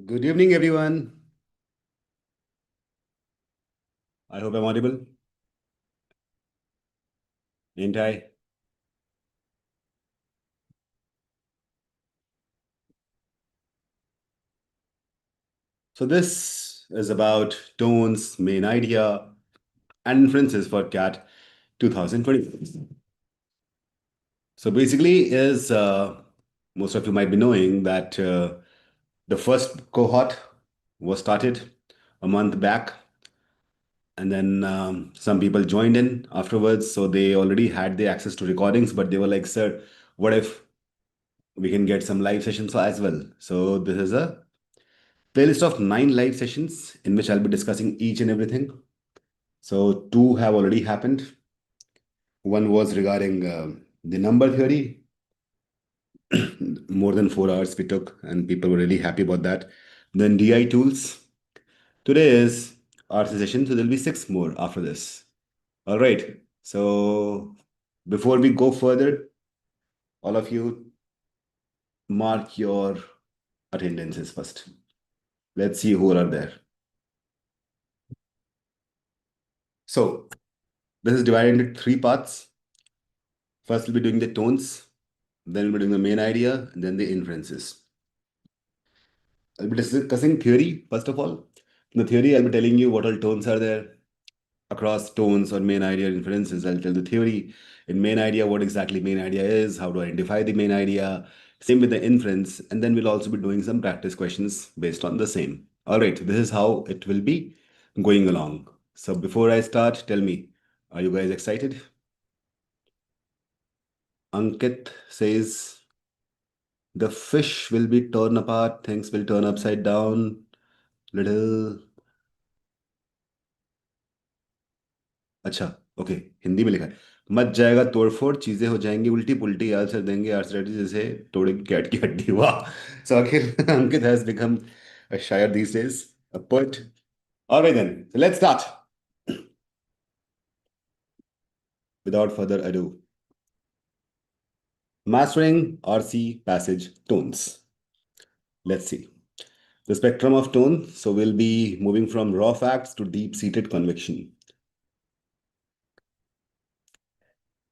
Good evening, everyone. I hope I'm audible. Ain't I? So, this is about tones, main idea, and inferences for CAT 2020. So, basically, is most of you might be knowing that the first cohort was started a month back, and then some people joined in afterwards. So, they already had the access to recordings, but they were like, "Sir, what if we can get some live sessions as well?" So, this is a playlist of 9 live sessions in which I'll be discussing each and everything. So, two have already happened. One was regarding the number theory. More than 4 hours we took, and people were really happy about that. Then DI tools. Today is our session, so there'll be 6 more after this. All right. So, before we go further, all of you mark your attendances first. Let's see who are there. So, this is divided into 3 parts. First, we'll be doing the tones, then we'll be doing the main idea, and then the inferences. I'll be discussing theory, first of all. In the theory, I'll be telling you what all tones are there across tones or main idea inferences. I'll tell the theory. In main idea, what exactly main idea is, how to identify the main idea. Same with the inference. And then we'll also be doing some practice questions based on the same. All right, this is how it will be going along. So before I start, tell me, are you guys excited? Ankit says, the fish will be torn apart, things will turn upside down. Little. अच्छा, okay, Hindi में लिखा है। Much जाएगा तोड़फोड़, चीजें हो जाएंगी उल्टी पुल्टी, आंसर देंगे आर्सरेटी जैसे तोड़ेंगे कैट की हड्डी। वाह! सो आखिर अंकित हैज बिकम a शायर these days, a poet. All right then, so let's start without further ado. Mastering RC passage tones. Let's see the spectrum of tone. So we'll be moving from raw facts to deep-seated conviction.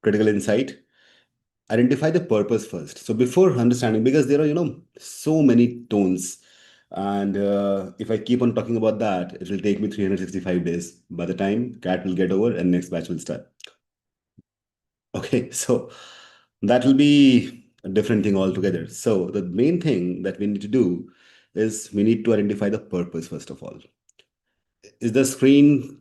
Critical insight. Identify the purpose first. So before understanding, because there are, so many tones. And if I keep on talking about that, it will take me 365 days. By the time CAT will get over and next batch will start. Okay, so that will be a different thing altogether. So the main thing that we need to do is we need to identify the purpose first of all. Is the screen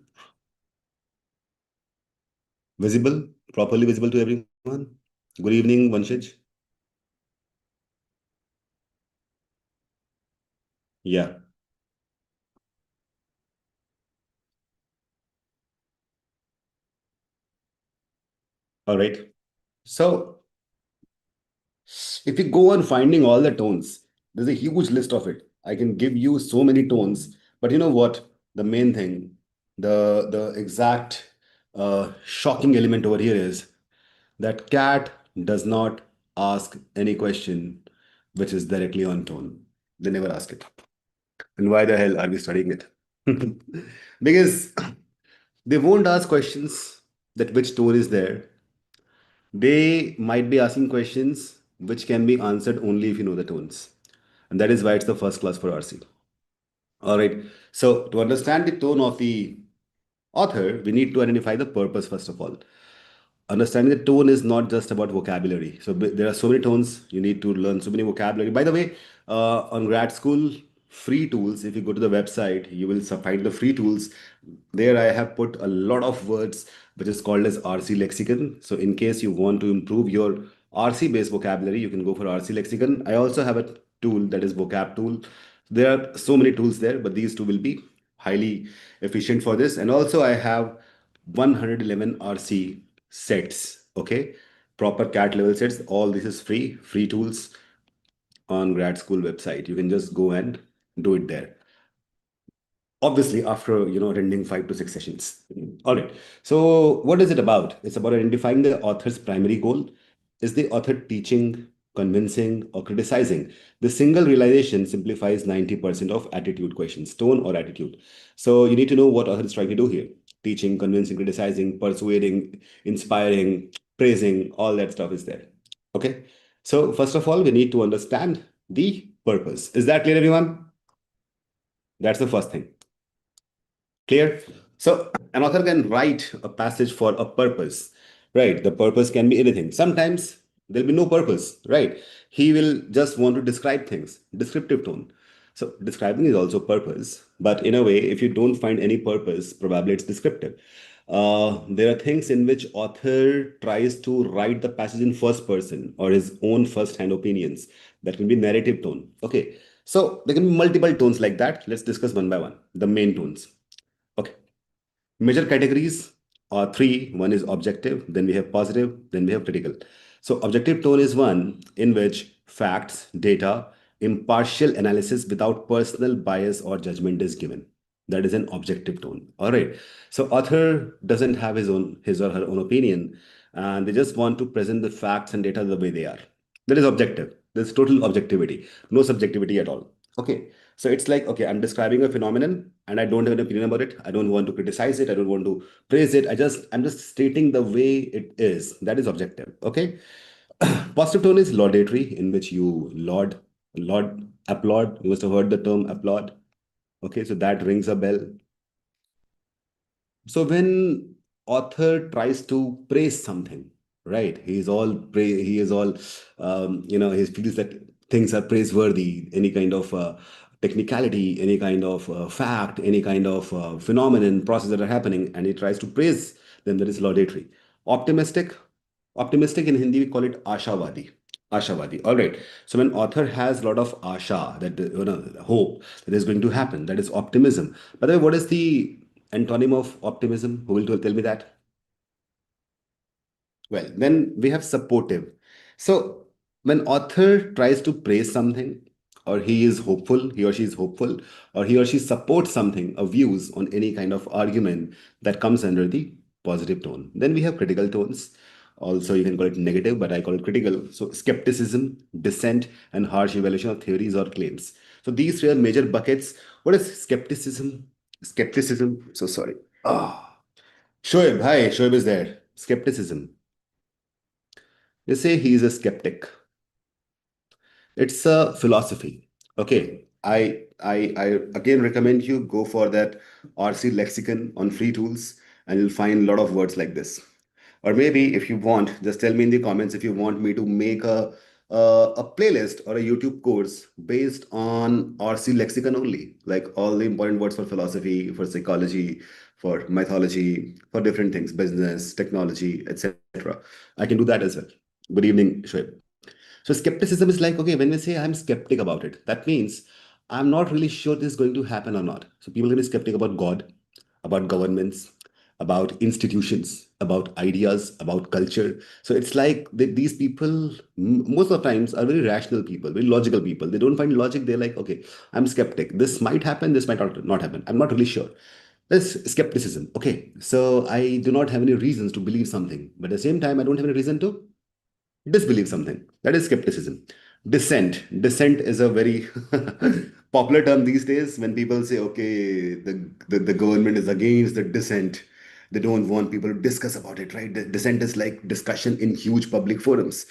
visible, properly visible to everyone? Good evening, Vanshij. Yeah, all right. So if you go on finding all the tones, there's a huge list of it. I can give you so many tones, but you know what? The main thing, the exact shocking element over here is that CAT does not ask any question which is directly on tone. They never ask it. And why the hell are we studying it? Because they won't ask questions that which tone is there. They might be asking questions which can be answered only if you know the tones. And that is why it's the first class for RC. All right. So to understand the tone of the author, we need to identify the purpose first of all. Understanding the tone is not just about vocabulary. So there are so many tones. You need to learn so many vocabulary. By the way, on grad school, free tools, if you go to the website, you will find the free tools. There I have put a lot of words, which is called as RC lexicon. So in case you want to improve your RC based vocabulary, you can go for RC lexicon. I also have a tool that is vocab tool. There are so many tools there, but these two will be highly efficient for this. And also I have 111 RC sets. Okay, proper CAT level sets. All this is free tools on grad school website. You can just go and do it there. Obviously, after attending 5 to 6 sessions. All right. So, what is it about? It's about identifying the author's primary goal. Is the author teaching convincing, or criticizing. The single realization simplifies 90% of attitude questions, tone or attitude. So you need to know what author is trying to do here. Teaching, convincing, criticizing, persuading, inspiring, praising, all that stuff is there. Okay. So first of all, we need to understand the purpose. Is that clear, everyone? That's the first thing. Clear? So an author can write a passage for a purpose, right? The purpose can be anything. Sometimes there'll be no purpose, right? He will just want to describe things, descriptive tone. So describing is also purpose, but in a way, if you don't find any purpose, probably it's descriptive. There are things in which author tries to write the passage in first person or his own first-hand opinions. That can be narrative tone. Okay, so there can be multiple tones like that. Let's discuss one by one. The main tones. Okay. Major categories are three. One is objective, then we have positive, then we have critical. So objective tone is one in which facts, data, impartial analysis without personal bias or judgment is given. That is an objective tone. All right. So author doesn't have his or her own opinion, and they just want to present the facts and data the way they are. That is objective. There's total objectivity, no subjectivity at all. Okay. So it's like, okay, I'm describing a phenomenon and I don't have an opinion about it. I don't want to criticize it. I don't want to praise it. I'm just stating the way it is. That is objective. Okay. Positive tone is laudatory, in which you applaud. You must have heard the term applaud. Okay. So that rings a bell. So when author tries to praise something, right? He is all he feels that things are praiseworthy, any kind of technicality, any kind of fact, any kind of phenomenon, process that are happening, and he tries to praise them, that is laudatory. Optimistic, optimistic in Hindi we call it ashavadi. Ashavadi. All right. So when author has a lot of asha, that hope that is going to happen, that is optimism. By the way, what is the antonym of optimism? Who will tell me that? Well, then we have supportive. So when author tries to praise something, or he is hopeful, he or she is hopeful, or he or she supports something, or views on any kind of argument, that comes under the positive tone. Then we have critical tones. Also, you can call it negative, but I call it critical. So skepticism, dissent, and harsh evaluation of theories or claims. So these three are major buckets. What is skepticism? Skepticism. So sorry. Ah, Shoaib. Hi, Shoaib is there. Skepticism. They say he is a skeptic. It's a philosophy. Okay. I again recommend you go for that RC lexicon on free tools, and you'll find a lot of words like this. Or maybe if you want, just tell me in the comments if you want me to make a playlist or a YouTube course based on RC lexicon only, like all the important words for philosophy, for psychology, for mythology, for different things, business, technology, etc. I can do that as well. Good evening, Shoaib. So skepticism is like, okay, when we say I'm skeptic about it, that means I'm not really sure this is going to happen or not. So people can be skeptic about God, about governments, about institutions, about ideas, about culture. So it's like these people, most of the times, are very rational people, very logical people. They don't find logic. They're like, okay, I'm skeptic. This might happen. This might not happen. I'm not really sure. That's skepticism. Okay, so I do not have any reasons to believe something, but at the same time, I don't have any reason to disbelieve something. That is skepticism. Dissent. Dissent is a very popular term these days when people say, okay, the government is against the dissent. They don't want people to discuss about it, right? The dissent is like discussion in huge public forums.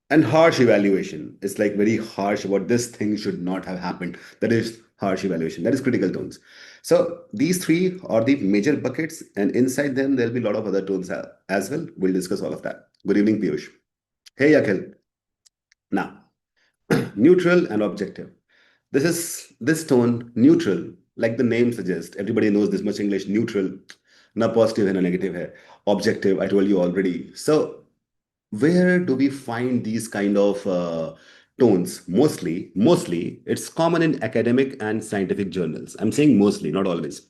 And harsh evaluation is like very harsh about this thing should not have happened. That is harsh evaluation. That is critical tones. So these three are the major buckets, and inside them there'll be a lot of other tones as well. We'll discuss all of that. Good evening, Piyush. Hey, Akhil. Now, neutral and objective. This tone, neutral, like the name suggests. Everybody knows this much English. Neutral, na positive and a negative hai. Objective, I told you already. So, where do we find these kind of tones? Mostly, it's common in academic and scientific journals. I'm saying mostly, not always.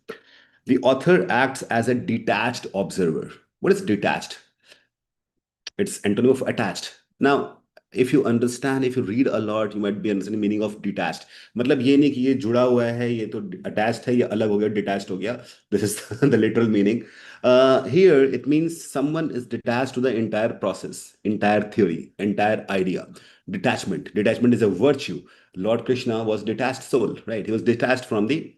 The author acts as a detached observer. What is detached? It's antonym of attached. Now, if you understand, if you read a lot, you might be understanding meaning of detached. मतलब ये नहीं कि ये जुड़ा हुआ है, ये तो attached है, ये अलग हो गया, detached हो गया. This is the literal meaning. Here it means someone is detached to the entire process, entire theory, entire idea. Detachment. Detachment is a virtue. Lord Krishna was detached soul, right? He was detached from the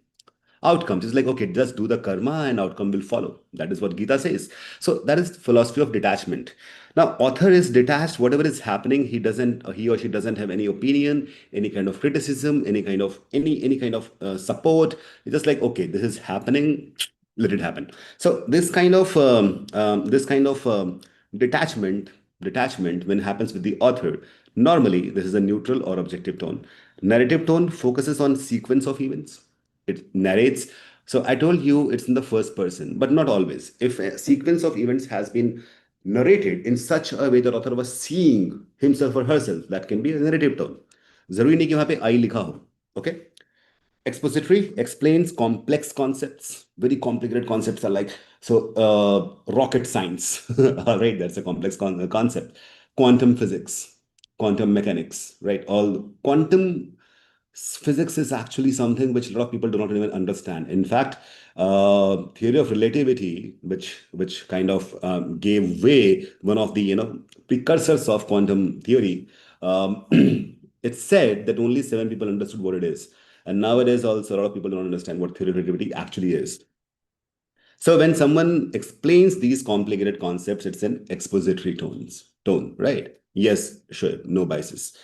outcomes. It's like, okay, just do the karma and outcome will follow. That is what Gita says. So that is philosophy of detachment. Now, author is detached. Whatever is happening, he or she doesn't have any opinion, any kind of criticism, any kind of support. It's just like, okay, this is happening. Let it happen. So this kind of detachment when happens with the author, normally this is a neutral or objective tone. Narrative tone focuses on sequence of events. It narrates. So I told you it's in the first person, but not always. If a sequence of events has been narrated in such a way that author was seeing himself or herself, that can be a narrative tone. जरूरी नहीं कि वहां पे आई लिखा हो. Okay. Expository explains complex concepts. Very complicated concepts are like, so rocket science. All right, that's a complex concept. Quantum physics, quantum mechanics, right? All quantum physics is actually something which a lot of people do not even understand. In fact, theory of relativity, which kind of gave way, one of the precursors of quantum theory, it's said that only 7 people understood what it is. And nowadays, also, a lot of people don't understand what theory of relativity actually is. So when someone explains these complicated concepts, it's an expository tone, right? Yes, sure, no biases.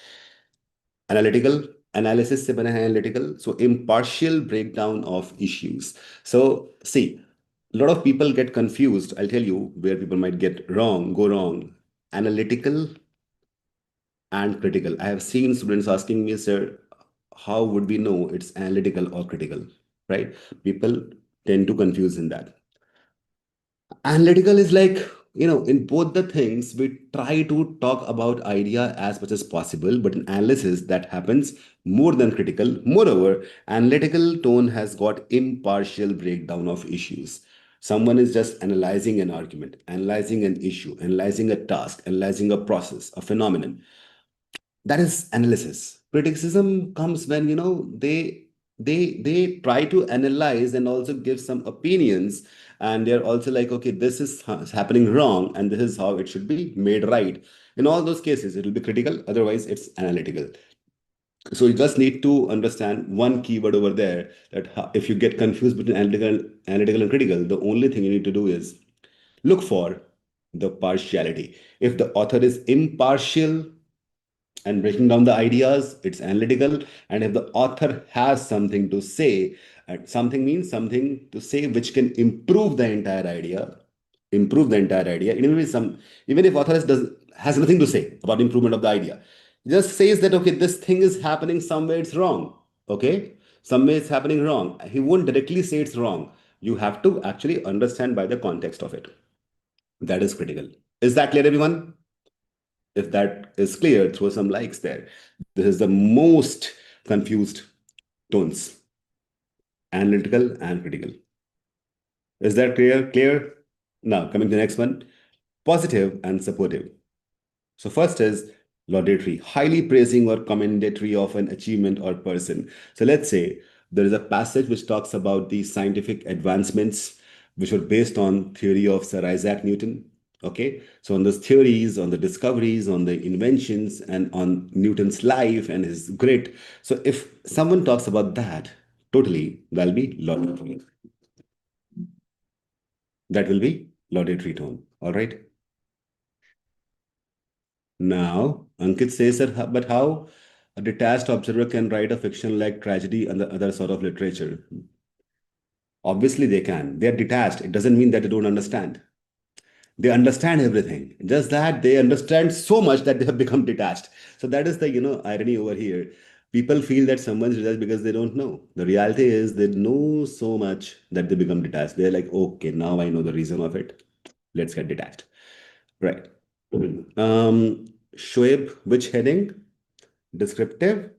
Analytical, analysis से बना है analytical. So impartial breakdown of issues. So see, a lot of people get confused. I'll tell you where people might go wrong. Analytical and critical. I have seen students asking me, sir, how would we know it's analytical or critical? Right? People tend to confuse in that. Analytical is like, in both the things, we try to talk about idea as much as possible, but in analysis, that happens more than critical. Moreover, analytical tone has got impartial breakdown of issues. Someone is just analyzing an argument, analyzing an issue, analyzing a task, analyzing a process, a phenomenon. That is analysis. Criticism comes when they try to analyze and also give some opinions, and they're also like, okay, this is happening wrong and this is how it should be made right. In all those cases it will be critical, otherwise it's analytical. So you just need to understand one keyword over there, that if you get confused between analytical and critical, the only thing you need to do is look for the partiality. If the author is impartial and breaking down the ideas, it's analytical. And if the author has something to say, and something means something to say which can improve the entire idea, even if author has nothing to say about improvement of the idea, just says that, okay, this thing is happening somewhere, it's wrong. Okay, somewhere it's happening wrong. He won't directly say it's wrong. You have to actually understand by the context of it. That is critical. Is that clear, everyone? If that is clear, throw some likes there. This is the most confused tones, analytical and critical. Is that clear? Clear? Now, coming to the next one, positive and supportive. So first is laudatory, highly praising or commendatory of an achievement or person. So let's say there is a passage which talks about the scientific advancements which were based on theory of Sir Isaac Newton. Okay, so on those theories, on the discoveries, on the inventions, and on Newton's life and his grit. So if someone talks about that, totally, that'll be laudatory. That will be laudatory tone. All right. Now, Ankit says that, but how a detached observer can write a fiction like tragedy and the other sort of literature? Obviously, they can. They are detached. It doesn't mean that they don't understand. They understand everything. Just that they understand so much that they have become detached. So that is the irony over here. People feel that someone's detached because they don't know. The reality is they know so much that they become detached. They're like, okay, now I know the reason of it. Let's get detached. Right. Shoaib, which heading? Descriptive?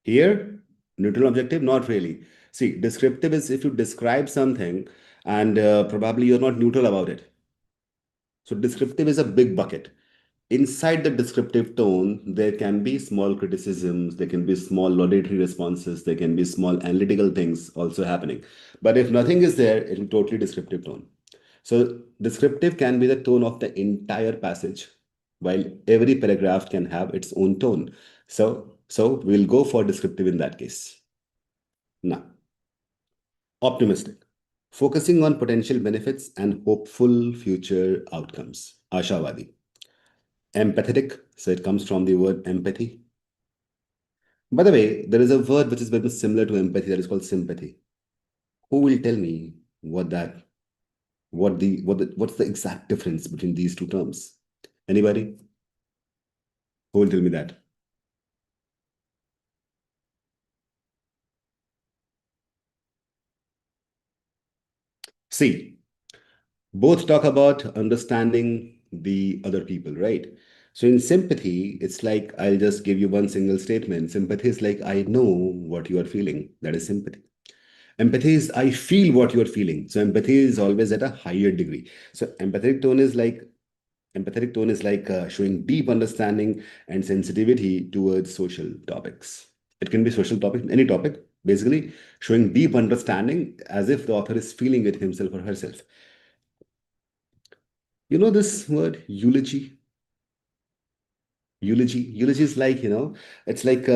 Here, neutral objective? Not really. See, descriptive is if you describe something and probably you're not neutral about it. So descriptive is a big bucket. Inside the descriptive tone, there can be small criticisms, there can be small laudatory responses, there can be small analytical things also happening. But if nothing is there, it will totally descriptive tone. So descriptive can be the tone of the entire passage, while every paragraph can have its own tone. So we'll go for descriptive in that case. Now, optimistic, focusing on potential benefits and hopeful future outcomes. Ashawadi. Empathetic, so it comes from the word empathy. By the way, there is a word which is very similar to empathy that is called sympathy. Who will tell me what that, what's the exact difference between these two terms? Anybody? Who will tell me that? See, both talk about understanding the other people, right? So in sympathy, it's like I'll just give you one single statement. Sympathy is like I know what you are feeling. That is sympathy. Empathy is I feel what you're feeling. So empathy is always at a higher degree. So empathetic tone is like showing deep understanding and sensitivity towards social topics. It can be social topic, any topic, basically showing deep understanding as if the author is feeling it himself or herself. You know this word eulogy? Eulogy is like, it's like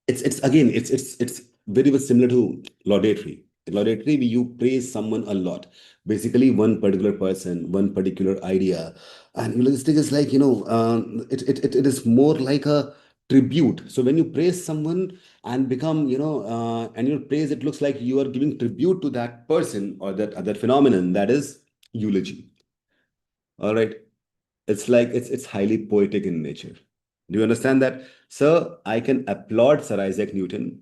it's again it's very much similar to laudatory. In laudatory, you praise someone a lot, basically one particular person, one particular idea. And eulogistic is like, it is more like a tribute. So when you praise someone and become, and your praise, it looks like you are giving tribute to that person or that other phenomenon. That is eulogy. All right. It's highly poetic in nature. Do you understand that? So I can applaud Sir Isaac Newton.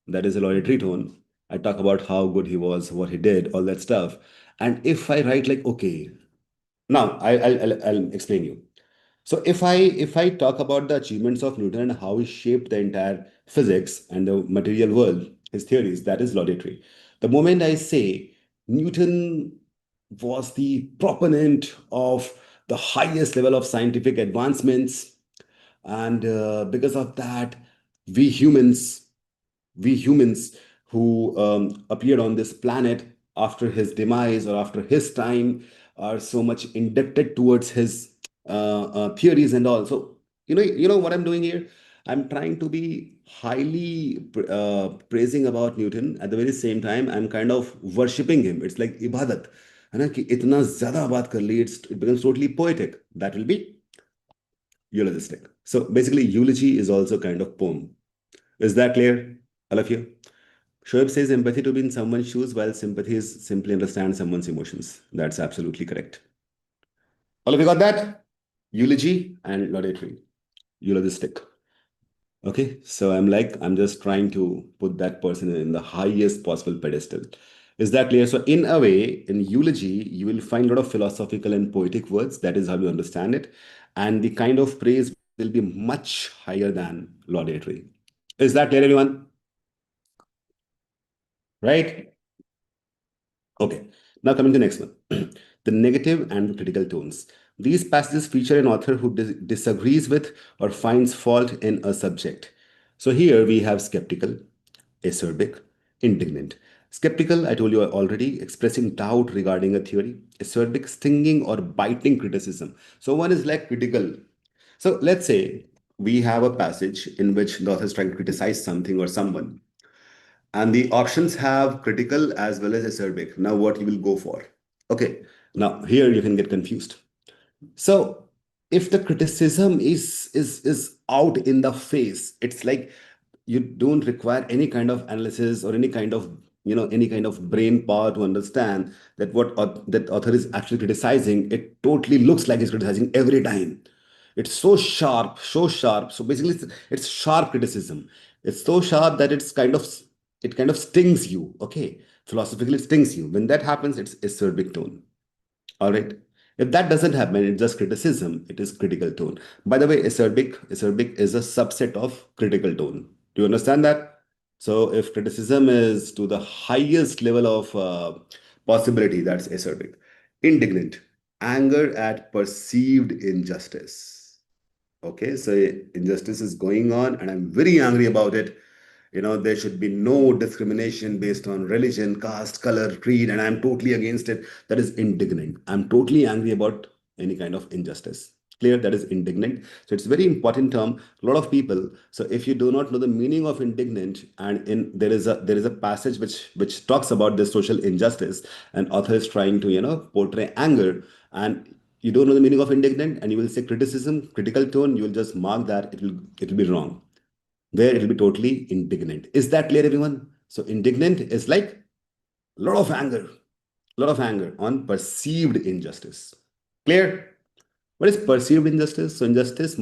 That is a laudatory tone. I talk about how good he was, what he did, all that stuff. And if I write like, okay, now I'll explain you. So if I talk about the achievements of Newton and how he shaped the entire physics and the material world, his theories, that is laudatory. The moment I say Newton was the proponent of the highest level of scientific advancements, and because of that, we humans we humans who appeared on this planet after his demise or after his time are so much indebted towards his theories and all. So you know what I'm doing here. I'm trying to be highly praising about Newton. At the very same time, I'm kind of worshipping him. It's like ibadat, है ना कि इतना ज्यादा बात कर ली. It becomes totally poetic. That will be eulogistic. So basically, eulogy is also kind of poem. Is that clear, all of you? Shoaib says empathy to be in someone's shoes, while sympathy is simply understand someone's emotions. That's absolutely correct. All of you got that? Eulogy and laudatory, eulogistic. Okay, so I'm just trying to put that person in the highest possible pedestal. Is that clear? So, in a way, in eulogy, you will find a lot of philosophical and poetic words. That is how you understand it. And the kind of praise will be much higher than laudatory. Is that clear, everyone? Right? Okay, now coming to the next one. The negative and the critical tones. These passages feature an author who disagrees with or finds fault in a subject. So here we have skeptical, acerbic, indignant. Skeptical, I told you already, expressing doubt regarding a theory. Acerbic, stinging or biting criticism. So one is like critical. So let's say we have a passage in which the author is trying to criticize something or someone. And the options have critical as well as acerbic. Now, what you will go for? Okay, now here you can get confused. So, if the criticism is out in the face, it's like you don't require any kind of analysis or any kind of brain power to understand that that author is actually criticizing. It totally looks like he's criticizing every time. It's so sharp, so sharp. So basically, it's sharp criticism. It's so sharp that it kind of stings you. Okay, philosophically it stings you. When that happens, it's acerbic tone. All right. If that doesn't happen, it's just criticism. It is critical tone. By the way, acerbic is a subset of critical tone. Do you understand that? So if criticism is to the highest level of possibility, that's acerbic. Indignant. Anger at perceived injustice. Okay, so injustice is going on, and I'm very angry about it. There should be no discrimination based on religion, caste, color, creed, and I'm totally against it. That is indignant. I'm totally angry about any kind of injustice. Clear? That is indignant. So it's a very important term. A lot of people. So if you do not know the meaning of indignant, and in there is a passage which talks about this social injustice, and author is trying to portray anger, and you don't know the meaning of indignant, and you will say criticism, critical tone. You will just mark that it will be wrong, where it will be totally indignant. Is that clear, everyone? So indignant is like a lot of anger on perceived injustice. Clear? What is perceived injustice? So injustice,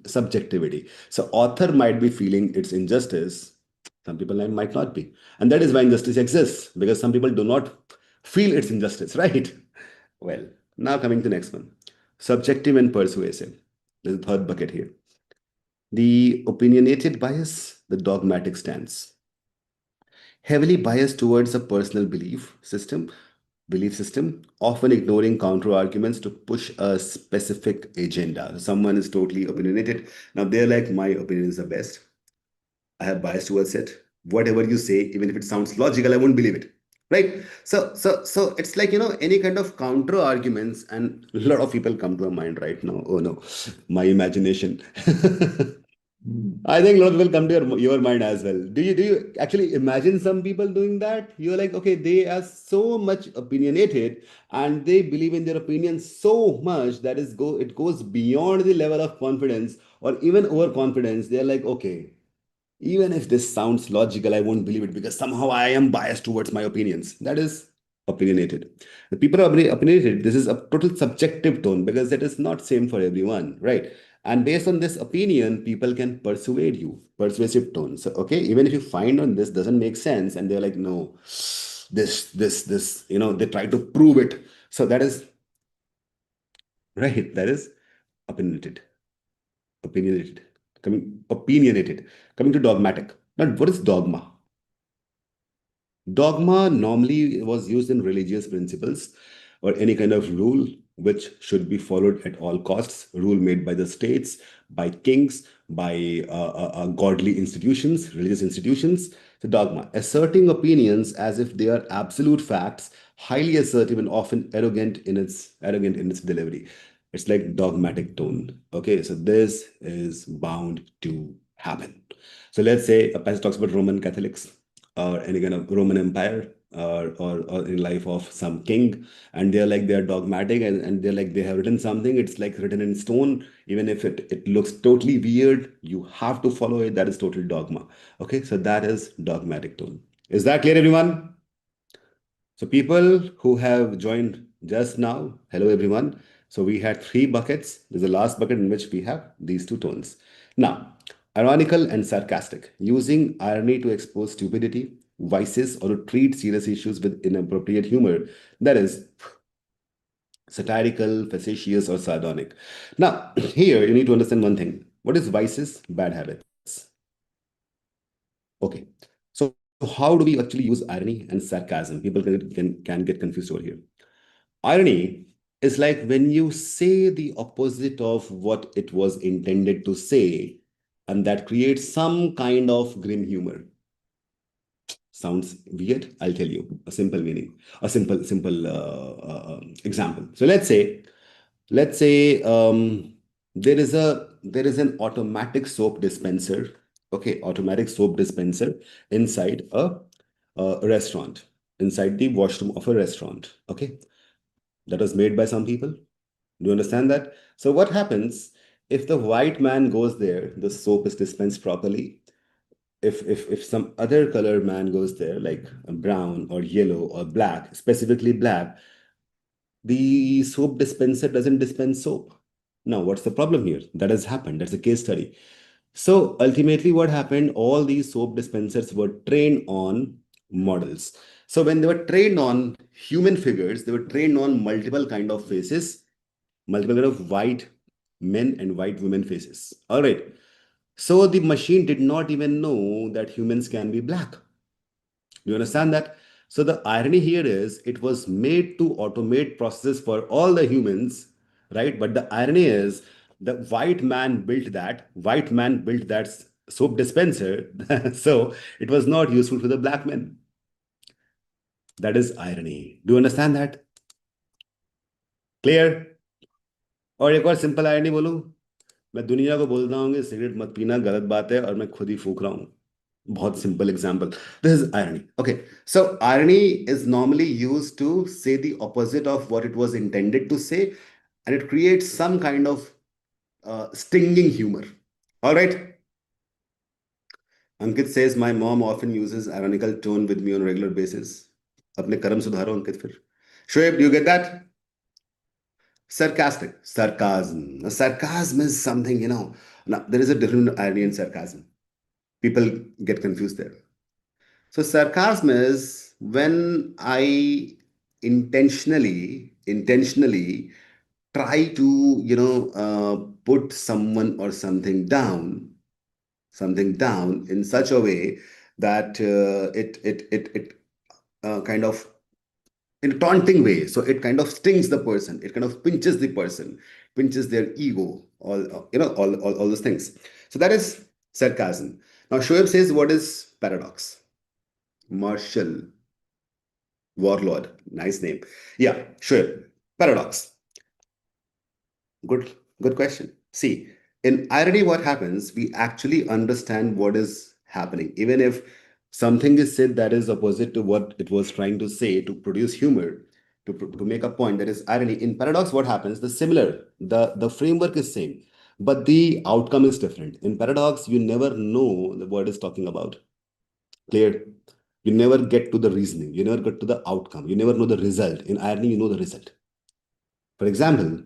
subjectivity. So author might be feeling it's injustice. Some people might not be. And that is why injustice exists, because some people do not feel it's injustice, right? Well, now coming to next one. Subjective and persuasive. There's a third bucket here. The opinionated bias, the dogmatic stance. Heavily biased towards a personal belief system, often ignoring counter arguments to push a specific agenda. So someone is totally opinionated. Now they're like, my opinion is the best. I have bias towards it. Whatever you say, even if it sounds logical, I won't believe it. Right? So it's like, any kind of counter arguments, and a lot of people come to my mind right now. Oh no, my imagination. I think a lot will come to your mind as well. Do you actually imagine some people doing that? You're like, okay, they are so much opinionated, and they believe in their opinion so much that it goes beyond the level of confidence or even overconfidence. They're like, okay, even if this sounds logical, I won't believe it because somehow I am biased towards my opinions. That is opinionated. The people are opinionated. This is a total subjective tone because it is not same for everyone, right? And based on this opinion, people can persuade you. Persuasive tone. So, okay, even if you find on this doesn't make sense, and they're like, no, this, they try to prove it. So that is right. That is opinionated. Opinionated. Opinionated. Coming to dogmatic. Now, what is dogma? Dogma normally was used in religious principles or any kind of rule which should be followed at all costs, rule made by the states, by kings, by godly institutions, religious institutions. So dogma, asserting opinions as if they are absolute facts, highly assertive and often arrogant in its delivery. It's like dogmatic tone. Okay, so this is bound to happen. So let's say a passage talks about Roman Catholics or any kind of Roman Empire, or in life of some king, and they're dogmatic, and they're like they have written something, it's like written in stone, even if it looks totally weird, you have to follow it. That is total dogma. Okay, so that is dogmatic tone. Is that clear, everyone? So people who have joined just now, hello everyone. So we had three buckets. There's a last bucket in which we have these two tones. Now, ironical and sarcastic, using irony to expose stupidity, vices, or to treat serious issues with inappropriate humor. That is satirical, facetious, or sardonic. Now, here you need to understand one thing. What is vices? Bad habits. Okay. So how do we actually use irony and sarcasm? People can get confused over here. Irony is like when you say the opposite of what it was intended to say, and that creates some kind of grim humor. Sounds weird? I'll tell you a simple meaning, a simple example. So let's say there is an automatic soap dispenser. Okay, automatic soap dispenser inside a restaurant, inside the washroom of a restaurant. Okay, that was made by some people. Do you understand that? So what happens if the white man goes there? The soap is dispensed properly. If some other color man goes there, like brown or yellow or black, specifically black, the soap dispenser doesn't dispense soap. Now, what's the problem here? That has happened. That's a case study. So ultimately, what happened? All these soap dispensers were trained on models. So when they were trained on human figures, they were trained on multiple kind of faces, multiple kind of white men and white women faces. All right. So the machine did not even know that humans can be black. Do you understand that? So the irony here is it was made to automate processes for all the humans, right? But the irony is the white man built that soap dispenser, so it was not useful for the black men. That is irony. Do you understand that? Clear? और एक और simple irony बोलूं, मैं दुनिया को बोलता हूँ कि सिगरेट मत पीना गलत बात है और मैं खुद ही फूक रहा हूँ. बहुत simple example. This is irony. Okay, so irony is normally used to say the opposite of what it was intended to say, and it creates some kind of stinging humor. All right. Ankit says my mom often uses ironical tone with me on a regular basis. अपने कर्म सुधारो अंकित फिर. Shoaib, do you get that? Sarcastic, sarcasm. Now, sarcasm is something, Now, there is a different irony in sarcasm. People get confused there. So, sarcasm is when I intentionally try to, put someone or something down in such a way that it kind of in a taunting way. So it kind of stings the person. It kind of pinches the person, pinches their ego, all those things. So that is sarcasm. Now Shoaib says, what is paradox? Marshall, warlord, nice name. Yeah, Shoaib, paradox. Good question. See, in irony, what happens? We actually understand what is happening, even if something is said that is opposite to what it was trying to say to produce humor, to make a point that is irony. In paradox, what happens? The framework is same, but the outcome is different. In paradox, you never know the word is talking about. Clear? You never get to the reasoning. You never get to the outcome. You never know the result. In irony, you know the result. For example,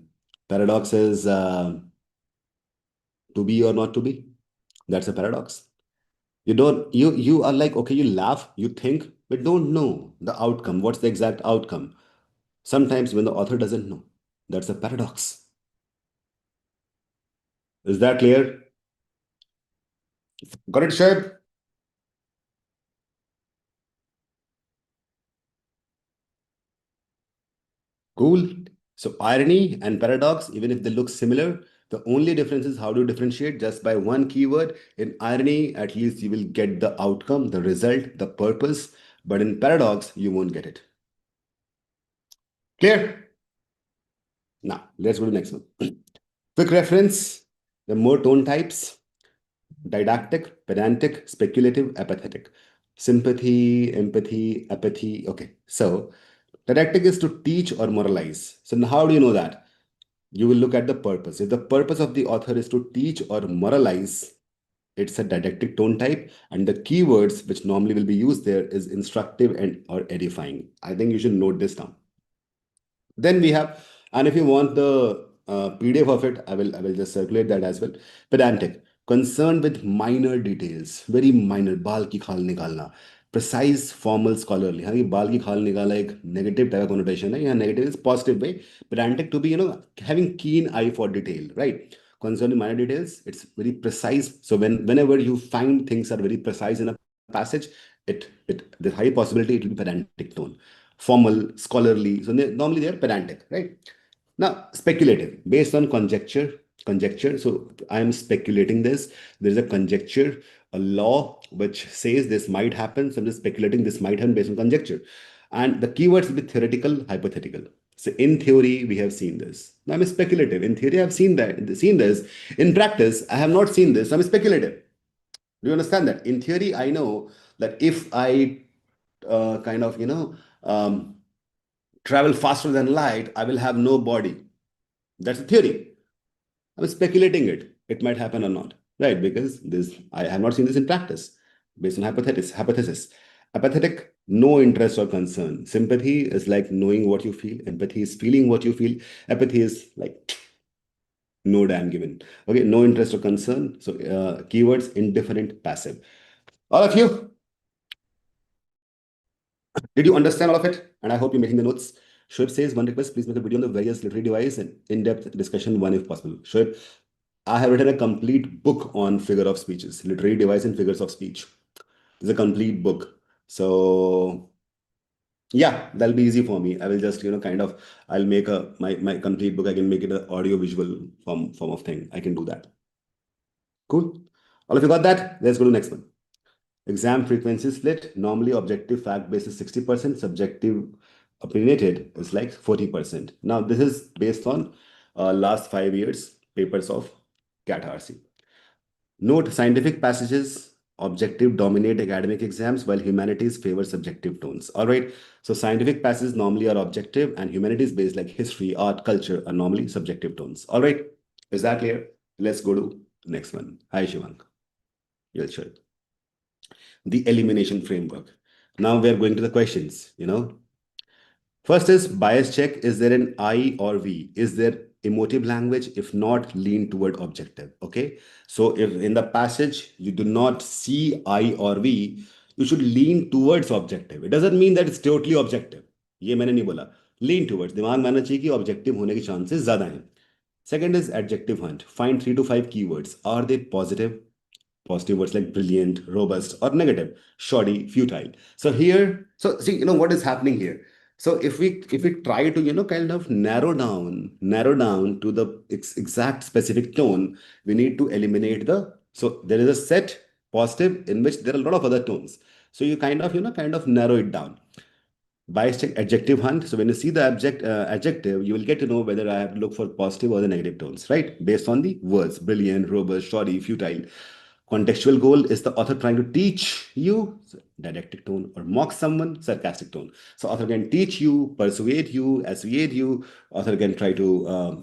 paradox is to be or not to be. That's a paradox. You are like, okay, you laugh, you think, but don't know the outcome. What's the exact outcome? Sometimes when the author doesn't know, that's a paradox. Is that clear? Got it, Shoaib? Cool. So irony and paradox, even if they look similar, the only difference is how do you differentiate just by one keyword. In irony, at least you will get the outcome, the result, the purpose. But in paradox, you won't get it. Clear? Now, let's go to the next one. Quick reference, the more tone types: didactic, pedantic, speculative, apathetic. Sympathy, empathy, apathy. Okay, so didactic is to teach or moralize. So now how do you know that? You will look at the purpose. If the purpose of the author is to teach or moralize, it's a didactic tone type, and the keywords which normally will be used there is instructive and or edifying. I think you should note this down. Then we have, and if you want the PDF of it, I will just circulate that as well. Pedantic, concerned with minor details, very minor, बाल की खाल निकालना. Precise, formal, scholarly. हाँ, ये बाल की खाल निकाला एक negative type of connotation है. यहाँ negative is positive way. Pedantic to be, having keen eye for detail, right? Concerned with minor details, it's very precise. So whenever you find things are very precise in a passage, there's high possibility it will be pedantic tone. Formal, scholarly. So normally they are pedantic, right? Now, speculative, based on conjecture. Conjecture. So I am speculating this. There is a conjecture, a law which says this might happen. So I'm just speculating this might happen based on conjecture. And the keywords will be theoretical, hypothetical. So in theory, we have seen this. Now I'm speculative. In theory, I've seen this. In practice, I have not seen this. I'm speculative. Do you understand that? In theory, I know that if I kind of, travel faster than light, I will have no body. That's a theory. I'm speculating it. It might happen or not, right? Because this I have not seen this in practice based on hypothesis. Apathetic, no interest or concern. Sympathy is like knowing what you feel. Empathy is feeling what you feel. Apathy is like no damn given. Okay, no interest or concern. So keywords indifferent, passive. All of you, did you understand all of it? And I hope you're making the notes. Shoaib says, one request, please make a video on the various literary device and in-depth discussion, one if possible. Shoaib, I have written a complete book on figure of speeches, literary device and figures of speech. It's a complete book. So Yeah, that'll be easy for me. I will just, kind of, I'll make my complete book. I can make it an audio visual form of thing. I can do that. Cool. All of you got that? Let's go to the next one. Exam frequency split. Normally, objective fact based is 60%, subjective opinionated is like 40%. Now, this is based on last 5 years papers of CAT VARC. Note scientific passages, objective dominate academic exams while humanities favor subjective tones. All right. So, scientific passages normally are objective and humanities based like history, art, culture are normally subjective tones. All right. Is that clear? Let's go to next one. Hi, Shivang. You'll show it. The elimination framework. Now we are going to the questions. First is bias check. Is there an I or V? Is there emotive language? If not, lean toward objective. Okay. So if in the passage you do not see I or V, you should lean towards objective. It doesn't mean that it's totally objective. ये मैंने नहीं बोला. Lean towards. दिमाग में आना चाहिए कि objective होने के chances ज़्यादा हैं. Second is adjective hunt. Find 3 to 5 keywords. Are they positive? Positive words like brilliant, robust, or negative, shoddy, futile. So here, so see, what is happening here. So if we try to kind of narrow down to the exact specific tone, we need to eliminate the. So there is a set positive in which there are a lot of other tones. So you kind of narrow it down. Bias check adjective hunt. So when you see the adjective, you will get to know whether I have to look for positive or the negative tones, right? Based on the words, brilliant, robust, shoddy, futile. Contextual goal is the author trying to teach you didactic tone or mock someone, sarcastic tone. So author can teach you, persuade you, assuade you. Author can try to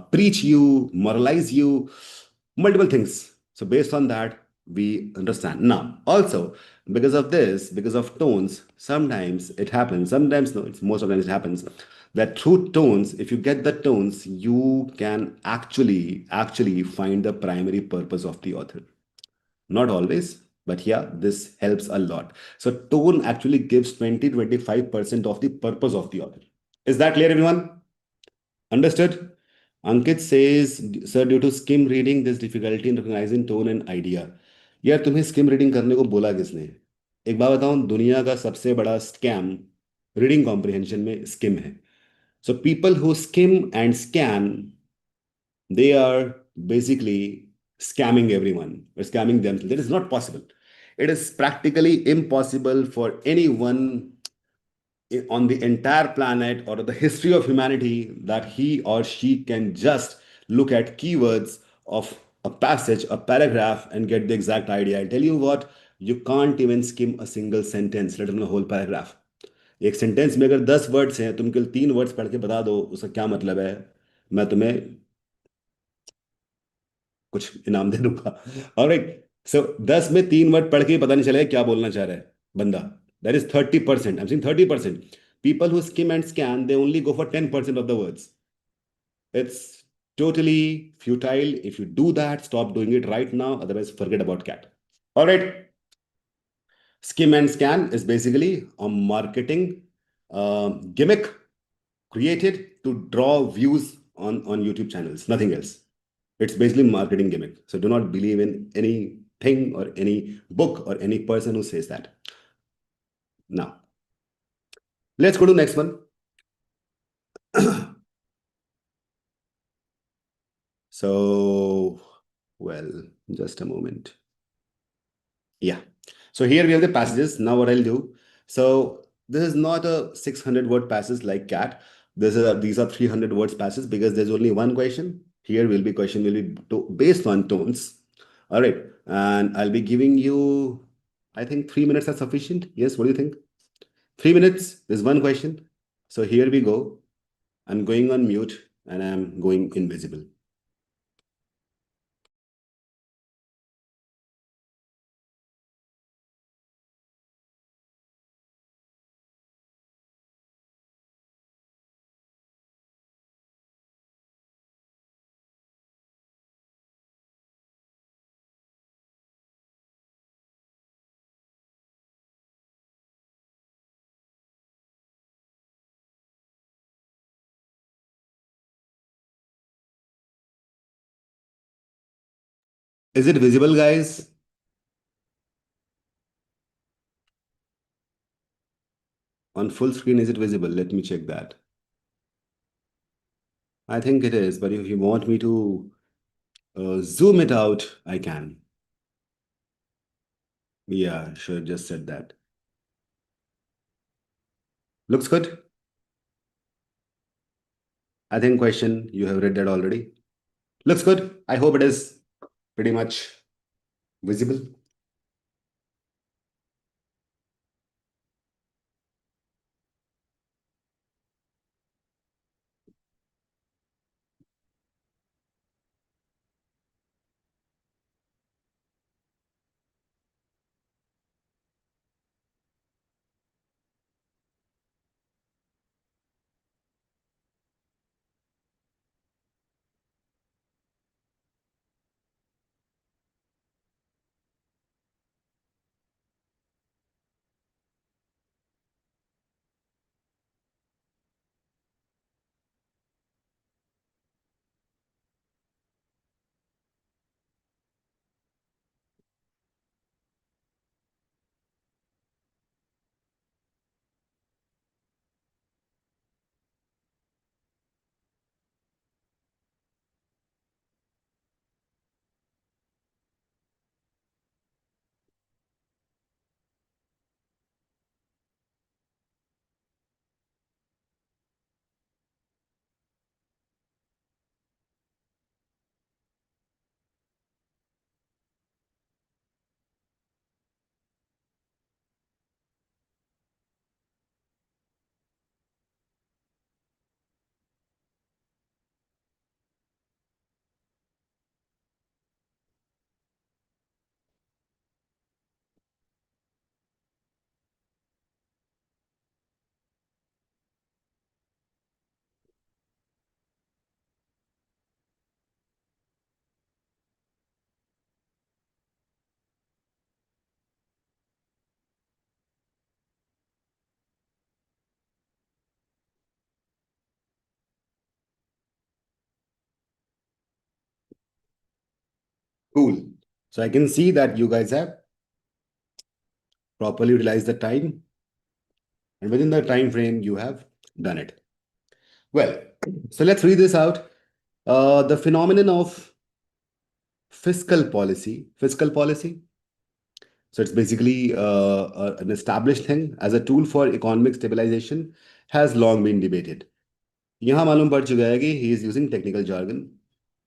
preach you, moralize you, multiple things. So based on that, we understand. Now, also because of this, because of tones, sometimes it happens. Sometimes no, it's most of the time it happens that through tones, if you get the tones, you can actually find the primary purpose of the author. Not always, but yeah, this helps a lot. So tone actually gives 20-25% of the purpose of the author. Is that clear, everyone? Understood? Ankit says, sir, due to skim reading, there's difficulty in recognizing tone and idea. यार तुम्हें scheme reading करने को बोला किसने? एक बात बताऊं, दुनिया का सबसे बड़ा स्कैम रीडिंग कॉम्प्रिहेंशन में स्किम है. So people who skim and scan, they are basically scamming everyone or scamming themselves. That is not possible. It is practically impossible for anyone on the entire planet or the history of humanity that he or she can just look at keywords of a passage, a paragraph, and get the exact idea. I tell you what, you can't even skim a single sentence, let alone a whole paragraph. एक sentence में अगर 10 words हैं, तुम केवल 3 words पढ़ के बता दो उसका क्या मतलब है, मैं तुम्हें कुछ इनाम दे दूंगा. ऑलराइट. सो 10 में 3 वर्ड पढ़ के ही पता नहीं चलेगा क्या बोलना चाह रहा है बंदा. That is 30%. I am saying 30%. People who skim and scan, they only go for 10% of the words. It's totally futile. If you do that, stop doing it right now. Otherwise, forget about cat. All right. Skim and scan is basically a marketing gimmick created to draw views on YouTube channels. Nothing else. It's basically marketing gimmick. So do not believe in anything or any book or any person who says that. Now, let's go to the next one. So, well, just a moment. Yeah. So here we have the passages. Now what I'll do. So this is not a 600-word passage like cat. These are 300 words passage because there's only one question. Here will be question will be based on tones. All right. And I'll be giving you, I think 3 minutes are sufficient. Yes. What do you think? 3 minutes. There's one question. So here we go. I'm going on mute and I'm going invisible. Is it visible, guys? On full screen, is it visible? Let me check that. I think it is, but if you want me to zoom it out, I can. Yeah, sure, just said that. Looks good. I think question, you have read that already. Looks good. I hope it is pretty much visible. Cool. So I can see that you guys have properly utilized the time, and within the time frame, you have done it. Well, so let's read this out. The phenomenon of fiscal policy. Fiscal policy. So it's basically an established thing as a tool for economic stabilization has long been debated. यहाँ मालूम पड़ चुका है कि he is using technical jargon.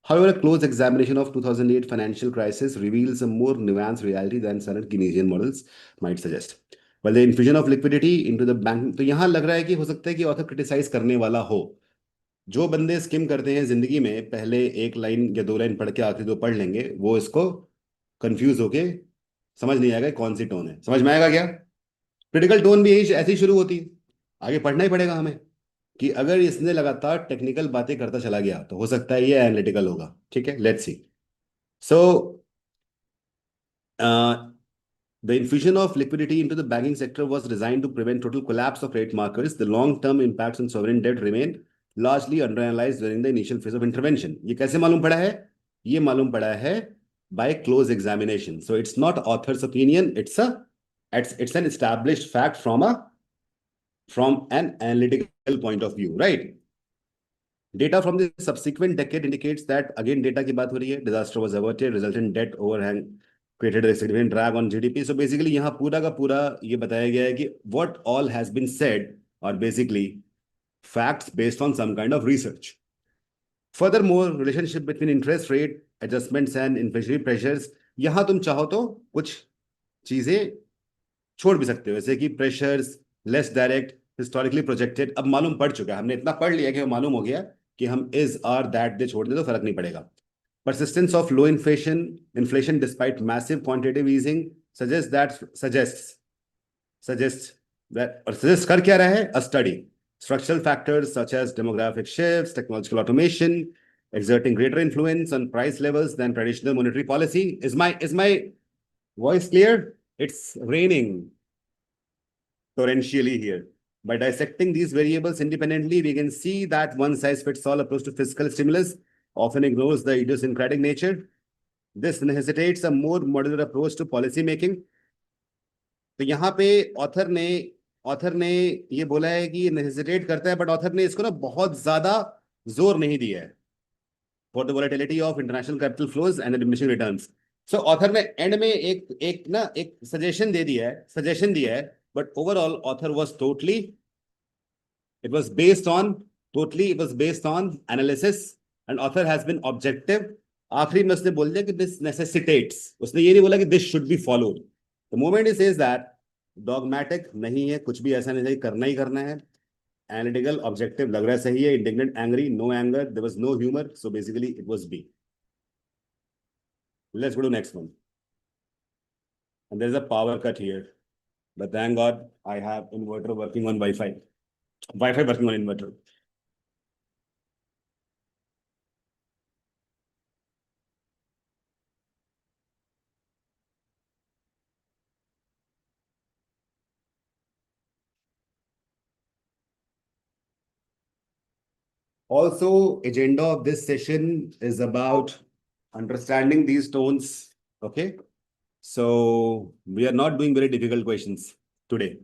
However, a close examination of 2008 financial crisis reveals a more nuanced reality than certain Keynesian models might suggest. While the infusion of liquidity into the bank, तो यहाँ लग रहा है कि हो सकता है कि ऑथर क्रिटिसाइज करने वाला हो. जो बंदे स्किम करते हैं जिंदगी में, पहले एक लाइन या दो लाइन पढ़ के आखिरी दो पढ़ लेंगे, वो इसको कंफ्यूज होके समझ नहीं आएगा कौन सी टोन है. समझ में आएगा क्या? क्रिटिकल टोन भी यही ऐसी शुरू होती है. आगे पढ़ना ही पड़ेगा हमें कि अगर इसने लगातार टेक्निकल बातें करता चला गया तो हो सकता है ये एनालिटिकल होगा. ठीक है, let's see. So the infusion of liquidity into the banking sector was designed to prevent total collapse of rate markets. The long-term impacts on sovereign debt remain largely underanalyzed during the initial phase of intervention. ये कैसे मालूम पड़ा है? ये मालूम पड़ा है by close examination. So it's not author's opinion. It's an established fact from an analytical point of view, right? Data from the subsequent decade indicates that, again, data की बात हो रही है, disaster was averted, resultant debt overhang created a significant drag on GDP. So basically यहाँ पूरा का पूरा ये बताया गया है कि what all has been said are basically facts based on some kind of research. Furthermore, relationship between interest rate adjustments and inflationary pressures, यहाँ तुम चाहो तो कुछ चीजें छोड़ भी सकते हो, जैसे कि pressures less direct historically projected. अब मालूम पड़ चुका है, हमने इतना पढ़ लिया कि मालूम हो गया कि हम इज आर दैट दे छोड़ दे तो फर्क नहीं पड़ेगा. Persistence of low inflation despite massive quantitative easing suggests that or suggests कर क्या रहा है? A study. Structural factors such as demographic shifts, technological automation, exerting greater influence on price levels than traditional monetary policy. Is my voice clear? It's raining torrentially here. By dissecting these variables independently, we can see that one size fits all approach to fiscal stimulus often ignores the idiosyncratic nature. This necessitates a more modular approach to policy making. तो यहाँ पे author ने author ने ये बोला है कि ये नेसेसिटेट करता है, बट ऑथर ने इसको ना बहुत ज्यादा जोर नहीं दिया है, for the volatility of international capital flows and diminishing returns. So author ने एंड में एक सजेशन दे दिया है, सजेशन दिया है, but overall author was totally, it was based on it was based on analysis, and author has been objective. आखिरी में उसने बोल दिया कि this necessitates, उसने ये नहीं बोला कि this should be followed. The moment he says that dogmatic नहीं है, कुछ भी ऐसा नहीं है, करना ही करना है, analytical objective लग रहा है सही है, indignant angry no anger, there was no humor, so basically it was B. Let's go to next one. And there's a power cut here, but thank God I have inverter working on Wi-Fi working on inverter. Also, agenda of this session is about understanding these tones. Okay. So we are not doing very difficult questions today.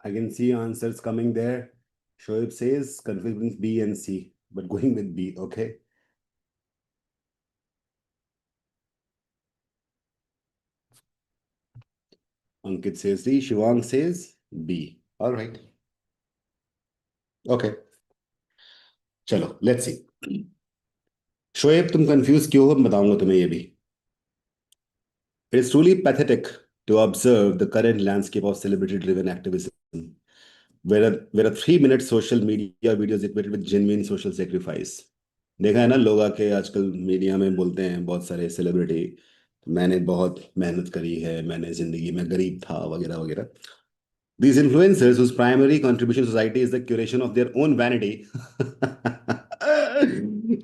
I can see answers coming there. Shoaib says confusing B and C, but going with B. Okay. Ankit says C. Shivang says B. All right. Okay. चलो let's see. Shoaib तुम confuse क्यों हो, मैं बताऊंगा तुम्हें ये भी। It is truly pathetic to observe the current landscape of celebrity-driven activism, where a 3 minute social media video is equated with genuine social sacrifice. देखा है ना, लोग आके आजकल मीडिया में बोलते हैं, बहुत सारे सेलिब्रिटी, मैंने बहुत मेहनत करी है, मैंने जिंदगी में गरीब था वगैरह वगैरह। These influencers whose primary contribution to society is the curation of their own vanity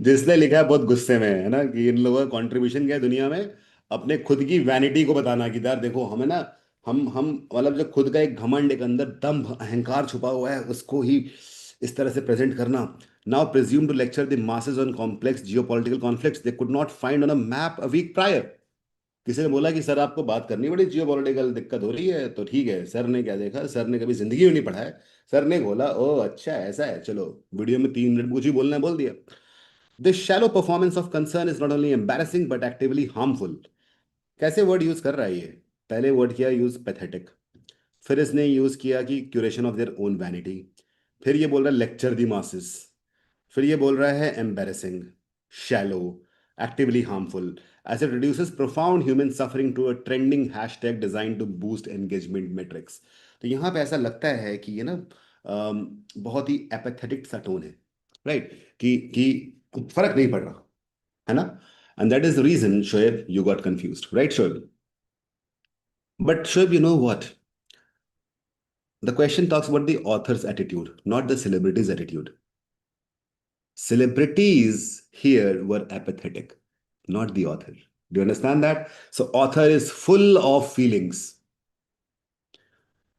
जिसने लिखा है बहुत गुस्से में है ना कि इन लोगों का कंट्रीब्यूशन क्या है दुनिया में, अपने खुद की वैनिटी को बताना कि यार देखो हमें ना, हम मतलब जो खुद का एक घमंड, एक अंदर दम्भ अहंकार छुपा हुआ है, उसको ही इस तरह से प्रेजेंट करना। Now presume to lecture the masses on complex geopolitical conflicts they could not find on a map a week prior. किसी ने बोला कि सर आपको बात करनी बड़ी जियोपॉलिटिकल दिक्कत हो रही है, तो ठीक है, सर ने क्या देखा, सर ने कभी जिंदगी में नहीं पढ़ा है, सर ने बोला ओ अच्छा ऐसा है, चलो वीडियो में 3 मिनट कुछ ही बोलना है बोल दिया। This shallow performance of concern is not only embarrassing but actively harmful. कैसे वर्ड यूज कर रहा है ये? पहले वर्ड किया यूज पैथेटिक, फिर इसने यूज किया कि curation of their own vanity, फिर ये बोल रहा है लेक्चर दी मासेस, फिर ये बोल रहा है embarrassing, shallow, actively harmful. as it reduces profound human suffering to a trending hashtag designed to boost engagement metrics. तो यहाँ पे ऐसा लगता है कि ये ना बहुत ही एपेथेटिक सा टोन है, राइट? कि फर्क नहीं पड़ रहा, है ना? And that is the reason, Shoaib, you got confused, right, Shoaib? But Shoaib, you know what? The question talks about the author's attitude, not the celebrity's attitude. Celebrities here were apathetic, not the author. Do you understand that? So, author is full of feelings.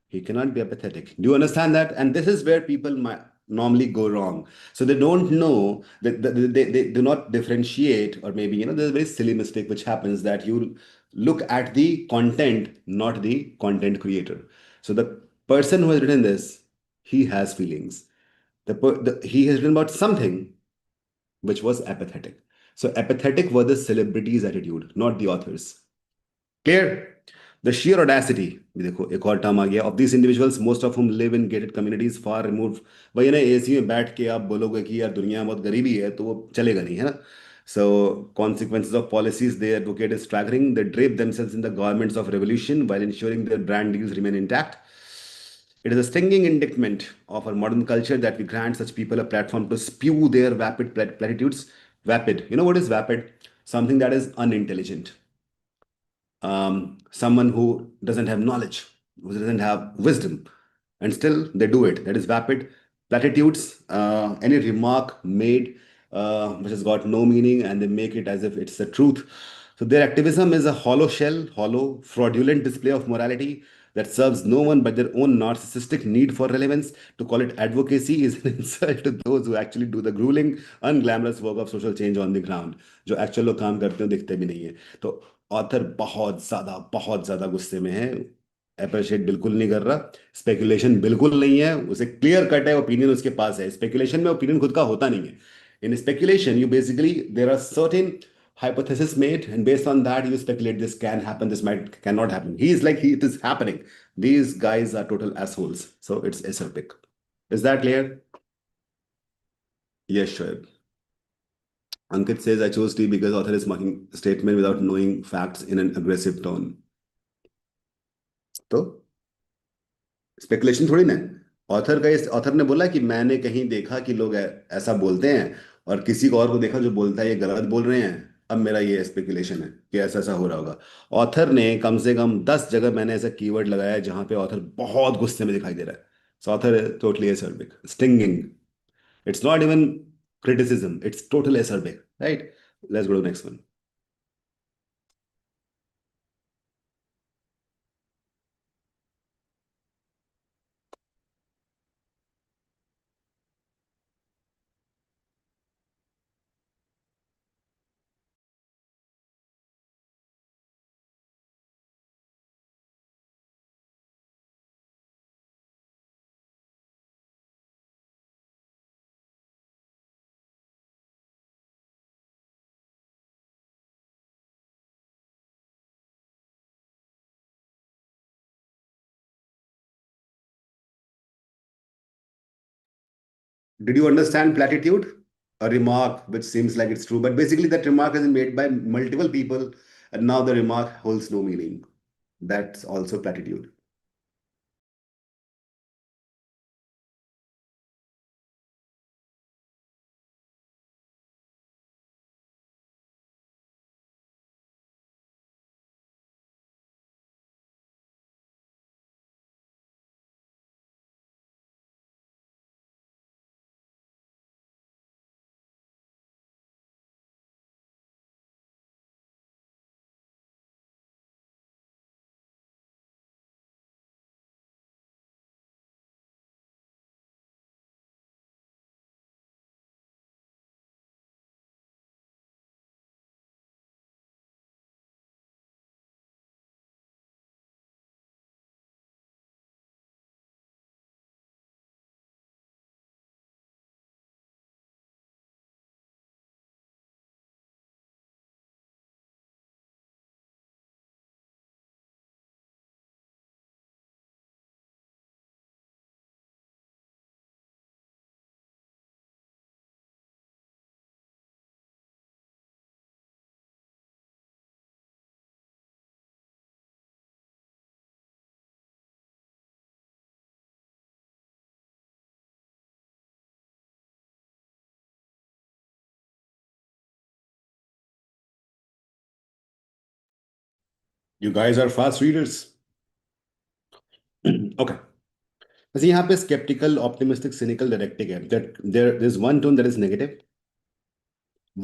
He cannot be apathetic. Do you understand that? And this is where people might normally go wrong. So they don't know that they do not differentiate, or maybe there's a very silly mistake which happens that you look at the content, not the content creator. So the person who has written this, he has feelings. He has written about something which was apathetic. So apathetic was the celebrity's attitude, not the author's. Clear? The sheer audacity, ये देखो एक और term आ गया, of these individuals, most of whom live in gated communities far removed. भाई ना AC में बैठ के आप बोलोगे कि यार दुनिया में बहुत गरीबी है तो वो चलेगा नहीं, है ना? So consequences of policies they advocate is staggering. They drape themselves in the garments of revolution while ensuring their brand deals remain intact. It is a stinging indictment of our modern culture that we grant such people a platform to spew their vapid platitudes. Vapid. You know what is vapid? Something that is unintelligent, someone who doesn't have knowledge, who doesn't have wisdom, and still they do it. That is vapid. Platitudes, any remark made which has got no meaning, and they make it as if it's the truth. So their activism is a hollow shell, hollow, fraudulent display of morality that serves no one but their own narcissistic need for relevance. To call it advocacy is an insult to those who actually do the grueling, unglamorous work of social change on the ground. जो actual लोग काम करते हैं दिखते भी नहीं है. तो ऑथर बहुत ज्यादा गुस्से में है, अप्रिशिएट बिल्कुल नहीं कर रहा, स्पेकुलेशन बिल्कुल नहीं है, उसे क्लियर कट है ओपिनियन उसके पास है. स्पेकुलेशन में ओपिनियन खुद का होता नहीं है. In speculation, you basically there are certain hypothesis made, and based on that, you speculate this can happen, this might cannot happen. He is like it is happening. These guys are total assholes. So it's acerbic. Is that clear? Yes, sure. Ankit says I chose T because author is making statement without knowing facts in an aggressive tone. तो speculation थोड़ी ना है. Author का इस author ने बोला कि मैंने कहीं देखा कि लोग ऐसा बोलते हैं, और किसी को और को देखा जो बोलता है ये गलत बोल रहे हैं, अब मेरा ये स्पेकुलेशन है कि ऐसा ऐसा हो रहा होगा. ऑथर ने कम से कम 10 जगह मैंने ऐसा कीवर्ड लगाया है जहां पे ऑथर बहुत गुस्से में दिखाई दे रहा है. सो author totally acerbic, stinging. It's not even criticism, it's total acerbic, right? Let's go to the next one. Did you understand platitude? A remark which seems like it's true, but basically that remark has been made by multiple people, and now the remark holds no meaning. That's also platitude. You guys are fast readers. Okay. See, यहाँ पे skeptical, optimistic, cynical, didactic है. That there's one tone that is negative,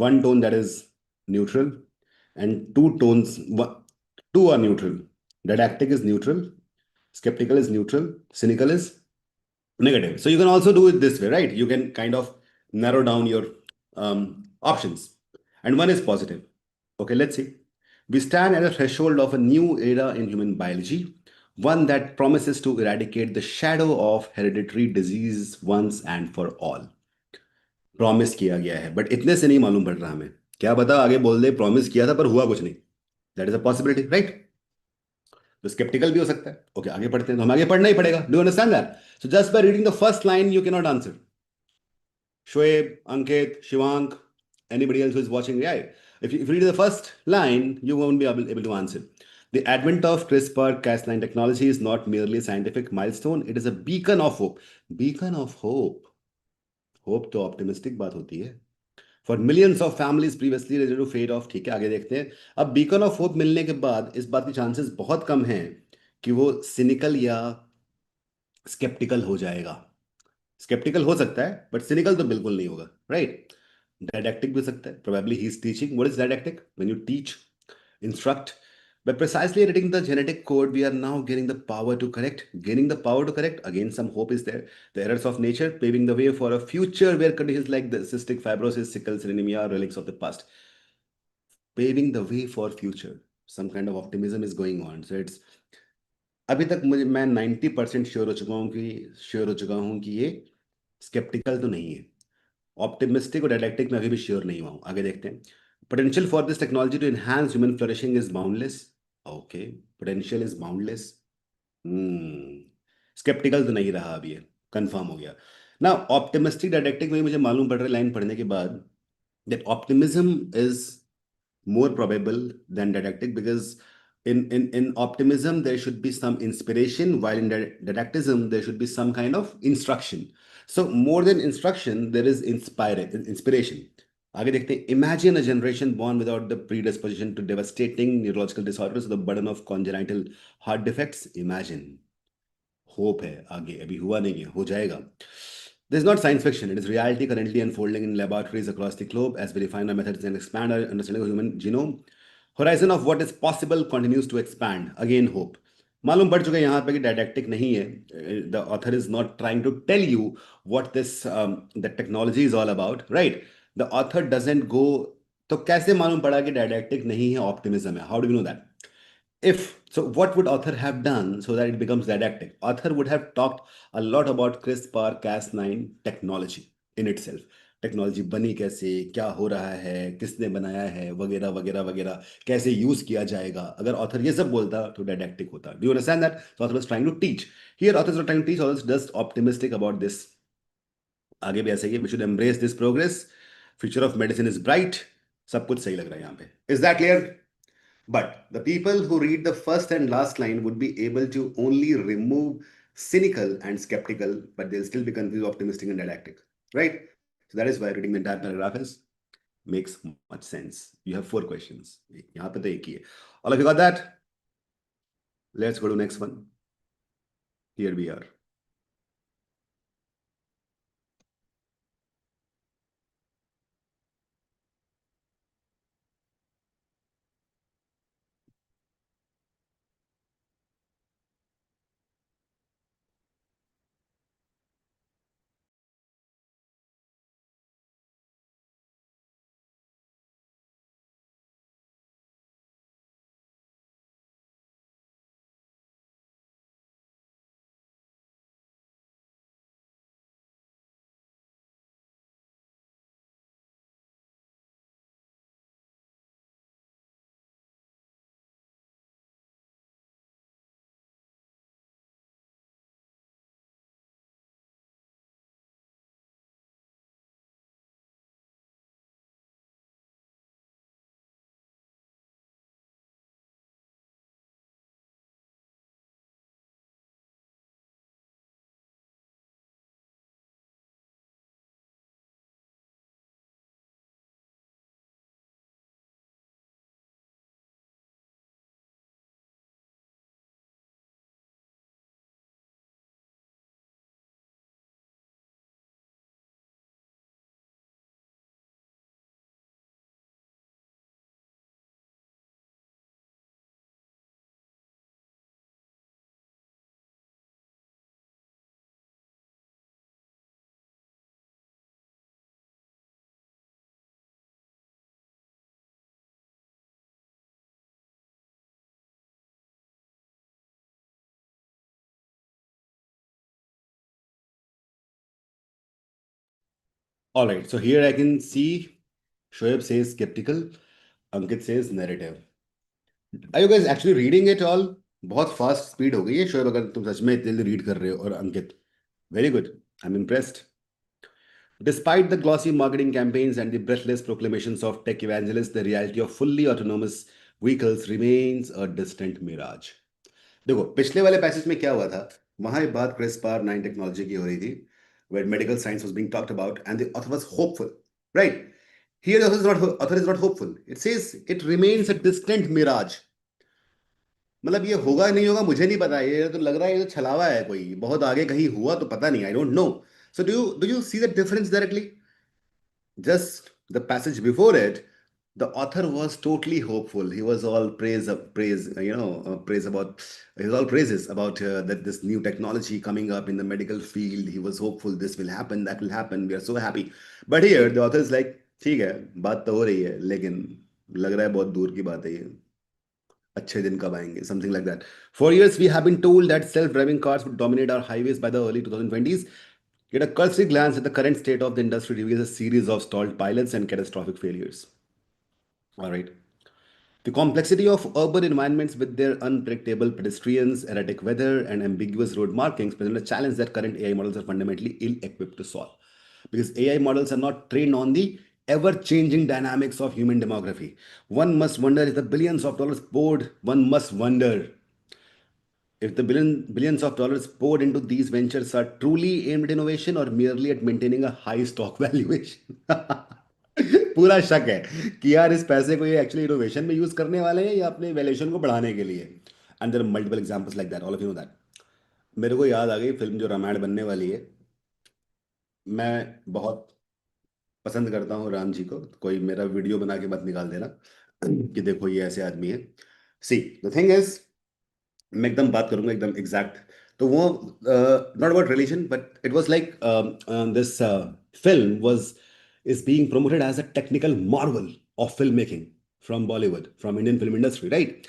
one tone that is neutral, and two are neutral. Didactic is neutral, skeptical is neutral, cynical is negative. So you can also do it this way, right? You can kind of narrow down your options. And one is positive. Okay, let's see. We stand at a threshold of a new era in human biology, one that promises to eradicate the shadow of hereditary disease once and for all. Promise किया गया है but इतने से नहीं मालूम पड़ रहा हमें. क्या पता आगे बोल दे प्रॉमिस किया था पर हुआ कुछ नहीं. That is a possibility, right? तो स्केप्टिकल भी हो सकता है. ओके, आगे पढ़ते हैं. तो हमें आगे पढ़ना ही पड़ेगा. Do you understand that? So just by reading the first line you can not answer. Shoaib, Ankit, Shivank, anybody else who is watching, yeah. If you read the first line, you won't be able to answer. The advent of CRISPR-Cas9 technology is not merely a scientific milestone, it is a beacon of hope. Beacon of hope. Hope तो optimistic बात होती है. For millions of families previously ready to fade off. ठीक है, आगे देखते हैं. अब beacon of hope मिलने के बाद इस बात की chances बहुत कम हैं कि वो cynical या skeptical हो जाएगा. स्केप्टिकल हो सकता है बट सिनिकल तो बिल्कुल नहीं होगा, राइट? डायडैक्टिक भी हो सकता है. Probably he is teaching. What is didactic? When you teach, instruct. By precisely editing the genetic code, we are now gaining the power to correct. Gaining the power to correct. Again, some hope is there. The errors of nature, paving the way for a future where conditions like the cystic fibrosis, sickle cell anemia are relics of the past. Paving the way for future. Some kind of optimism is going on. So it's अभी तक मुझे मैं 90% sure हो चुका हूँ कि ये sceptical तो नहीं है. ऑप्टिमिस्टिक और डायलेक्टिक में अभी भी श्योर नहीं हुआ हूं. आगे देखते हैं. Potential for this technology to enhance human flourishing is boundless. Okay, potential is boundless. Sceptical तो नहीं रहा अभी, कंफर्म हो गया ना. ऑप्टिमिस्टिक डायलेक्टिक में मुझे मालूम पड़ रहा है लाइन पढ़ने के बाद that optimism is more probable than didactic because in optimism there should be some inspiration while in didacticism there should be some kind of instruction. So more than instruction there is inspiration. आगे देखते हैं. Imagine a generation born without the predisposition to devastating neurological disorders, the burden of congenital heart defects. Imagine. Hope है आगे, अभी हुआ नहीं है, हो जाएगा. This is not science fiction. It is reality currently unfolding in laboratories across the globe as we refine our methods and expand our understanding of human genome. Horizon of what is possible continues to expand. Again, hope. मालूम पड़ चुका है यहाँ पे कि डायडेक्टिक नहीं है. The author is not trying to tell you what this the technology is all about, right? The author doesn't go. तो कैसे मालूम पड़ा कि डायडेक्टिक नहीं है, ऑप्टिमिज्म है? How do we know that? If so, what would author have done so that it becomes didactic? Author would have talked a lot about CRISPR-Cas9 technology in itself. Technology बनी कैसे, क्या हो रहा है, किसने बनाया है, वगैरह वगैरह वगैरह, कैसे यूज किया जाएगा. अगर ऑथर ये सब बोलता तो डायडैक्टिक होता. Do you understand that? So author was trying to teach. Here author is not trying to teach, author is just optimistic about this. आगे भी ऐसे ही, we should embrace this progress. Future of medicine is bright. सब कुछ सही लग रहा है यहाँ पे. Is that clear? But the people who read the first and last line would be able to only remove cynical and skeptical, but they'll still be confused, optimistic, and didactic. Right? So that is why reading the entire paragraph makes much sense. You have 4 questions. यहाँ पे तो एक ही है. All of you got that? Let's go to next one. Here we are. All right, so here I can see Shoaib says skeptical, Ankit says narrative. Are you guys actually reading it all? बहुत fast speed हो गई है शोएब, अगर तुम सच में इतने read कर रहे हो, और Ankit, very good, I am impressed. Despite the glossy marketing campaigns and the breathless proclamations of tech evangelists, the reality of fully autonomous vehicles remains a distant mirage. देखो पिछले वाले पैसेज में क्या हुआ था, वहां एक बात क्रिस्पार 9 टेक्नोलॉजी की हो रही थी, where medical science was being talked about and the author was hopeful, right? Here the author is not hopeful. It says it remains a distant mirage. मतलब ये होगा नहीं होगा मुझे नहीं पता, ये तो लग रहा है ये तो छलावा है, कोई बहुत आगे कहीं हुआ तो पता नहीं, I don't know. So do you see the difference directly? Just the passage before it, the author was totally hopeful. He was all praise about, he was all praises about that this new technology coming up in the medical field. He was hopeful this will happen, that will happen. We are so happy. But here the author is like, ठीक है बात तो हो रही है लेकिन लग रहा है बहुत दूर की बात है ये, अच्छे दिन कब आएंगे, something like that. For years we have been told that self-driving cars would dominate our highways by the early 2020s. Yet a cursory glance at the current state of the industry reveals a series of stalled pilots and catastrophic failures. All right. The complexity of urban environments with their unpredictable pedestrians, erratic weather, and ambiguous road markings present a challenge that current AI models are fundamentally ill equipped to solve. Because AI models are not trained on the ever changing dynamics of human demography. One must wonder if the billions of dollars poured, one must wonder if the billions of dollars poured into these ventures are truly aimed at innovation or merely at maintaining a high stock valuation. पूरा शक है कि यार इस पैसे को ये actually innovation में यूज करने वाले हैं या अपने वैल्यूएशन को बढ़ाने के लिए. And there are multiple examples like that, all of you know that. मेरे को याद आ गई फिल्म जो रामायण बनने वाली है. मैं बहुत पसंद करता हूँ राम जी को, कोई मेरा वीडियो बना के मत निकाल देना कि देखो ये ऐसे आदमी है. सी द थिंग इज, मैं एकदम बात करूंगा एकदम एग्जैक्ट. तो वो not about religion but it was like this film was is being promoted as a technical marvel of filmmaking from Bollywood, from Indian film industry, right?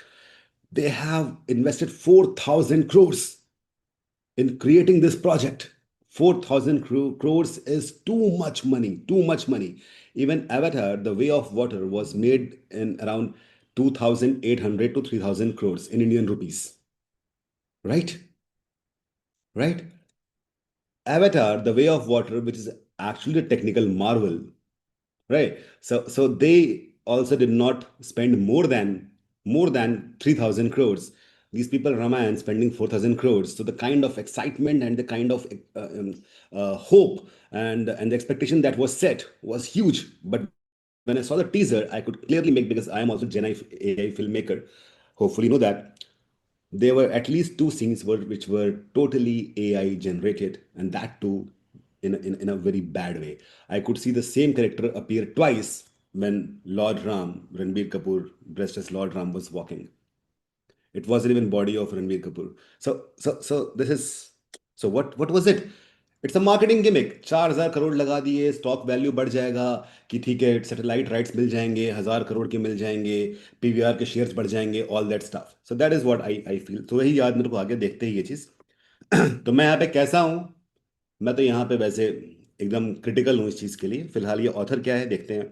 They have invested 4,000 crores in creating this project. 4,000 crores is too much money, too much money. Even Avatar, The Way of Water, was made in around 2,800 to 3,000 crores in Indian rupees, right? Right? Avatar, The Way of Water, which is actually a technical marvel, right? So they also did not spend more than 3,000 crores. These people Ramayan spending 4,000 crores. So the kind of excitement and the kind of hope and the expectation that was set was huge. But when I saw the teaser, I could clearly make, because I am also Gen AI filmmaker. Hopefully, you know that there were at least two scenes which were totally AI generated, and that too in a very bad way. I could see the same character appear twice when Lord Ram, Ranbir Kapoor, dressed as Lord Ram, was walking. It wasn't even body of Ranbir Kapoor. So this is, so what was it? It's a marketing gimmick. 4,000 crore लगा दिए, stock value बढ़ जाएगा कि ठीक है satellite rights मिल जाएंगे, 1,000 करोड़ के मिल जाएंगे, पीवीआर के शेयर्स बढ़ जाएंगे, all that stuff. So that is what I feel. तो वही याद मेरे को आगे देखते ही ये चीज़. तो मैं यहाँ पे कैसा हूँ, मैं तो यहाँ पे वैसे एकदम क्रिटिकल हूँ इस चीज़ के लिए. फिलहाल ये ऑथर क्या है देखते हैं.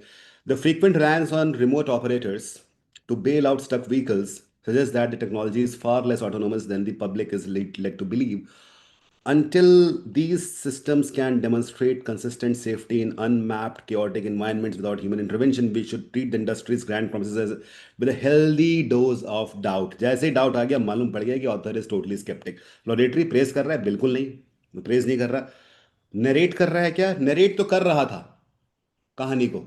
The frequent reliance on remote operators to bail out stuck vehicles suggests that the technology is far less autonomous than the public is led to believe. Until these systems can demonstrate consistent safety in unmapped, chaotic environments without human intervention, we should treat the industry's grand promises as with a healthy dose of doubt. जैसे ही doubt आ गया मालूम पड़ गया कि author is totally sceptic. Laudatory press कर रहा है, बिल्कुल नहीं, प्रेस नहीं कर रहा. नरेट कर रहा है, क्या नरेट तो कर रहा था कहानी को,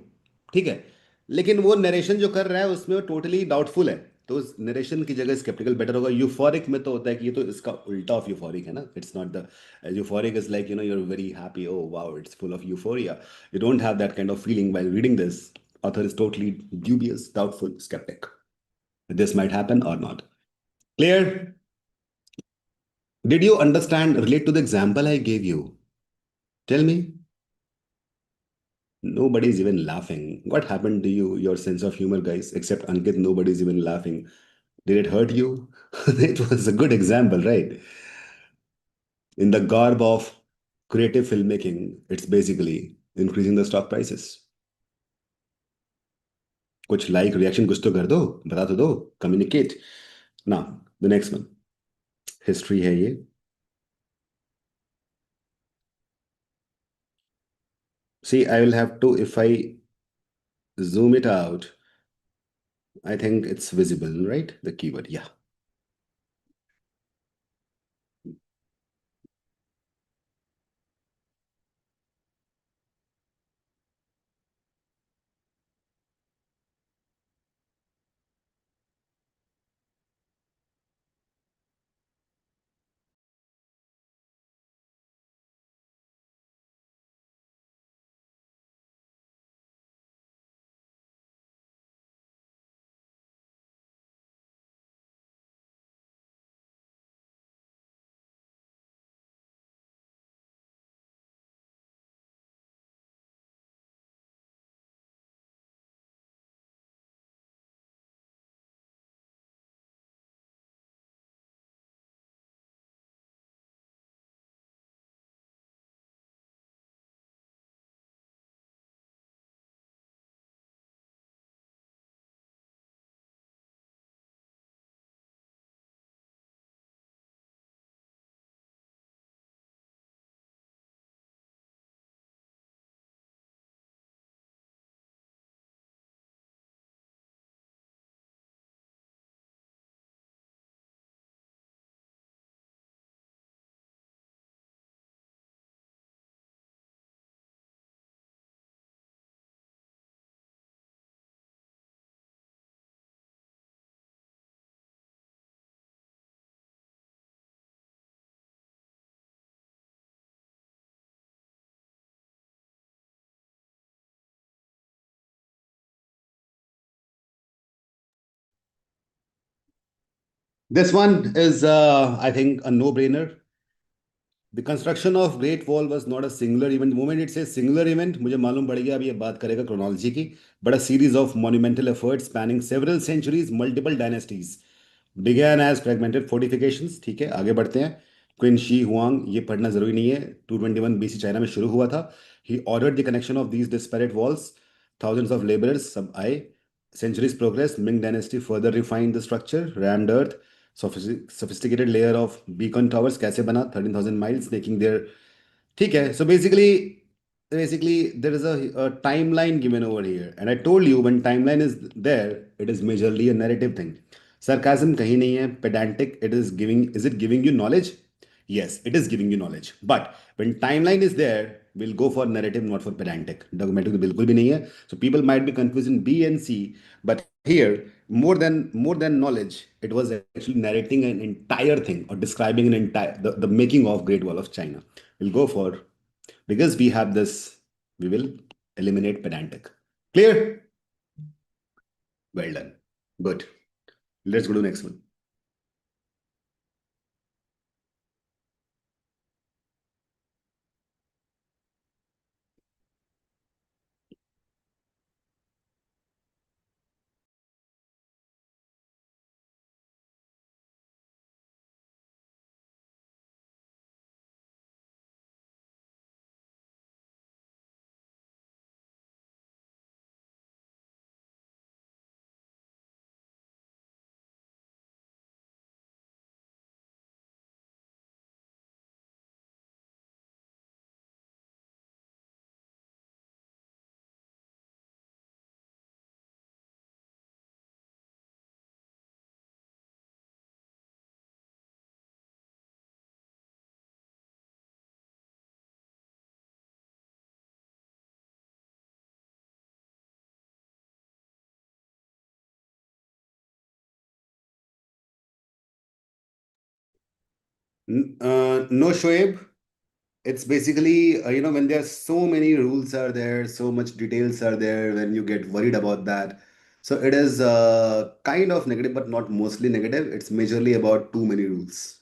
ठीक है, लेकिन वो नरेशन जो कर रहा है उसमें वो टोटली डाउटफुल है. तो उस नरेशन की जगह स्केप्टिकल बेटर होगा. यूफोरिक में तो होता है कि ये तो इसका उल्टा ऑफ यूफोरिक है ना. It's not the euphoric is like you are very happy, oh wow it's full of euphoria. You don't have that kind of feeling while reading this. Author is totally dubious, doubtful, skeptic. This might happen or not. Clear? Did you understand, relate to the example I gave you? Tell me. Nobody's even laughing. What happened to you, your sense of humor, guys? Except Ankit, nobody's even laughing. Did it hurt you? It was a good example, right? In the garb of creative filmmaking, it's basically. increasing the stock prices. कुछ like reaction कुछ तो कर दो, बता तो दो, communicate ना। The next one, history है ये। See, I will have to, if I zoom it out, I think it's visible, right? The keyword, yeah. This one is, I think, a no-brainer. The construction of Great Wall was not a singular event. The moment it says singular event, मुझे मालूम पड़ गया अब ये बात करेगा chronology की. But a series of monumental efforts spanning several centuries, multiple dynasties. Began as fragmented fortifications. ठीक है, आगे बढ़ते हैं. क्विन शी हुआंग, ये पढ़ना जरूरी नहीं है. 221 BC चाइना में शुरू हुआ था. He ordered the connection of these disparate walls. Thousands of laborers सब आए. Centuries progressed. Ming dynasty further refined the structure, rammed earth, sophisticated layer of beacon towers कैसे बना, 13,000 miles making their. ठीक है, so basically there is a timeline given over here, and I told you when timeline is there, it is majorly a narrative thing. Sarcasm कहीं नहीं है. Pedantic, is it giving you knowledge? Yes, it is giving you knowledge. But when timeline is there, we'll go for narrative, not for pedantic. Dogmatic तो बिल्कुल भी नहीं है. So people might be confusing B and C, but here more than knowledge, it was actually narrating an entire thing or describing an entire the making of Great Wall of China. We'll go for, because we have this, we will eliminate pedantic. Clear? Well done. Good. Let's go to the next one. No, Shoaib. It's basically, when there are so many rules are there, so much details are there, when you get worried about that. So it is kind of negative, but not mostly negative. It's majorly about too many rules.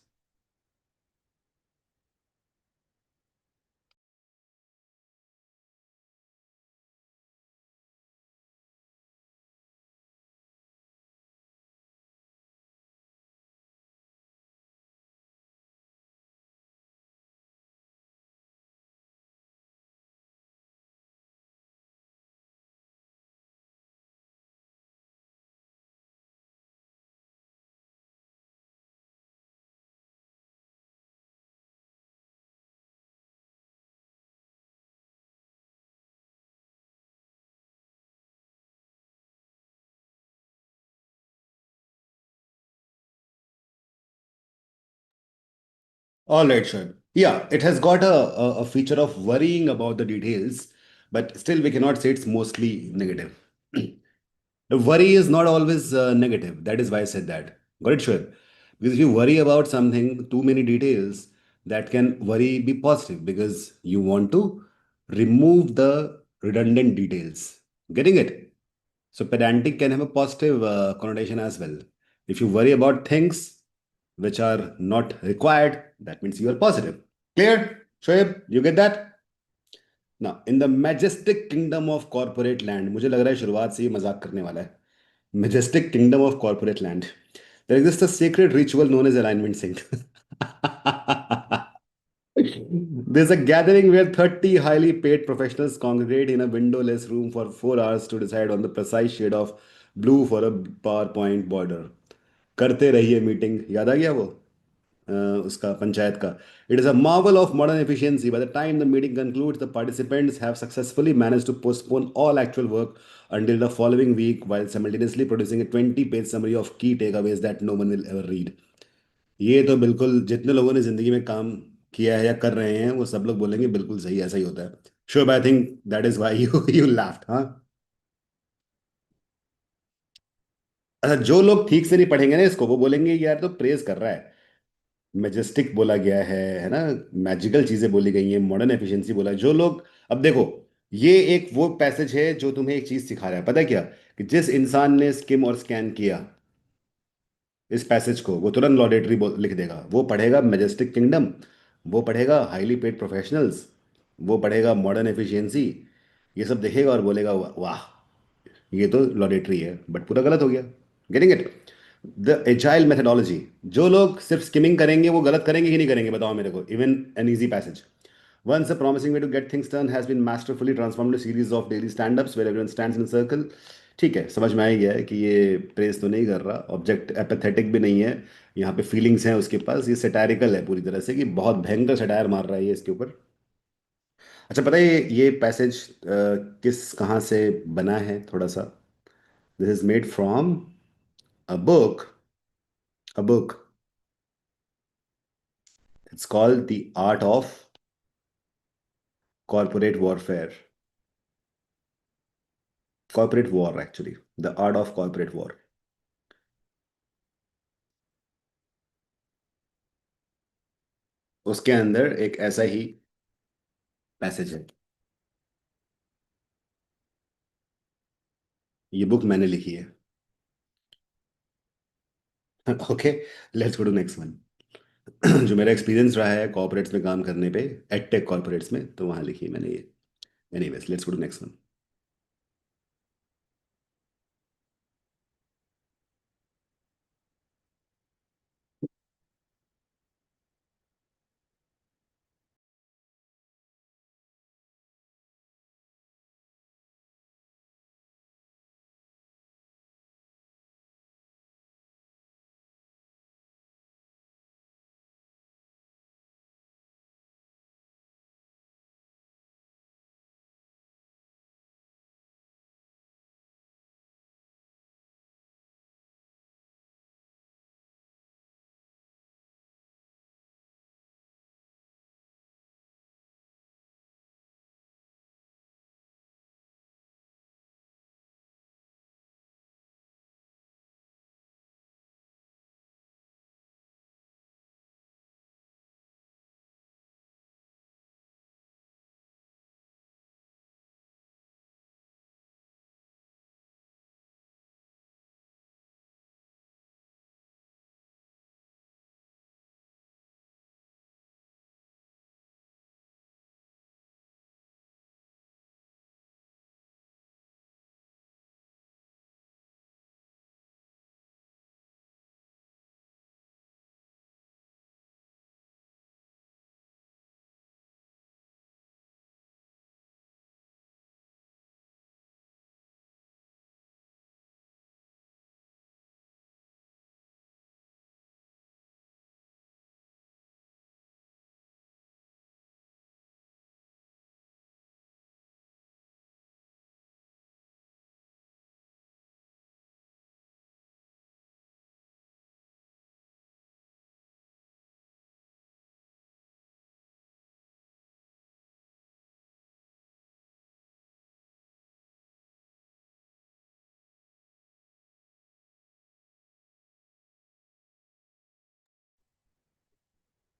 All right, sure. Yeah, it has got a feature of worrying about the details, but still we cannot say it's mostly negative. The worry is not always negative. That is why I said that. Got it, sure. Because if you worry about something, too many details, that can worry be positive because you want to remove the redundant details. Getting it? So pedantic can have a positive connotation as well. If you worry about things which are not required, that means you are positive. Clear? Shoaib, you get that? Now, in the majestic kingdom of corporate land, मुझे लग रहा है शुरुआत से ही मजाक करने वाला है. Majestic kingdom of corporate land. There exists a sacred ritual known as alignment sync. There's a gathering where 30 highly paid professionals congregate in a windowless room for 4 hours to decide on the precise shade of blue for a PowerPoint border. करते रहिए meeting याद आ गया वो उसका पंचायत का. It is a marvel of modern efficiency. By the time the meeting concludes, the participants have successfully managed to postpone all actual work until the following week while simultaneously producing a 20-page summary of key takeaways that no one will ever read. ये तो बिल्कुल जितने लोगों ने जिंदगी में काम किया है या कर रहे हैं वो सब लोग बोलेंगे बिल्कुल सही ऐसा ही होता है. Sure, I think that is why you laughed. हाँ. अच्छा, जो लोग ठीक से नहीं पढ़ेंगे ना इसको वो बोलेंगे यार तो प्रेज कर रहा है. मैजेस्टिक बोला गया है ना. मैजिकल चीजें बोली गई हैं, मॉडर्न एफिशिएंसी बोला है. जो लोग, अब देखो, ये एक वो पैसेज है जो तुम्हें एक चीज सिखा रहा है. पता है क्या? कि जिस इंसान ने स्किम और स्कैन किया इस पैसेज को वो तुरंत लॉडेटरी लिख देगा. वो पढ़ेगा मैजेस्टिक किंगडम, वो पढ़ेगा हाईली पेड प्रोफेशनल्स, वो पढ़ेगा मॉडर्न एफिशिएंसी, ये सब देखेगा और बोलेगा वाह वाह, ये तो लॉरेटरी है. बट पूरा गलत हो गया. Getting it? The agile methodology. जो लोग सिर्फ स्किमिंग करेंगे वो गलत करेंगे कि नहीं करेंगे बताओ मेरे को. Even an easy passage. Once a promising way to get things done has been masterfully transformed into a series of daily stand-ups where everyone stands in a circle. ठीक है, समझ में आ ही गया है कि ये प्रेस तो नहीं कर रहा, ऑब्जेक्ट एपेथेटिक भी नहीं है, यहाँ पे फीलिंग्स हैं उसके पास. ये सटायरिकल है पूरी तरह से कि बहुत भयंकर सटायर मार रहा है ये इसके ऊपर. अच्छा, पता है ये पैसेज किस कहाँ से बना है थोड़ा सा? This is made from a book. A book. It's called The Art of Corporate Warfare. Corporate War, actually. The Art of Corporate War. उसके अंदर एक ऐसा ही पैसेज है. ये बुक मैंने लिखी है. Okay, let's go to next one. जो मेरा एक्सपीरियंस रहा है कॉर्पोरेट्स में काम करने पे, एडटेक कॉर्पोरेट्स में, तो वहां लिखी है मैंने ये. Anyways, let's go to next one.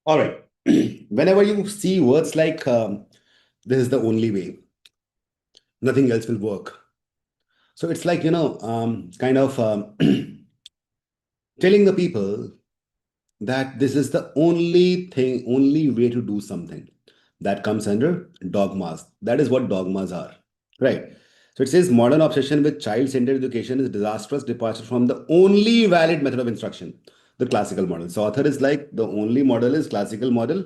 All right. Whenever you see words like this is the only way, nothing else will work. So it's like, kind of telling the people that this is the only thing, only way to do something. That comes under dogmas. That is what dogmas are, right? So it says modern obsession with child-centered education is disastrous departure from the only valid method of instruction, the classical model. So author is like the only model is classical model.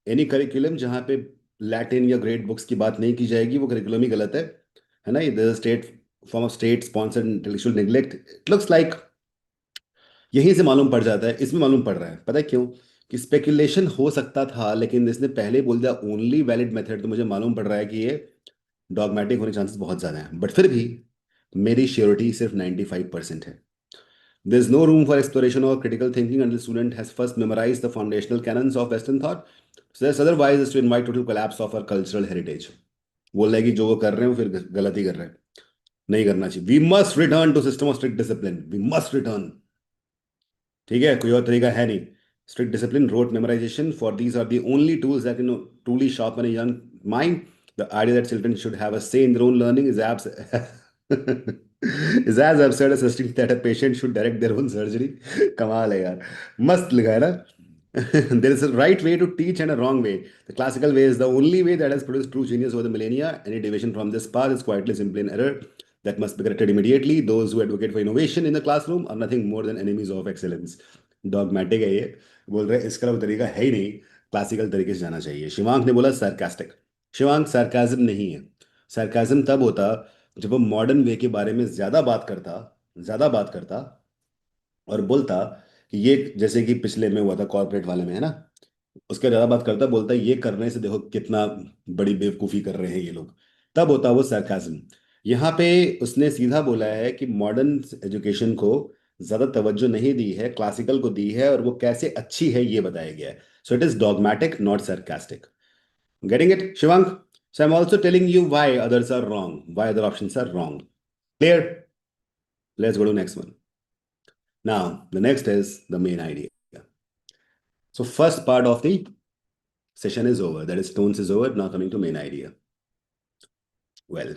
Any curriculum जहाँ पे Latin या great books की बात नहीं की जाएगी वो curriculum ही गलत है ना? ये state form of state sponsored intellectual neglect. It looks like यहीं से मालूम पड़ जाता है, इसमें मालूम पड़ रहा है. पता है क्यों? कि स्पेकुलेशन हो सकता था, लेकिन इसने पहले बोल दिया ओनली वैलिड मेथड, तो मुझे मालूम पड़ रहा है कि ये डॉगमेटिक होने के चांसेस बहुत ज़्यादा हैं. बट फिर भी मेरी श्योरिटी सिर्फ 95% है. There is no room for exploration or critical thinking until the student has first memorized the foundational canons of Western thought. So that's otherwise is to invite total collapse of our cultural heritage. बोल रहा है कि जो वो कर रहे हैं वो फिर गलत ही कर रहे हैं. नहीं करना चाहिए. We must return to system of strict discipline. We must return. ठीक है, कोई और तरीका है नहीं. Strict discipline, rote memorization, for these are the only tools that can truly sharpen a young mind. The idea that children should have a say in their own learning is is as absurd as suggesting that a patient should direct their own surgery. कमाल है यार. मस्त लिखा है ना. There is a right way to teach and a wrong way. The classical way is the only way that has produced true genius over the millennia. Any deviation from this path is quietly simply an error that must be corrected immediately. Those who advocate for innovation in the classroom are nothing more than enemies of excellence. Dogmatic है ये. बोल रहे इसका कोई तरीका है ही नहीं, classical तरीके से जाना चाहिए. शिवांक ने बोला sarcastic. शिवांक sarcasm नहीं है. sarcasm तब होता जब वो मॉडर्न वे के बारे में ज्यादा बात करता और बोलता कि ये जैसे कि पिछले में हुआ था कॉर्पोरेट वाले में, है ना? उसका ज्यादा बात करता, बोलता ये करने से देखो कितना बड़ी बेवकूफी कर रहे हैं ये लोग. तब होता वो sarcasm. यहाँ पे उसने सीधा बोला है कि मॉडर्न एजुकेशन को ज्यादा तवज्जो नहीं दी है, क्लासिकल को दी है, और वो कैसे अच्छी है ये बताया गया है. So it is dogmatic not sarcastic. Getting it, Shivank? So I'm also telling you why others are wrong, why other options are wrong. Clear? Let's go to next one. Now, the next is the main idea. So first part of the session is over. That is tones is over. Now coming to main idea. Well,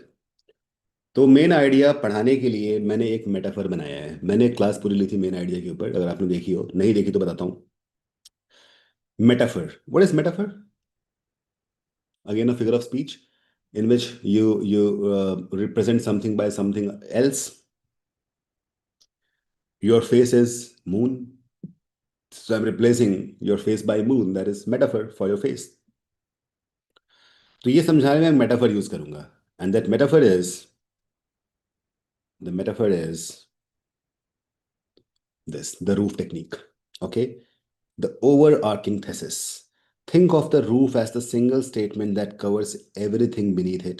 तो main idea पढ़ाने के लिए मैंने एक metaphor बनाया है. मैंने एक क्लास पूरी ली थी मेन आइडिया के ऊपर. अगर आपने देखी हो, नहीं देखी तो बताता हूँ. Metaphor. What is metaphor? Again, a figure of speech in which you represent something by something else. Your face is moon, so I'm replacing your face by moon. That is metaphor for your face. तो ये समझाने में metaphor use करूंगा. And that metaphor is the metaphor is this, the roof technique. Okay, the overarching thesis. Think of the roof as the single statement that covers everything beneath it.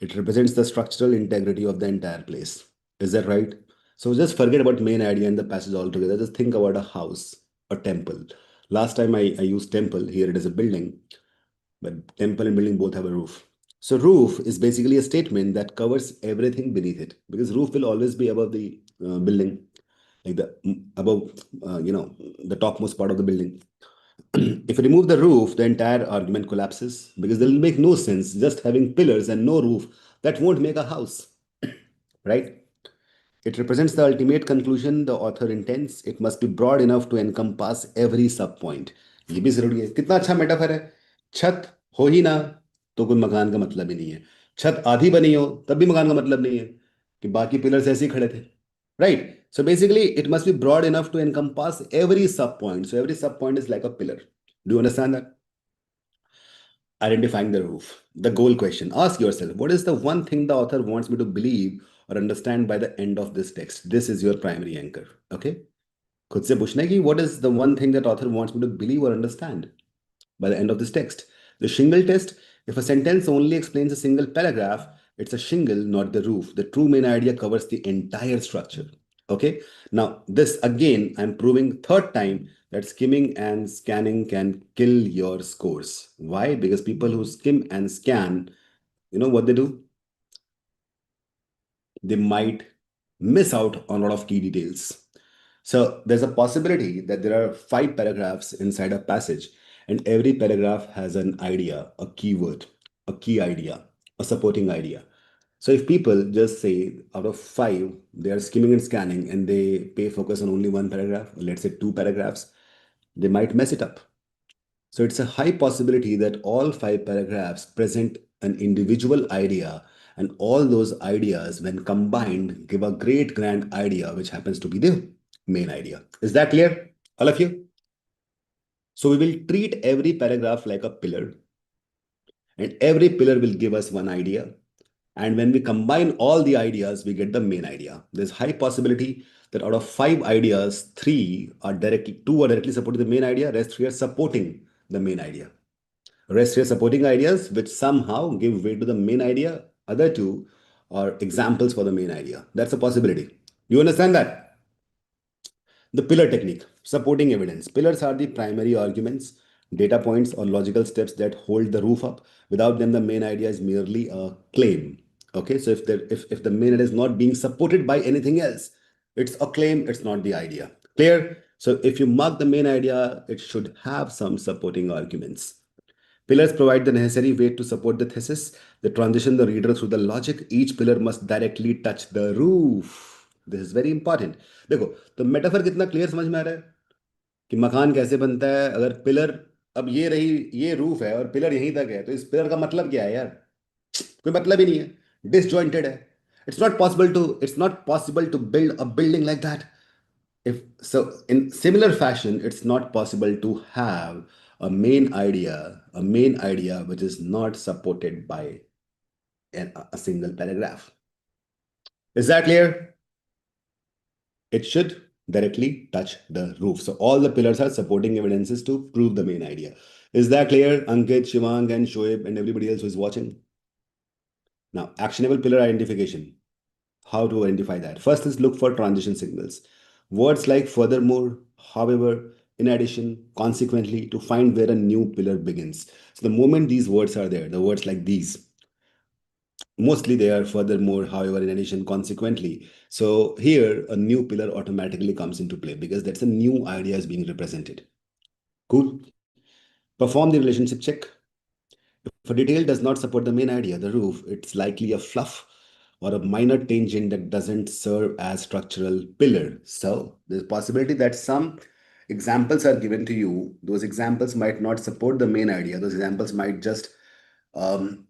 It represents the structural integrity of the entire place. Is that right? So just forget about main idea and the passage altogether. Just think about a house, a temple. Last time I used temple. Here it is a building, but temple and building both have a roof. So roof is basically a statement that covers everything beneath it, because roof will always be above the building, like the above, the topmost part of the building. If you remove the roof, the entire argument collapses, because it will make no sense just having pillars and no roof. That won't make a house, right? It represents the ultimate conclusion the author intends. It must be broad enough to encompass every sub point. ये भी जरूरी है. कितना अच्छा metaphor है. छत हो ही ना तो कोई मकान का मतलब ही नहीं है. छत आधी बनी हो तब भी मकान का मतलब नहीं है, कि बाकी पिलर्स ऐसे ही खड़े थे. Right? So basically, it must be broad enough to encompass every sub point. So every sub point is like a pillar. Do you understand that? Identifying the roof. The goal question. Ask yourself, what is the one thing the author wants me to believe or understand by the end of this text? This is your primary anchor. Okay? खुद से पूछना है कि what is the one thing that author wants me to believe or understand by the end of this text? The shingle test. If a sentence only explains a single paragraph, it's a shingle, not the roof. The true main idea covers the entire structure. Okay. Now, this again, I'm proving third time that skimming and scanning can kill your scores. Why? Because people who skim and scan, you know what they do? They might miss out on a lot of key details. So there's a possibility that there are 5 paragraphs inside a passage, And every paragraph has an idea, a keyword, a key idea, a supporting idea. So if people just say out of five, they are skimming and scanning and they pay focus on only one paragraph, let's say two paragraphs, they might mess it up. So it's a high possibility that all five paragraphs present an individual idea, and all those ideas, when combined, give a great grand idea, which happens to be the main idea. Is that clear, all of you? So we will treat every paragraph like a pillar, and every pillar will give us one idea. And when we combine all the ideas, we get the main idea. There's high possibility that out of five ideas, two are directly supporting the main idea, rest three are supporting the main idea. Rest three are supporting ideas which somehow give way to the main idea. Other two are examples for the main idea. That's a possibility. You understand that? The pillar technique, supporting evidence. Pillars are the primary arguments, data points, or logical steps that hold the roof up. Without them, the main idea is merely a claim. Okay, so if the main idea is not being supported by anything else, it's a claim, it's not the idea. Clear? So if you mark the main idea, it should have some supporting arguments. Pillars provide the necessary weight to support the thesis. They transition the reader through the logic. Each pillar must directly touch the roof. This is very important. देखो तो metaphor कितना clear समझ में आ रहा है कि मकान कैसे बनता है अगर पिलर अब ये रही ये रूफ है और पिलर यहीं तक है तो इस पिलर का मतलब क्या है यार कोई मतलब ही नहीं है डिसजॉइंटेड है it's not possible to build a building like that if so in similar fashion it's not possible to have a main idea which is not supported by a single paragraph. Is that clear? It should directly touch the roof. So all the pillars are supporting evidences to prove the main idea. Is that clear, Ankit, Shivang, and Shoaib, and everybody else who is watching? Now, actionable pillar identification. How to identify that? First is look for transition signals. Words like furthermore, however, in addition, consequently, to find where a new pillar begins. So the moment these words are there, the words like these, mostly they are furthermore, however, in addition, consequently. So here a new pillar automatically comes into play because that's a new idea is being represented. Cool. Perform the relationship check. If a detail does not support the main idea, the roof, it's likely a fluff or a minor tangent that doesn't serve as structural pillar. So there's a possibility that some examples are given to you. Those examples might not support the main idea. Those examples might just um,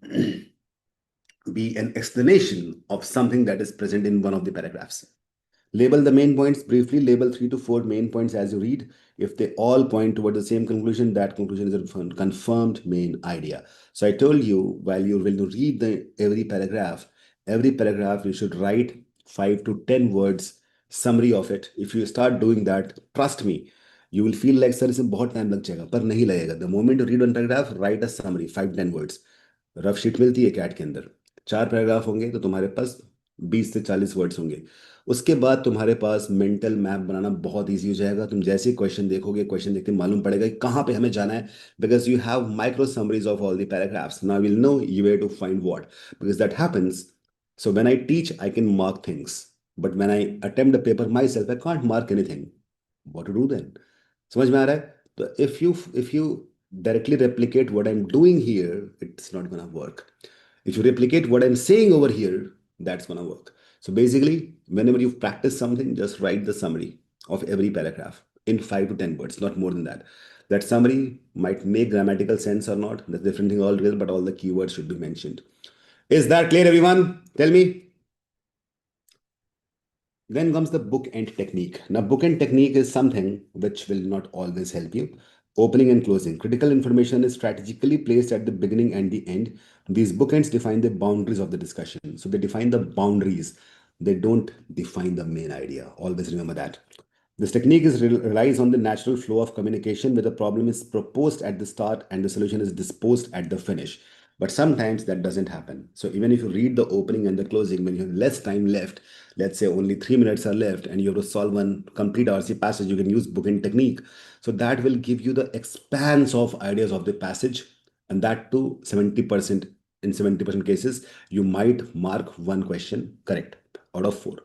be an explanation of something that is present in one of the paragraphs. Label the main points briefly. Label 3 to 4 main points as you read. If they all point toward the same conclusion, that conclusion is a confirmed main idea. So I told you while you will read every paragraph you should write 5 to 10 words summary of it. If you start doing that, trust me, you will feel like sir इसमें बहुत time लग जाएगा पर नहीं लगेगा. The moment you read one paragraph, write a summary 5 to 10 words. Rough sheet मिलती है cat के अंदर 4 पैराग्राफ होंगे तो तुम्हारे पास 20 से 40 वर्ड्स होंगे. उसके बाद तुम्हारे पास मेंटल मैप बनाना बहुत इजी हो जाएगा. तुम जैसे ही क्वेश्चन देखोगे क्वेश्चन देखते मालूम पड़ेगा कि कहाँ पे हमें जाना है because you have micro summaries of all the paragraphs. Now will know you where to find what because that happens. So when I teach I can mark things but when I attempt the paper myself I can't mark anything. What to do then? समझ में आ रहा है? तो if you directly replicate what I'm doing here, it's not gonna work. If you replicate what I'm saying over here, that's gonna work. So basically, whenever you practice something, just write the summary of every paragraph in 5 to 10 words, not more than that. That summary might make grammatical sense or not. That's a different thing altogether, but all the keywords should be mentioned. Is that clear, everyone? Tell me. Then comes the bookend technique. Now, bookend technique is something which will not always help you. Opening and closing. Critical information is strategically placed at the beginning and the end. These bookends define the boundaries of the discussion. So they define the boundaries. They don't define the main idea. Always remember that. This technique relies on the natural flow of communication where the problem is proposed at the start and the solution is disposed at the finish. But sometimes that doesn't happen. So even if you read the opening and the closing, when you have less time left, let's say only 3 minutes are left and you have to solve one complete RC passage, you can use bookend technique. So that will give you the expanse of ideas of the passage, and that too 70%. In 70% cases, you might mark one question correct out of four.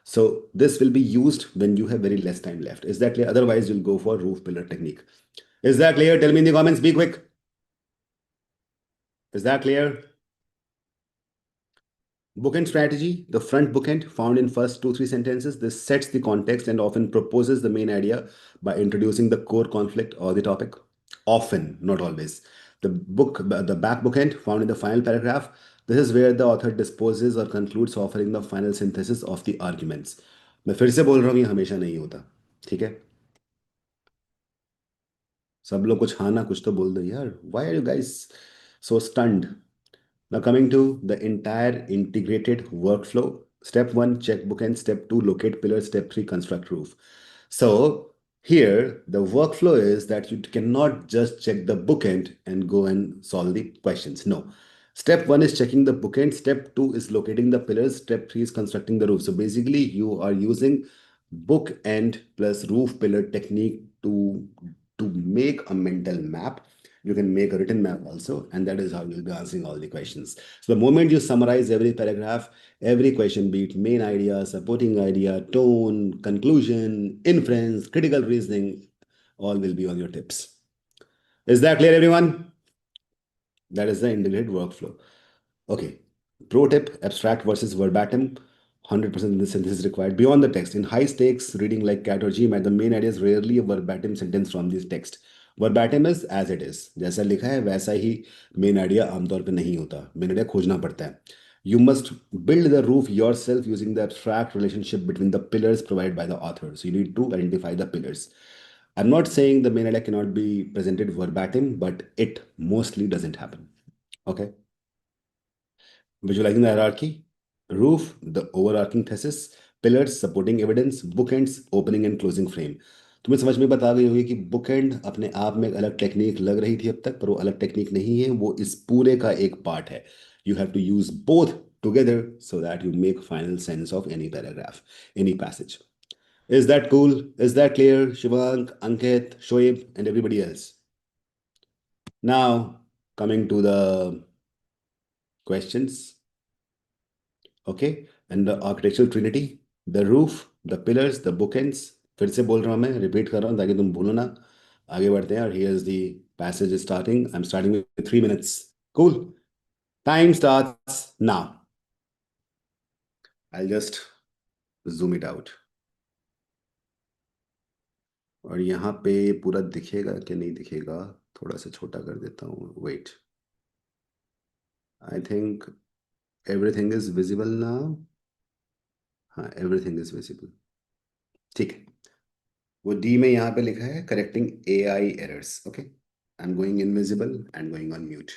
So this will be used when you have very less time left. Is that clear? Otherwise, you'll go for roof pillar technique. Is that clear? Tell me in the comments. Be quick. Is that clear? Bookend strategy, the front bookend found in first two, three sentences. This sets the context and often proposes the main idea by introducing the core conflict or the topic. Often, not always. The back bookend found in the final paragraph. This is where the author disposes or concludes offering the final synthesis of the arguments. मैं फिर से बोल रहा हूँ ये हमेशा नहीं होता. ठीक है. सब लोग कुछ हाँ ना कुछ तो बोल दो यार. Why are you guys so stunned? Now, coming to the entire integrated workflow. Step one, check bookend. Step two, locate pillars. Step three, construct roof. So, here the workflow is that you cannot just check the bookend and go and solve the questions. No. Step one is checking the bookend. Step two is locating the pillars. Step three is constructing the roof. So, basically, you are using bookend plus roof pillar technique to make a mental map. You can make a written map also, and that is how you'll be answering all the questions. So the moment you summarize every paragraph, every question, be it main idea, supporting idea, tone, conclusion, inference, critical reasoning, all will be on your tips. Is that clear, everyone? That is the integrated workflow. Okay. Pro tip, abstract versus verbatim. 100% the synthesis required beyond the text. In high stakes reading like CAT or GMAT, the main idea is rarely a verbatim sentence from this text. Verbatim is as it is. जैसा लिखा है वैसा ही main idea आमतौर पे नहीं होता. Main idea खोजना पड़ता है. You must build the roof yourself using the abstract relationship between the pillars provided by the author. So you need to identify the pillars. I'm not saying the main idea cannot be presented verbatim, but it mostly doesn't happen. Okay. Visualizing the hierarchy, roof, the overarching thesis, pillars, supporting evidence, bookends, opening and closing frame. तुम्हें समझ में बता गई होगी कि book and अपने आप में एक अलग टेक्निक लग रही थी अब तक, पर वो अलग टेक्निक नहीं है, वो इस पूरे का एक पार्ट है. You have to use both together so that you make final sense of any paragraph, any passage. Is that cool? Is that clear? Shivank, Ankit, Shoaib, and everybody else. Now, coming to the questions. Okay, and the architectural trinity, the roof, the pillars, the bookends. फिर से बोल रहा हूँ मैं, repeat कर रहा हूँ ताकि तुम भूलो ना. आगे बढ़ते हैं और here's the passage is starting. I'm starting with 3 minutes. Cool. Time starts now. I'll just zoom it out. और यहाँ पे पूरा दिखेगा कि नहीं दिखेगा, थोड़ा सा छोटा कर देता हूँ. Wait. I think everything is visible now. हाँ, everything is visible. ठीक है. वो डी में यहाँ पे लिखा है correcting AI errors. Okay, I am going invisible and going on mute.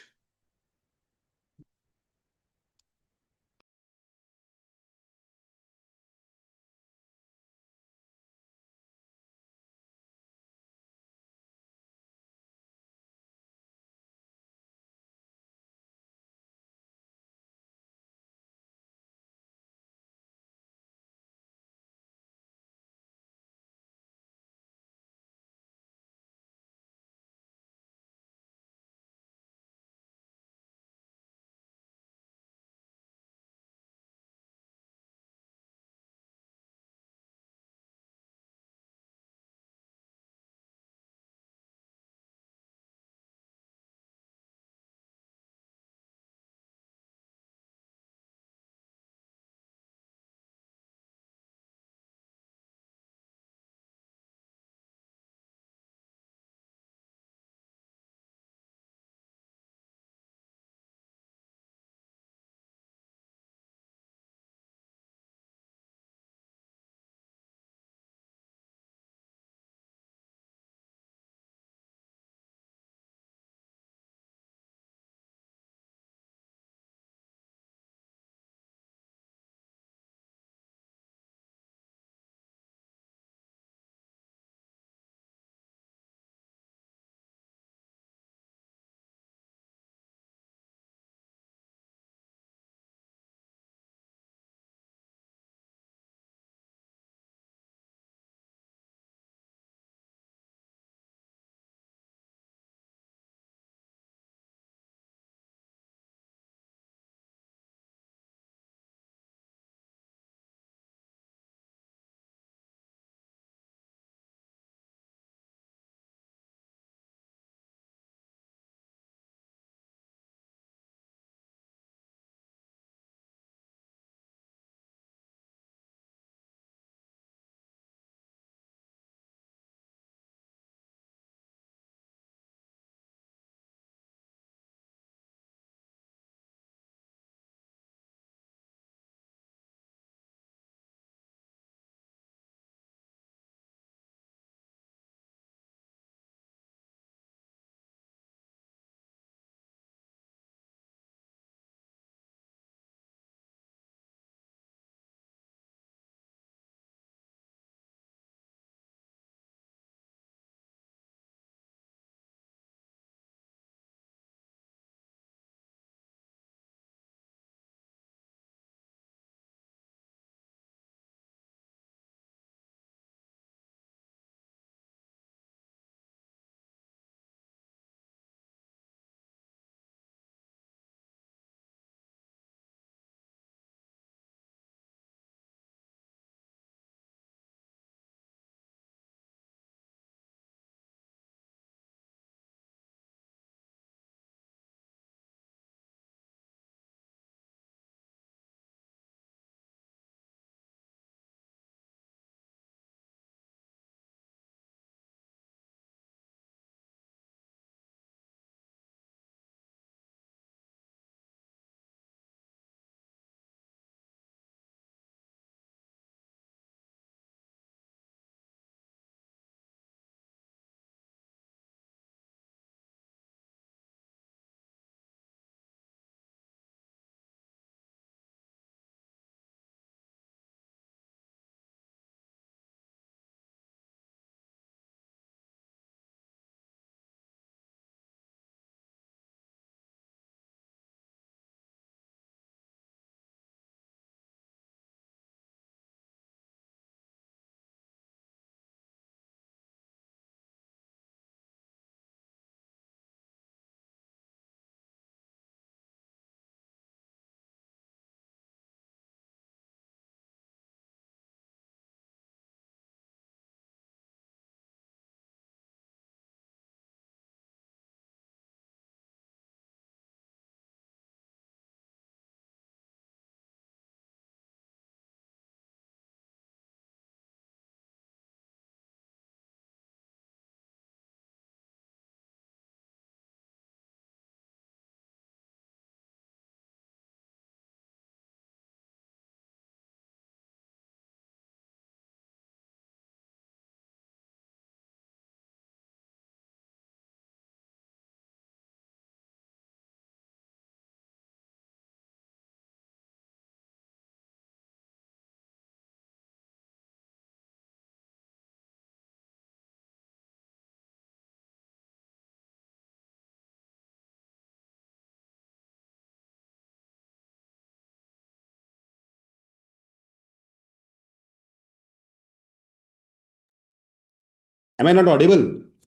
Am I not audible?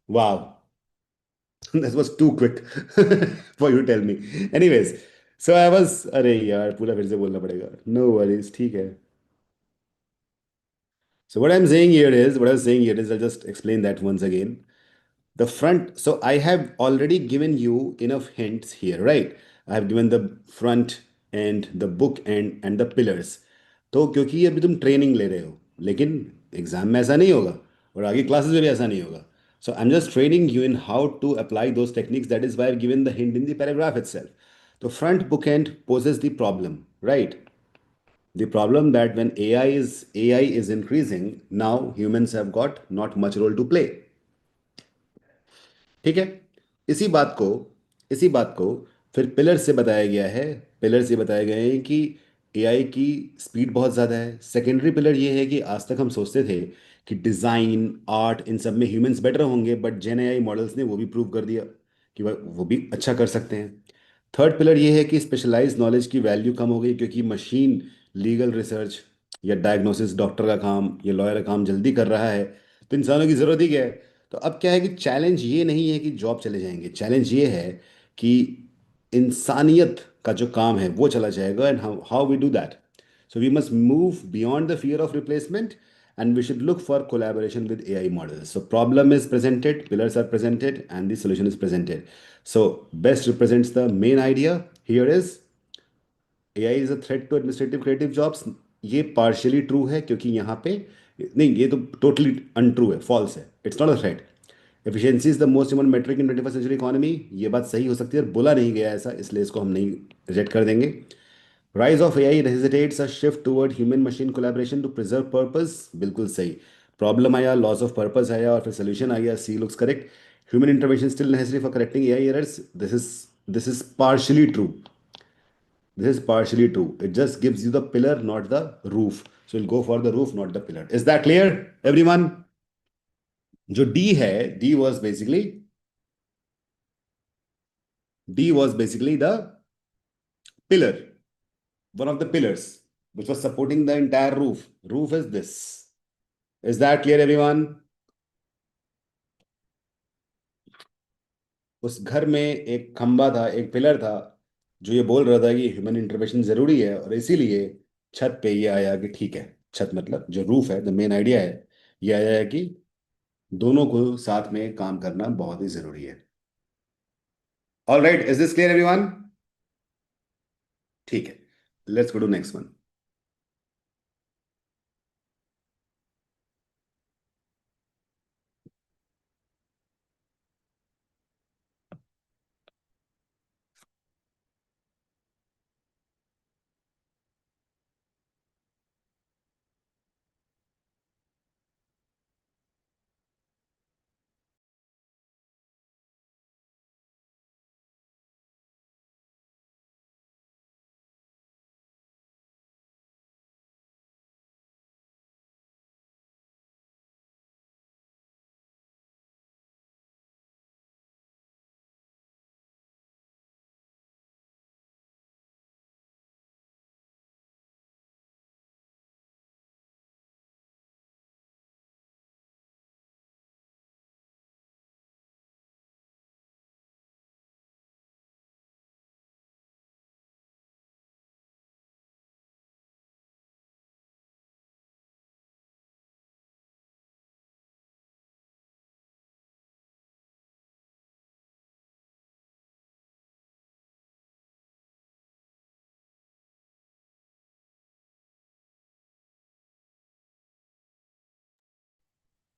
Wow, that was too quick for you to tell me. Anyways, so I was, अरे यार पूरा फिर से बोलना पड़ेगा. No worries, ठीक है. So what I'm saying here is, what I was saying here is, I'll just explain that once again. The front, so I have already given you enough hints here, right? I have given the front and the book and the pillars. तो क्योंकि अभी तुम training ले रहे हो, लेकिन exam में ऐसा नहीं होगा और आगे क्लासेस में भी ऐसा नहीं होगा. So I'm just training you in how to apply those techniques. That is why I've given the hint in the paragraph itself. The front bookend poses the problem, right? The problem that when AI is increasing, now humans have got not much role to play. ठीक है. इसी बात को इसी बात को फिर pillar से बताया गया है. पिलर से बताया गया है कि एआई की स्पीड बहुत ज़्यादा है. सेकेंडरी पिलर ये है कि आज तक हम सोचते थे कि डिज़ाइन आर्ट इन सब में ह्यूमंस बेटर होंगे, बट जेन एआई मॉडल्स ने वो भी प्रूव कर दिया कि वो भी अच्छा कर सकते हैं. थर्ड पिलर ये है कि स्पेशलाइज्ड नॉलेज की वैल्यू कम हो गई क्योंकि मशीन लीगल रिसर्च या डायग्नोसिस, डॉक्टर का काम या लॉयर का काम जल्दी कर रहा है. तो इंसानों की ज़रूरत ही क्या है. तो अब क्या है कि चैलेंज ये नहीं है कि जॉब चले जाएंगे. चैलेंज ये है कि इंसानियत का जो काम है वो चला जाएगा. And how how we do that. So we must move beyond the fear of replacement and we should look for collaboration with AI models. So problem is presented, pillars are presented, and the solution is presented. So best represents the main idea. Here is AI is a threat to administrative creative jobs. ये partially true है क्योंकि यहाँ पे नहीं, ये तो totally untrue है, false है. It's not a threat. Efficiency is the most important metric in 21st century economy. ये बात सही हो सकती है और बोला नहीं गया ऐसा, इसलिए इसको हम नहीं रिजेक्ट कर देंगे. Rise of AI necessitates a shift toward human machine collaboration to preserve purpose. बिल्कुल सही. प्रॉब्लम आया, लॉस ऑफ पर्पस आया और फिर सोल्यूशन आ गया. C looks correct. Human intervention still necessary for correcting AI errors. This is partially true. This is partially true. It just gives you the pillar, not the roof. So you'll go for the roof, not the pillar. Is that clear, everyone? जो D है, D was basically the pillar, one of the pillars, which was supporting the entire roof. Roof is this. Is that clear, everyone? उस घर में एक खंबा था, एक pillar था, जो ये बोल रहा था कि ह्यूमन इंटरवेंशन जरूरी है और इसीलिए छत पे ये आया कि ठीक है. छत मतलब जो रूफ है, द मेन आइडिया है, ये आया है कि दोनों को साथ में काम करना बहुत ही जरूरी है. All right, is this clear everyone? ठीक है. Let's go to next one.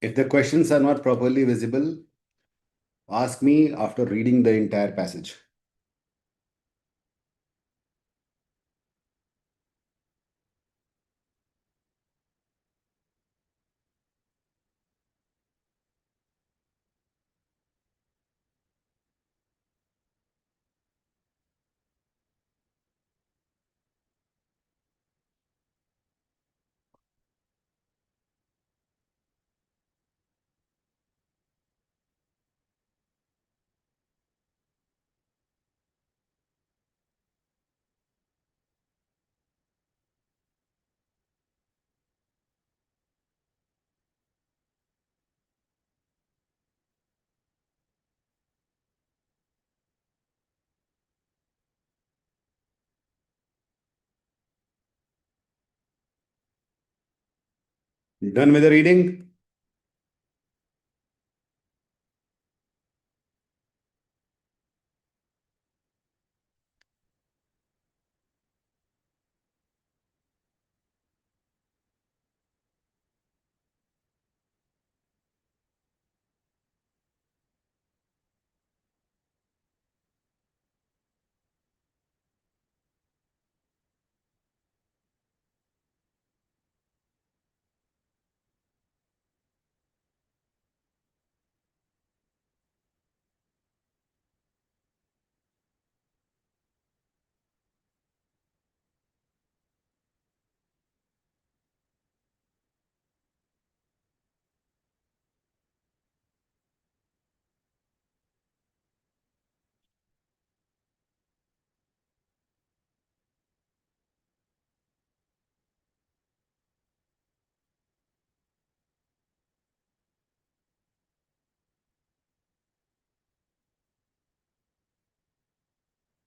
If the questions are not properly visible, ask me after reading the entire passage. Done with the reading?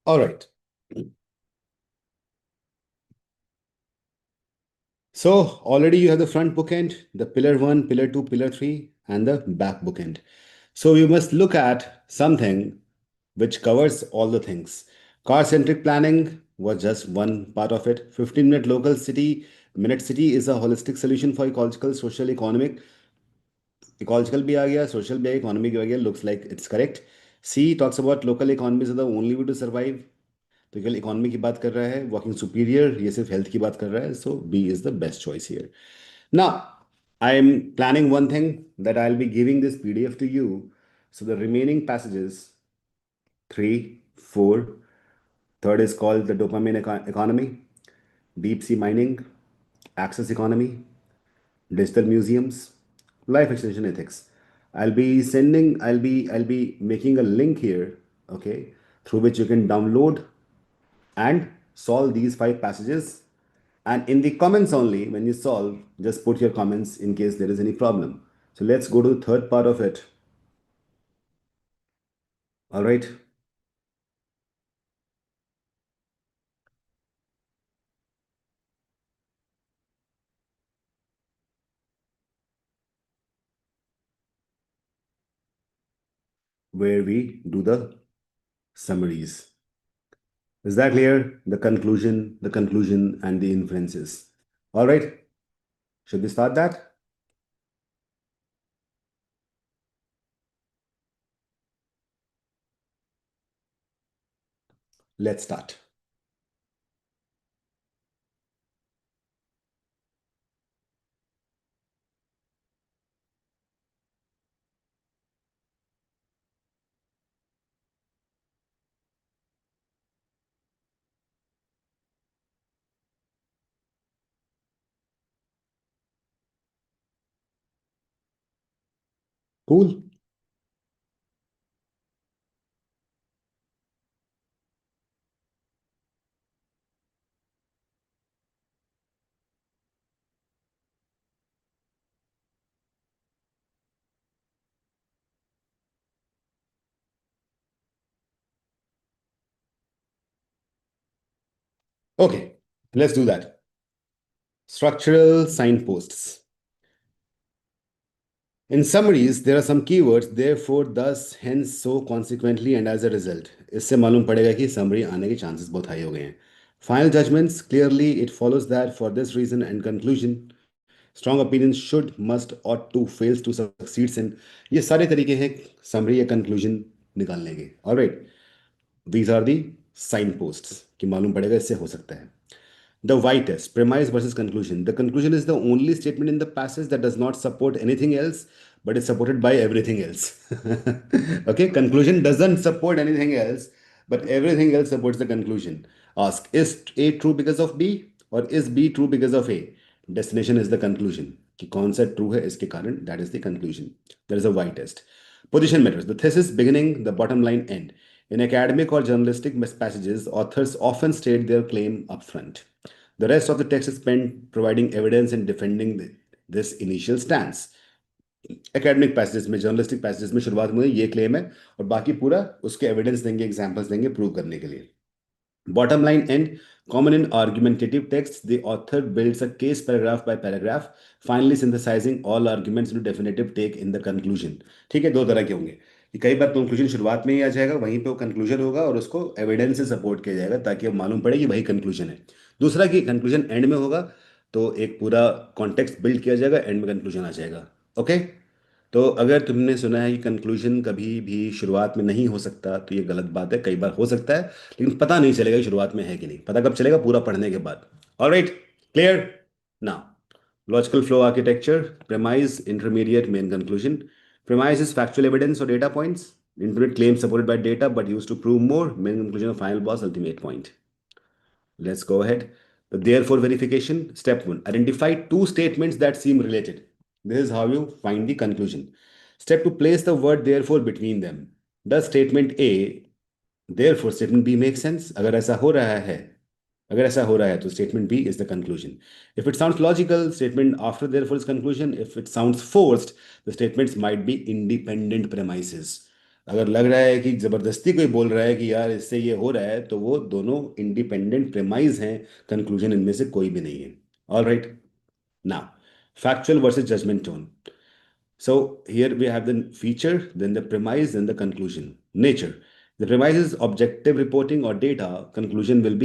All right. So already you have the front bookend, the pillar one, pillar two, pillar three, and the back bookend. So you must look at something which covers all the things. Car-centric planning was just one part of it. 15-minute local city, minute city is a holistic solution for ecological, social, economic. Ecological भी आ गया, social भी आ गया, economic भी आ गया. Looks like it's correct. C talks about local economies are the only way to survive. तो केवल economy की बात कर रहा है, वर्किंग सुपीरियर ये सिर्फ हेल्थ की बात कर रहा है, so B is the best choice here. Now, I am planning one thing that I'll be giving this PDF to you. So the remaining passages, three, four, third is called the dopamine economy, deep sea mining, access economy, digital museums, life extension ethics. I'll be making a link here, okay, through which you can download and solve these five passages. And in the comments only, when you solve, just put your comments in case there is any problem. So let's go to the third part of it. All right, where we do the summaries. Is that clear? The conclusion, and the inferences. All right, should we start that? Let's start. Cool. Okay, let's do that. Structural signposts. In summaries, there are some keywords, therefore, thus, hence, so, consequently, and as a result. इससे मालूम पड़ेगा कि summary आने के chances बहुत high हो गए हैं. Final judgments, clearly, it follows that for this reason and conclusion, strong opinions should, must, ought to, fails to, succeeds in. ये सारे तरीके हैं summary या conclusion निकालने के. All right. These are the signposts कि मालूम पड़ेगा इससे हो सकता है. The why test, premise versus conclusion. The conclusion is the only statement in the passage that does not support anything else, but is supported by everything else. Okay, conclusion doesn't support anything else, but everything else supports the conclusion. Ask, is A true because of B, or is B true because of A? Destination is the conclusion. कि कौन सा true है इसके कारण, that is the conclusion. There is a why test. Position matters. The thesis beginning, the bottom line end. In academic or journalistic passages, authors often state their claim upfront. The rest of the text is spent providing evidence and defending this initial stance. Academic passages में, journalistic passages में शुरुआत में ये claim है और बाकी पूरा उसके एविडेंस देंगे, एग्जांपल्स देंगे प्रूव करने के लिए. Bottom line end, common in argumentative texts, the author builds a case paragraph by paragraph, finally synthesizing all arguments into definitive take in the conclusion. ठीक है, दो तरह के होंगे कि कई बार कंक्लूजन शुरुआत में ही आ जाएगा, वहीं पे वो कंक्लूजन होगा और उसको एविडेंस से सपोर्ट किया जाएगा ताकि अब मालूम पड़े कि वही कंक्लूजन है। दूसरा कि कंक्लूजन एंड में होगा, तो एक पूरा कॉन्टेक्स्ट बिल्ड किया जाएगा, एंड में कंक्लूजन आ जाएगा। ओके। तो अगर तुमने सुना है कि कंक्लूजन कभी भी शुरुआत में नहीं हो सकता, तो ये गलत बात है। कई बार हो सकता है, लेकिन पता नहीं चलेगा कि शुरुआत में है कि नहीं। पता कब चलेगा? पूरा पढ़ने के बाद। Alright, clear now. Logical flow architecture, premise, intermediate, main conclusion. Premise is factual evidence or data points. Intermediate claims supported by data but used to prove more. Main conclusion of final boss, ultimate point. Let's go ahead. The therefore verification. Step one, identify two statements that seem related. This is how you find the conclusion. Step two, place the word therefore between them. Does statement A, therefore statement B make sense? अगर ऐसा हो रहा है तो statement B is the conclusion. If it sounds logical, statement after therefore is conclusion. If it sounds forced, the statements might be independent premises. अगर लग रहा है कि जबरदस्ती कोई बोल रहा है कि यार इससे ये हो रहा है, तो वो दोनों इंडिपेंडेंट प्रेमाइज हैं, कंक्लूजन इनमें से कोई भी नहीं है। All right, now factual versus judgement tone. So here we have the feature, then the premise, then the conclusion. Nature. The premise is objective reporting or data. Conclusion will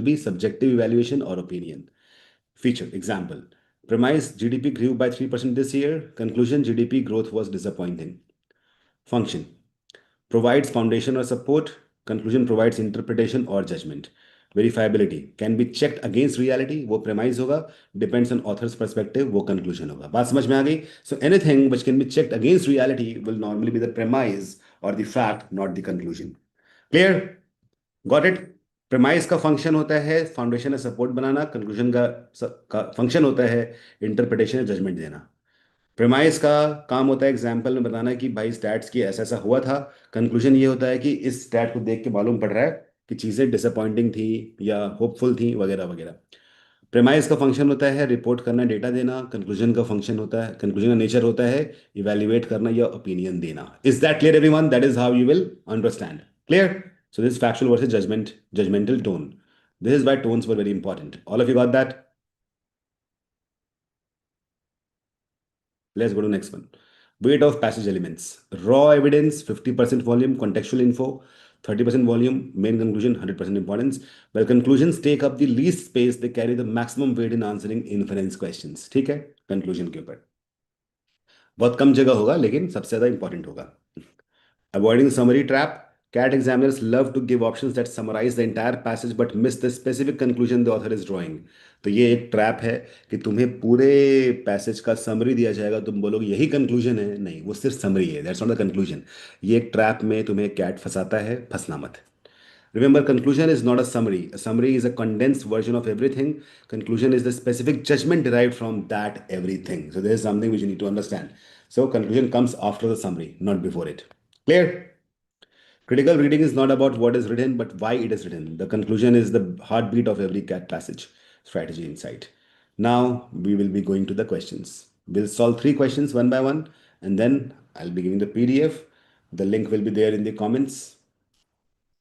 be subjective evaluation or opinion. Feature example. Premise GDP grew by 3% this year. Conclusion GDP growth was disappointing. Function. Provides foundation or support. Conclusion provides interpretation or judgment. Verifiability can be checked against reality, वो premise होगा. Depends on author's perspective, वो conclusion होगा। बात समझ में आ गई? So anything which can be checked against reality will normally be the premise or the fact, not the conclusion. Clear? Got it? Premise का function होता है foundation या support बनाना, conclusion का function होता है interpretation या judgment देना। प्रेमाइस का काम होता है एग्जाम्पल में बताना कि भाई स्टैट्स की ऐसा ऐसा हुआ था। कंक्लूजन ये होता है कि इस स्टैट को देख के मालूम पड़ रहा है कि चीज़ें डिसअपॉइंटिंग थी या होपफुल थी वगैरह वगैरह। प्रेमाइस का फंक्शन होता है रिपोर्ट करना, डेटा देना। कंक्लूजन का फंक्शन होता है, कंक्लूजन का नेचर होता है इवेल्युएट करना या ओपिनियन देना। Is that clear everyone? That is how you will understand. Clear? So this factual versus judgemental tone. This is why tones were very important. All of you got that? Let's go to next one. Weight of passage elements. Raw evidence, 50% volume, contextual info, 30% volume, main conclusion, 100% importance. Well, conclusions take up the least space, they carry the maximum weight in answering inference questions. ठीक है? Conclusion के ऊपर बहुत कम जगह होगा, लेकिन सबसे ज्यादा इंपॉर्टेंट होगा। Avoiding summary trap. CAT examiners love to give options that summarize the entire passage but miss the specific conclusion the author is drawing. तो ये एक ट्रैप है कि तुम्हें पूरे पैसेज का समरी दिया जाएगा, तुम बोलोगे यही कंक्लूजन है। नहीं, वो सिर्फ समरी है, दैट्स नॉट द कंक्लूजन। ये एक ट्रैप में तुम्हें कैट फंसाता है, फंसना मत। Remember, conclusion is not a summary. A summary is a condensed version of everything. Conclusion is the specific judgment derived from that everything. So there is something which you need to understand. So conclusion comes after the summary, not before it. Clear? Critical reading is not about what is written, but why it is written. The conclusion is the heartbeat of every cat passage, strategy, insight. Now we will be going to the questions. We'll solve three questions one by one, and then I'll be giving the PDF. The link will be there in the comments.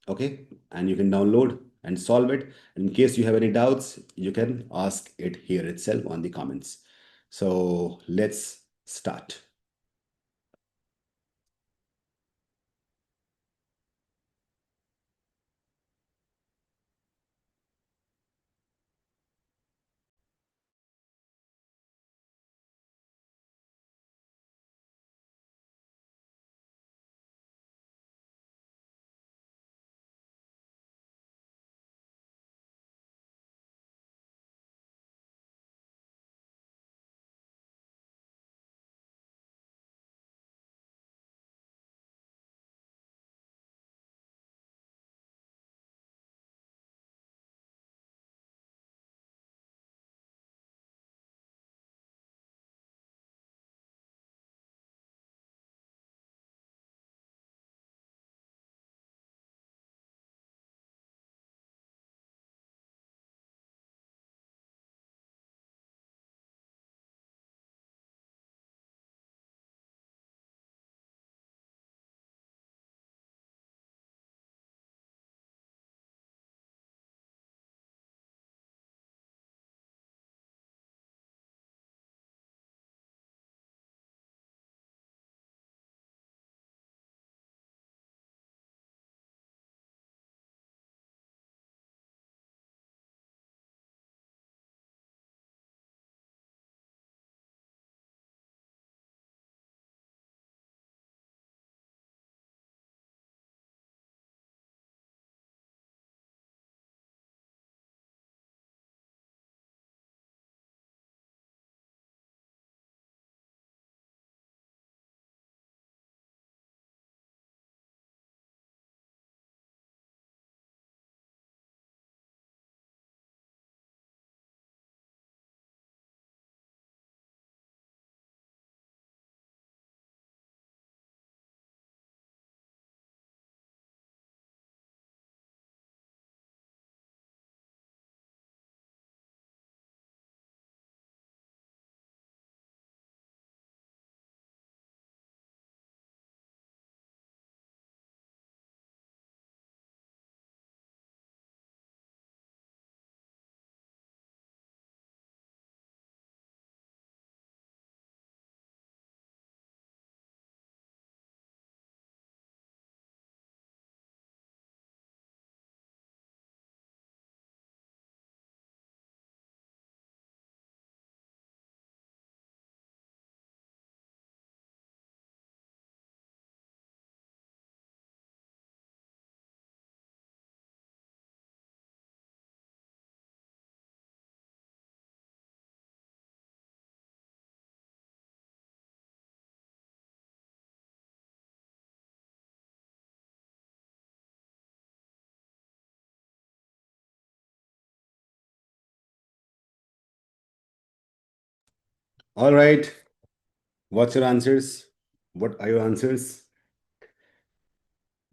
Okay, and you can download and solve it. In case you have any doubts, you can ask it here itself on the comments. So let's start. All right. What's your answers? What are your answers?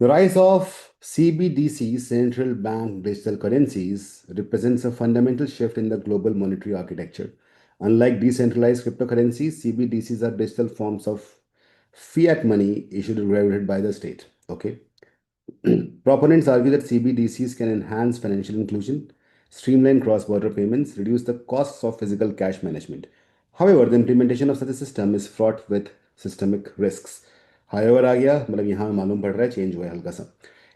The rise of CBDC, central bank digital currencies, represents a fundamental shift in the global monetary architecture. Unlike decentralized cryptocurrencies, CBDCs are digital forms of fiat money issued and regulated by the state. Okay. Proponents argue that CBDCs can enhance financial inclusion, streamline cross border payments, reduce the costs of physical cash management. However, the implementation of such a system is fraught with systemic risks. However, आ गया मतलब यहाँ मालूम पड़ रहा है change हुआ है हल्का सा.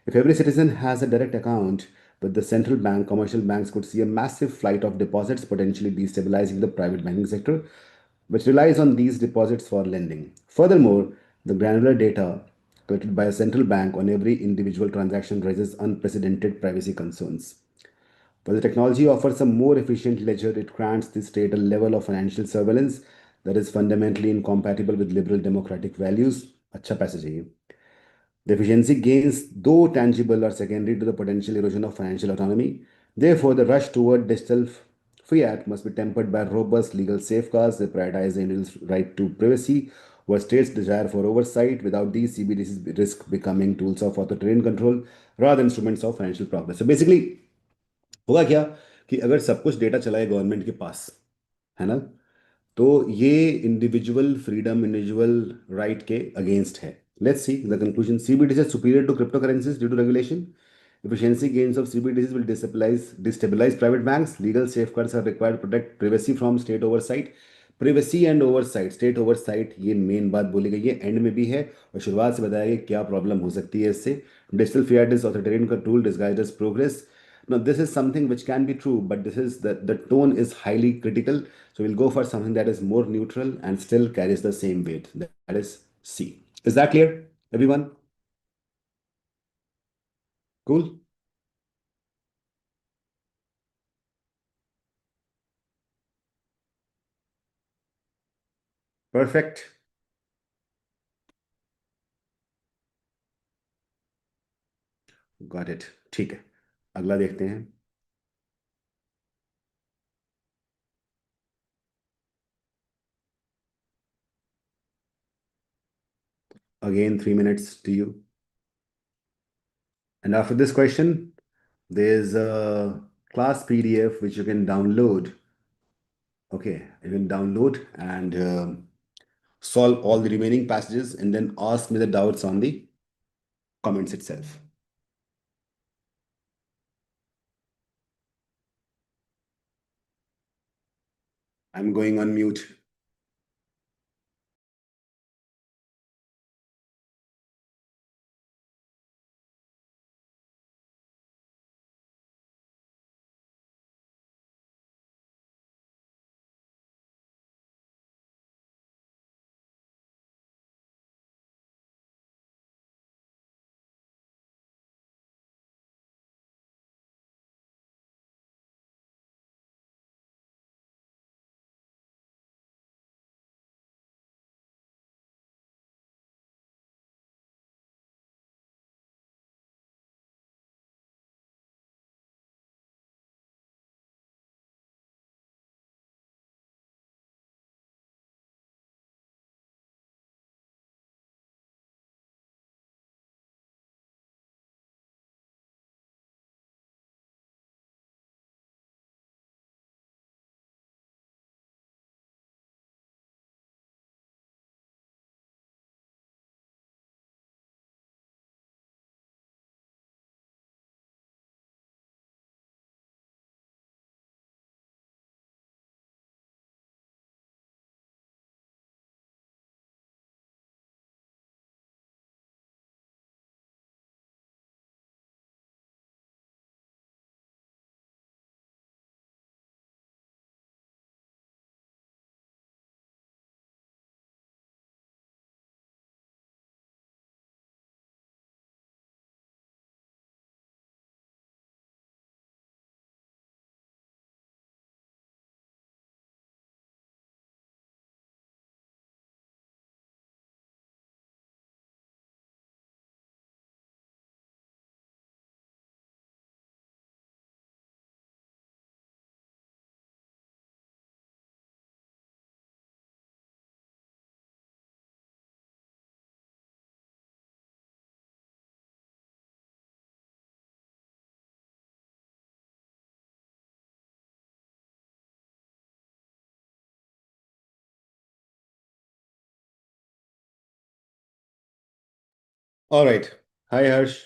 If every citizen has a direct account with the central bank, commercial banks could see a massive flight of deposits, potentially destabilizing the private banking sector, which relies on these deposits for lending. Furthermore, the granular data collected by a central bank on every individual transaction raises unprecedented privacy concerns. While the technology offers a more efficient ledger, it grants the state a level of financial surveillance that is fundamentally incompatible with liberal democratic values. अच्छा पैसे चाहिए. The efficiency gains, though tangible, are secondary to the potential erosion of financial autonomy. Therefore, the rush toward digital fiat must be tempered by robust legal safeguards that prioritize the individual's right to privacy or states' desire for oversight. Without these, CBDCs risk becoming tools of authoritarian control rather than instruments of financial progress. So basically, होगा क्या कि अगर सब कुछ data चला है government के पास, है ना, तो ये इंडिविजुअल फ्रीडम, इंडिविजुअल राइट के अगेंस्ट है. Let's see the conclusion. CBDC is superior to cryptocurrencies due to regulation. Efficiency gains of CBDCs will destabilize private banks. Legal safeguards are required to protect privacy from state oversight. Privacy and oversight, state oversight, ये main बात बोली गई है, and में भी है और शुरुआत से बताया गया क्या प्रॉब्लम हो सकती है इससे. डिजिटल फियाट इज ऑथोरिटेरियन का tool disguised as progress. Now, this is something which can be true, but this is the tone is highly critical. So we'll go for something that is more neutral and still carries the same weight. That is C. Is that clear, everyone? Cool? Perfect. Got it. ठीक है. अगला देखते हैं. Again, 3 minutes to you. And after this question, there's a class PDF which you can download. Okay, you can download and solve all the remaining passages and then ask me the doubts on the comments itself. I'm going on mute. All right. Hi, Harsh.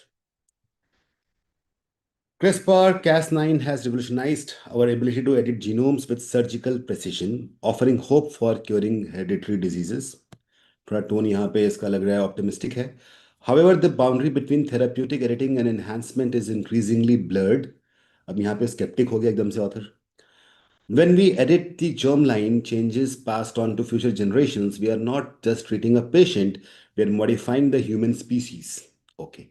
CRISPR Cas9 has revolutionized our ability to edit genomes with surgical precision, offering hope for curing hereditary diseases. थोड़ा tone यहाँ पे इसका लग रहा है optimistic है. However, the boundary between therapeutic editing and enhancement is increasingly blurred. अब यहाँ पे skeptic हो गया एकदम से author. When we edit the germline changes passed on to future generations, we are not just treating a patient, we are modifying the human species. Okay.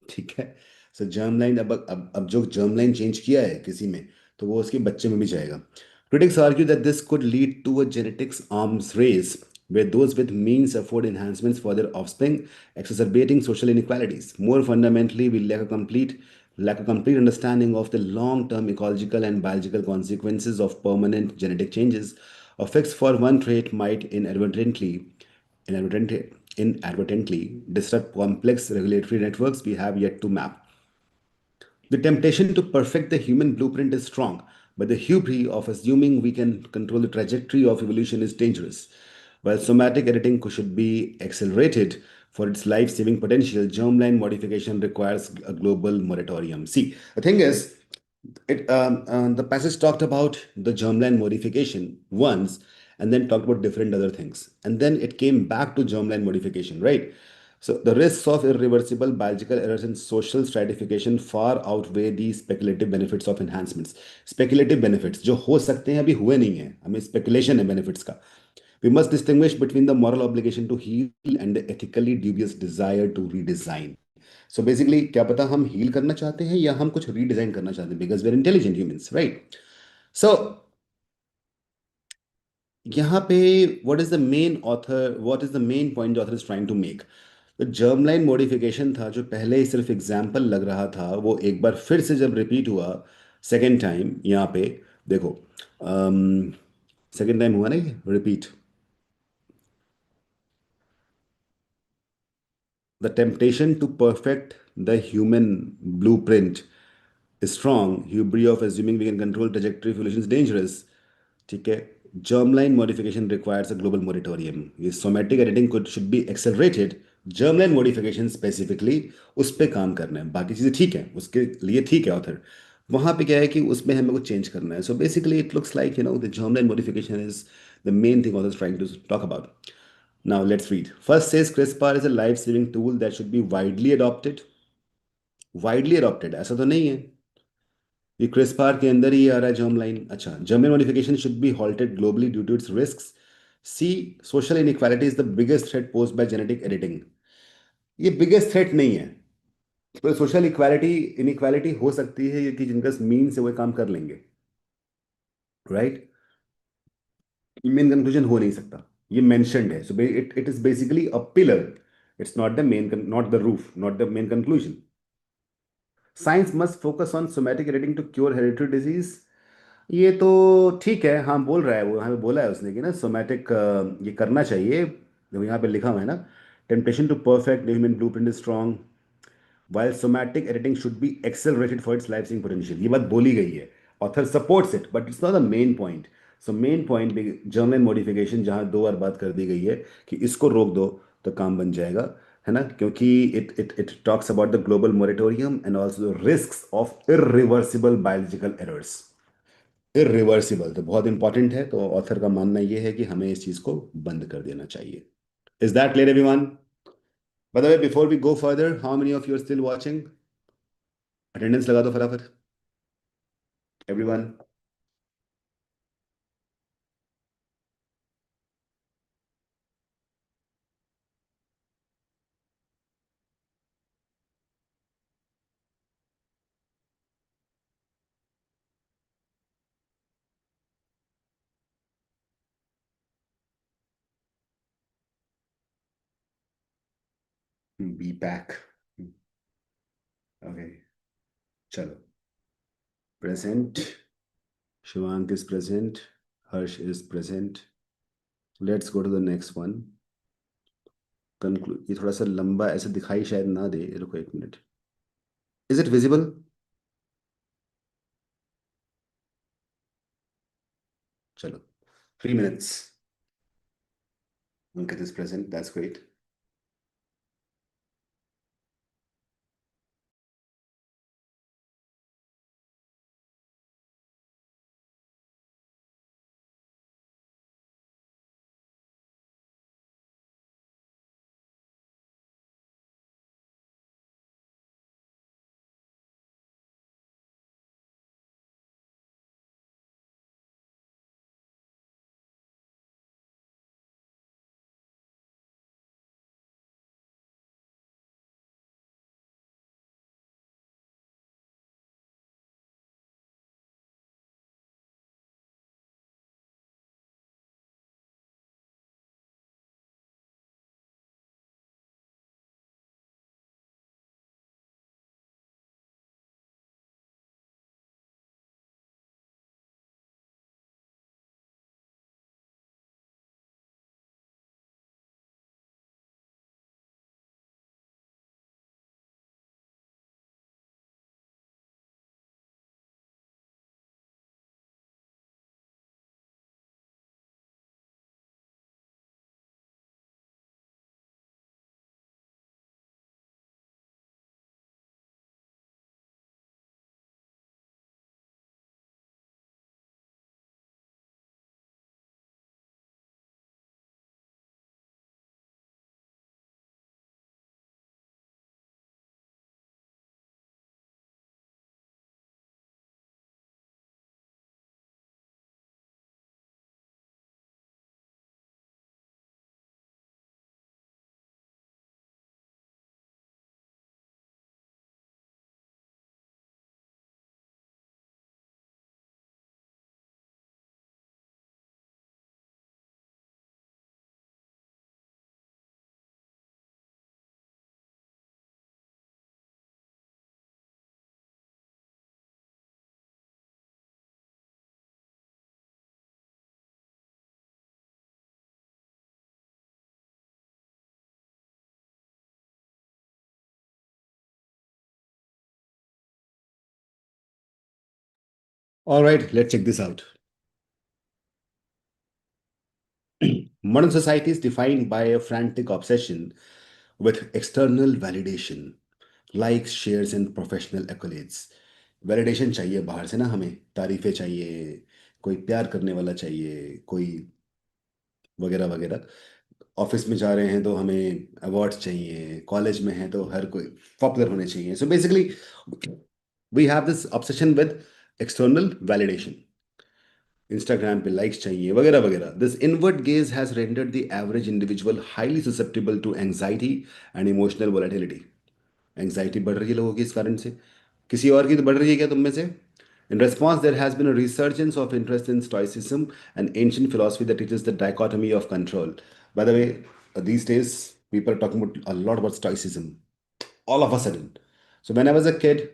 ठीक है. सो germ line अब जो जर्म लाइन चेंज किया है किसी में, तो वो उसके बच्चे में भी जाएगा. Critics argue that this could lead to a genetics arms race where those with means afford enhancements for their offspring, exacerbating social inequalities. More fundamentally, we lack a complete understanding of the long-term ecological and biological consequences of permanent genetic changes. A fix for one trait might inadvertently disrupt complex regulatory networks we have yet to map. The temptation to perfect the human blueprint is strong, but the hubris of assuming we can control the trajectory of evolution is dangerous. While somatic editing should be accelerated for its life saving potential, germline modification requires a global moratorium. See, the thing is, the passage talked about the germline modification once and then talked about different other things. And then it came back to germline modification, right? So the risks of irreversible biological errors in social stratification far outweigh the speculative benefits of enhancements. Speculative benefits जो हो सकते हैं अभी हुए नहीं हैं, हमें speculation है benefits का. We must distinguish between the moral obligation to heal and the ethically dubious desire to redesign. So basically क्या पता हम heal करना चाहते हैं या हम कुछ redesign करना चाहते हैं because we're intelligent humans, right? So यहाँ पे what is the main point the author is trying to make. तो जर्म लाइन मॉडिफिकेशन था जो पहले ही सिर्फ एग्जाम्पल लग रहा था, वो एक बार फिर से जब रिपीट हुआ सेकेंड टाइम यहाँ पे देखो, सेकेंड टाइम हुआ ना ये repeat. The temptation to perfect the human blueprint strong. Hubris of assuming we can control trajectory of evolution is dangerous. ठीक है. Germline modification requires a global moratorium. ये somatic editing should be accelerated. Germline modification specifically उस पे काम करना है, बाकी चीज़ें ठीक है उसके लिए, ठीक है ऑथर. वहाँ पे क्या है कि उसमें हमें कुछ चेंज करना है. So basically it looks like the germline modification is the main thing author is trying to talk about. Now let's read. First says CRISPR is a life-saving tool that should be widely adopted. Widely adopted ऐसा तो नहीं है. ये क्रिस्पार के अंदर ही आ रहा है जर्म लाइन. अच्छा, germ modification should be halted globally due to its risks. See, social inequality is the biggest threat posed by genetic editing. ये बिगेस्ट थ्रेट नहीं है. तो सोशल इक्वालिटी इनइक्वालिटी हो सकती है कि जिनका मीन से वो काम कर लेंगे, राइट. मेन कंक्लूजन हो नहीं सकता. ये मेंशन्ड है, so it is basically a pillar. It's not the main, not the roof, not the main conclusion. Science must focus on somatic editing to cure hereditary disease. ये तो ठीक है, हाँ बोल रहा है वो, यहाँ पे बोला है उसने कि ना सोमैटिक ये करना चाहिए. जो यहाँ पे लिखा हुआ है ना, temptation to perfect the human blueprint is strong while somatic editing should be accelerated for its life-saving potential. ये बात बोली गई है. Author supports it, but it's not the main point. So main point germline modification जहाँ दो बार बात कर दी गई है कि इसको रोक दो तो काम बन जाएगा, है ना, क्योंकि it talks about the global moratorium and also the risks of irreversible biological errors. Irreversible तो बहुत इंपॉर्टेंट है, तो ऑथर का मानना ये है कि हमें इस चीज को बंद कर देना चाहिए. Is that clear everyone? By the way, before we go further, how many of you are still watching? Attendance लगा दो फटाफट, एवरीवन. Be back. ओके, चलो. Present. Shivank is present. Harsh is present. Let's go to the next one. Conclude. ये थोड़ा सा लंबा ऐसे दिखाई शायद ना दे, रुको एक मिनट. Is it visible? चलो. 3 minutes. Ankit is present, that's great. All right, let's check this out. Modern society is defined by a frantic obsession with external validation, likes, shares, and professional accolades. Validation चाहिए बाहर से ना, हमें तारीफें चाहिए, कोई प्यार करने वाला चाहिए, कोई वगैरह वगैरह। ऑफिस में जा रहे हैं तो हमें अवार्ड्स चाहिए, कॉलेज में हैं तो हर कोई पॉपुलर होने चाहिए। So basically we have this obsession with external validation. Instagram पे लाइक्स चाहिए वगैरह वगैरह। This inward gaze has rendered the average individual highly susceptible to anxiety and emotional volatility. Anxiety बढ़ रही है लोगों की इस कारण से। किसी और की तो बढ़ रही है क्या तुम में से? In response, there has been a resurgence of interest in Stoicism, an ancient philosophy that teaches the dichotomy of control. By the way, these days, people are talking about a lot about Stoicism all of a sudden. So when I was a kid,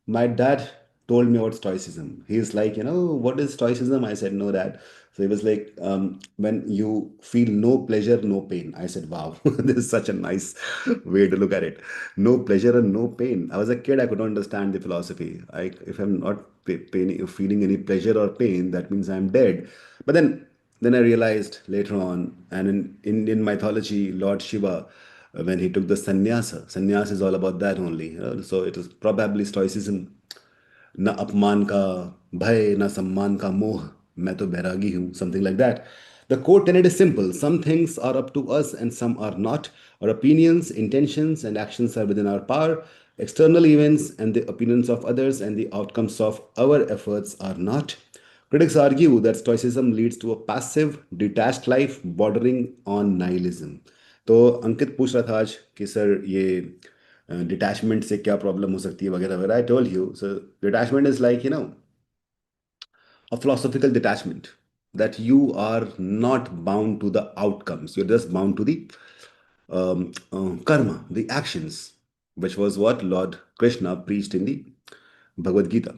my dad told me about Stoicism. He's like, what is Stoicism? I said, no, dad. So he was like, when you feel no pleasure, no pain. I said, wow, this is such a nice way to look at it. No pleasure and no pain. I was a kid, I could not understand the philosophy. If I'm not feeling any pleasure or pain, that means I'm dead. But then I realized later on, and in Indian mythology, Lord Shiva, when he took the sannyasa. Sannyasa is all about that only. So it is probably stoicism. न अपमान का भय न सम्मान का मोह, मैं तो बैरागी हूँ, something like that. The core tenet is simple: some things are up to us and some are not. Our opinions, intentions, and actions are within our power. External events and the opinions of others and the outcomes of our efforts are not. Critics argue that stoicism leads to a passive, detached life bordering on nihilism. तो अंकित पूछ रहा था आज कि sir ये detachment से क्या problem हो सकती है वगैरह वगैरह। I told you, so detachment is like a philosophical detachment, that you are not bound to the outcomes, you're just bound to the karma, the actions, which was what Lord Krishna preached in the Bhagavad Gita.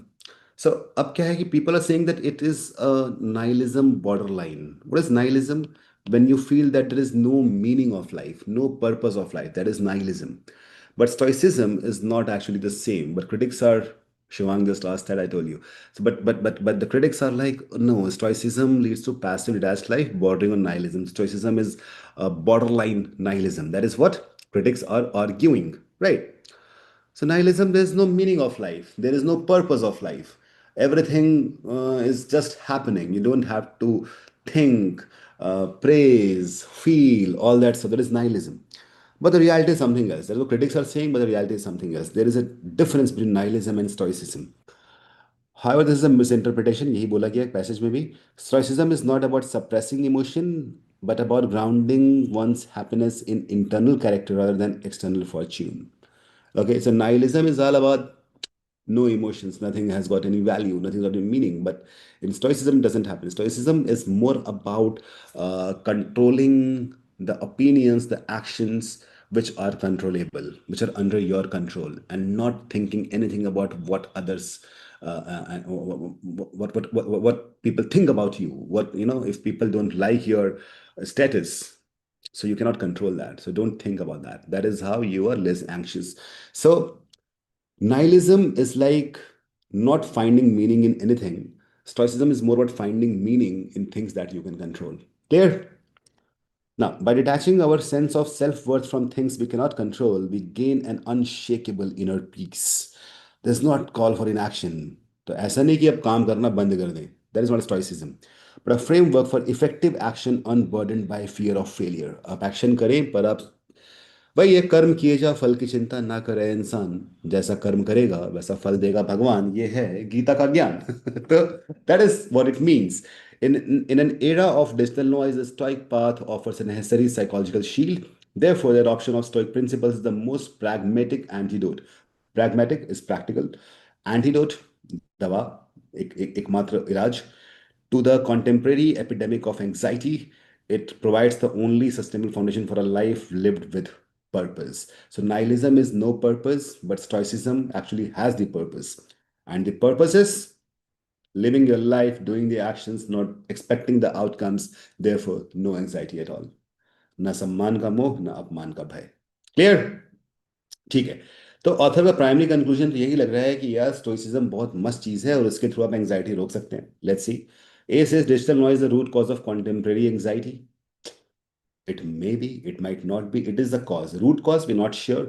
So अब क्या है कि people are saying that it is a nihilism borderline. What is nihilism? When you feel that there is no meaning of life, no purpose of life, that is nihilism. But stoicism is not actually the same. But critics are, Shivang just asked that, I told you. So but the critics are like, no, stoicism leads to passive detached life bordering on nihilism. Stoicism is a borderline nihilism. That is what critics are arguing, right? So nihilism, there is no meaning of life. There is no purpose of life. Everything is just happening. You don't have to think, praise, feel, all that. So there is nihilism. But the reality is something else. That's what critics are saying, but the reality is something else. There is a difference between nihilism and stoicism. However, this is a misinterpretation. यही बोला गया है passage में भी. Stoicism is not about suppressing emotion, but about grounding one's happiness in internal character rather than external fortune. Okay, so nihilism is all about no emotions, nothing has got any value, nothing's got any meaning. But in Stoicism, it doesn't happen. Stoicism is more about controlling the opinions, the actions which are controllable, which are under your control, and not thinking anything about what others. What people think about you, what if people don't like your status, so you cannot control that, so don't think about that. That is how you are less anxious. So nihilism is like not finding meaning in anything. Stoicism is more about finding meaning in things that you can control. Clear? Now, by detaching our sense of self worth from things we cannot control, we gain an unshakable inner peace. There's not call for inaction. तो ऐसा नहीं कि अब काम करना बंद कर दें. That is not stoicism. But a framework for effective action unburdened by fear of failure. आप एक्शन करें पर आप भाई ये कर्म किए जा, फल की चिंता ना करे इंसान, जैसा कर्म करेगा वैसा फल देगा भगवान, ये है गीता का ज्ञान। तो that is what it means. In an era of digital noise, the Stoic path offers a necessary psychological shield. Therefore, the adoption of Stoic principles is the most pragmatic antidote. Pragmatic is practical. Antidote, दवा, एकमात्र इलाज to the contemporary epidemic of anxiety. It provides the only sustainable foundation for a life lived with purpose. So, nihilism is no purpose, but Stoicism actually has the purpose. And the purpose is living your life, doing the actions, not expecting the outcomes, therefore, no anxiety at all. ना सम्मान का मोह ना अपमान का भय. Clear? ठीक है. तो ऑथर का प्राइमरी कंक्लूजन तो यही लग रहा है कि यार स्टोइसिज्म बहुत मस्त चीज है और उसके थ्रू आप एंग्जाइटी रोक सकते हैं। Let's see. A says digital noise the root cause of contemporary anxiety. It may be, it might not be. It is the cause. Root cause, we're not sure.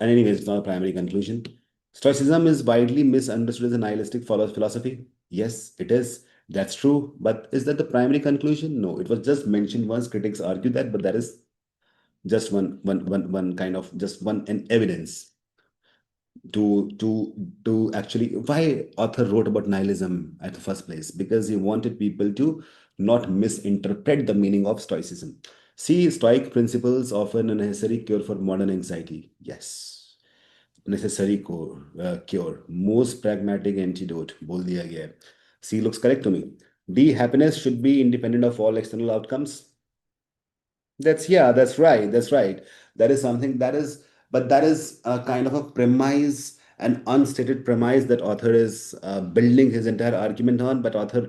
And anyways, it's not a primary conclusion. Stoicism is widely misunderstood as a nihilistic philosophy. Yes, it is. That's true. But is that the primary conclusion? No. It was just mentioned once. Critics argue that, but that is just one kind of just one an evidence to actually why author wrote about nihilism at the first place, because he wanted people to not misinterpret the meaning of stoicism. See, stoic principles offer a necessary cure for modern anxiety. Yes, necessary cure, most pragmatic antidote बोल दिया गया है. C looks correct to me. D, happiness should be independent of all external outcomes. That's yeah, that's right. That's right. That is something that is, but that is a kind of a premise, an unstated premise that author is building his entire argument on. But author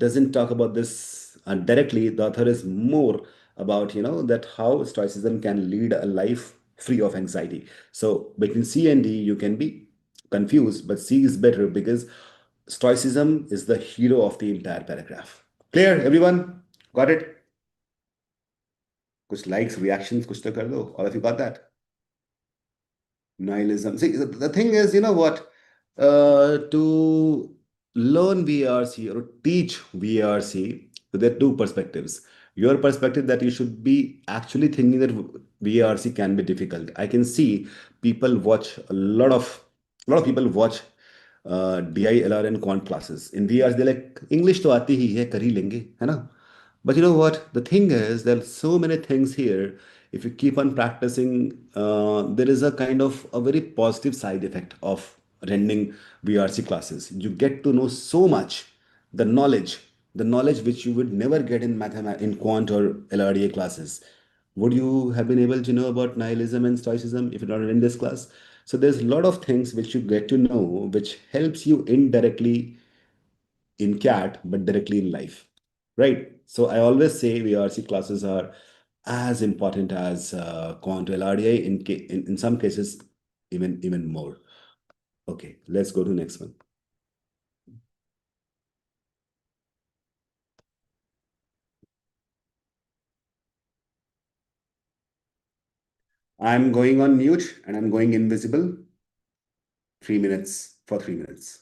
doesn't talk about this directly. The author is more about that how stoicism can lead a life free of anxiety. So between C and D, you can be confused, but C is better because stoicism is the hero of the entire paragraph. Clear, everyone? Got it? कुछ likes, reactions, कुछ तो कर दो. All of you got that? Nihilism. See, the thing is, you know what? To learn VRC or teach VRC, there are two perspectives. Your perspective that you should be actually thinking that VRC can be difficult. I can see people watch a lot of people watch DILR and quant classes. In VRC, they're like, English तो आती ही है, कर ही लेंगे, है ना? But you know what? The thing is, there are so many things here. If you keep on practicing, there is a kind of a very positive side effect of attending VRC classes. You get to know so much, the knowledge, the knowledge which you would never get in in quant or LRDA classes. Would you have been able to know about nihilism and stoicism if you're not in this class? So there's a lot of things which you get to know, which helps you indirectly in CAT, but directly in life, right? So I always say VRC classes are as important as quant LRDI, in some cases, even more. Okay, let's go to the next one. I'm going on mute and I'm going invisible. 3 minutes for 3 minutes.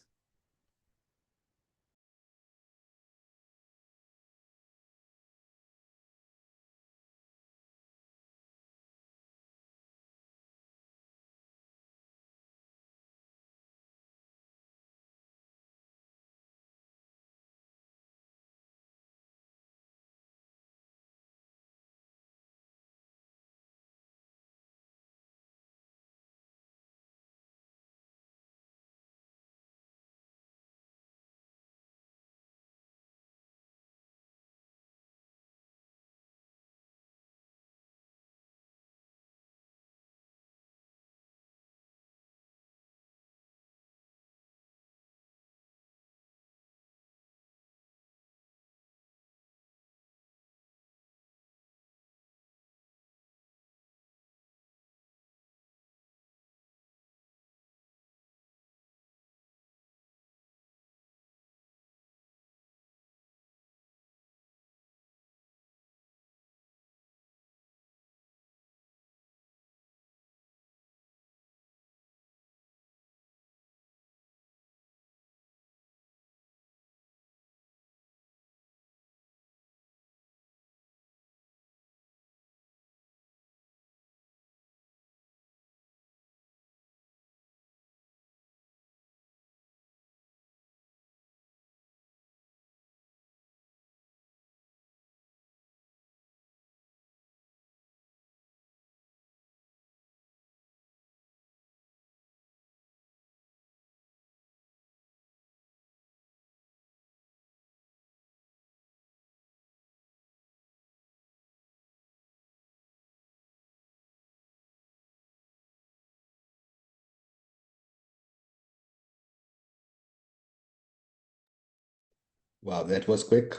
Wow, that was quick.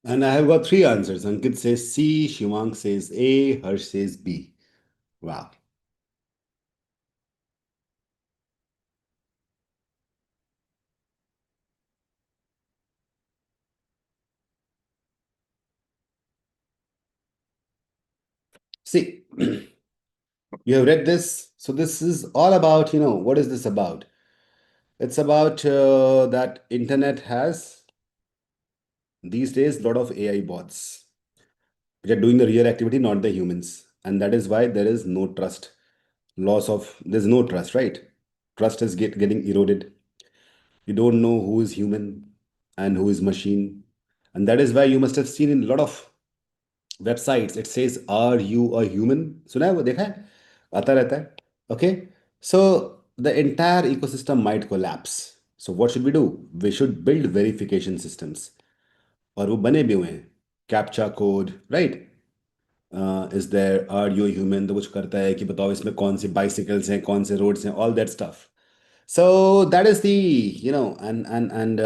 And I have got three answers. Ankit says C, Shivang says A, Harsh says B. Wow. See, you have read this. So this is all about, what is this about? It's about that internet has these days a lot of AI bots which are doing the real activity, not the humans. And that is why there is no trust. There's no trust, right? Trust is getting eroded. You don't know who is human and who is machine. And that is why you must have seen in a lot of websites, it says, "Are you a human?" सुना है वो देखा है आता रहता है. Okay, so the entire ecosystem might collapse. So what should we do? We should build verification systems. और वो बने भी हुए हैं. Captcha code, right? Is there, are you human, तो कुछ करता है कि बताओ इसमें कौन सी बाइसिकल्स हैं, कौन से रोड्स हैं, all that stuff. So that is the, and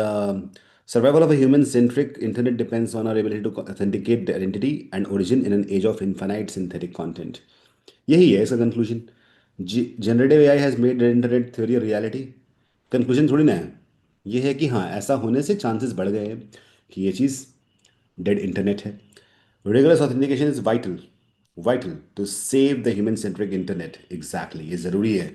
survival of a human-centric internet depends on our ability to authenticate the identity and origin in an age of infinite synthetic content. यही है इसका conclusion. Generative AI has made internet theory reality. Conclusion थोड़ी ना है. ये है कि हाँ, ऐसा होने से चांसेस बढ़ गए हैं कि ये चीज़ डेड इंटरनेट है. Rigorous authentication is vital to save the human centric internet. Exactly, ये ज़रूरी है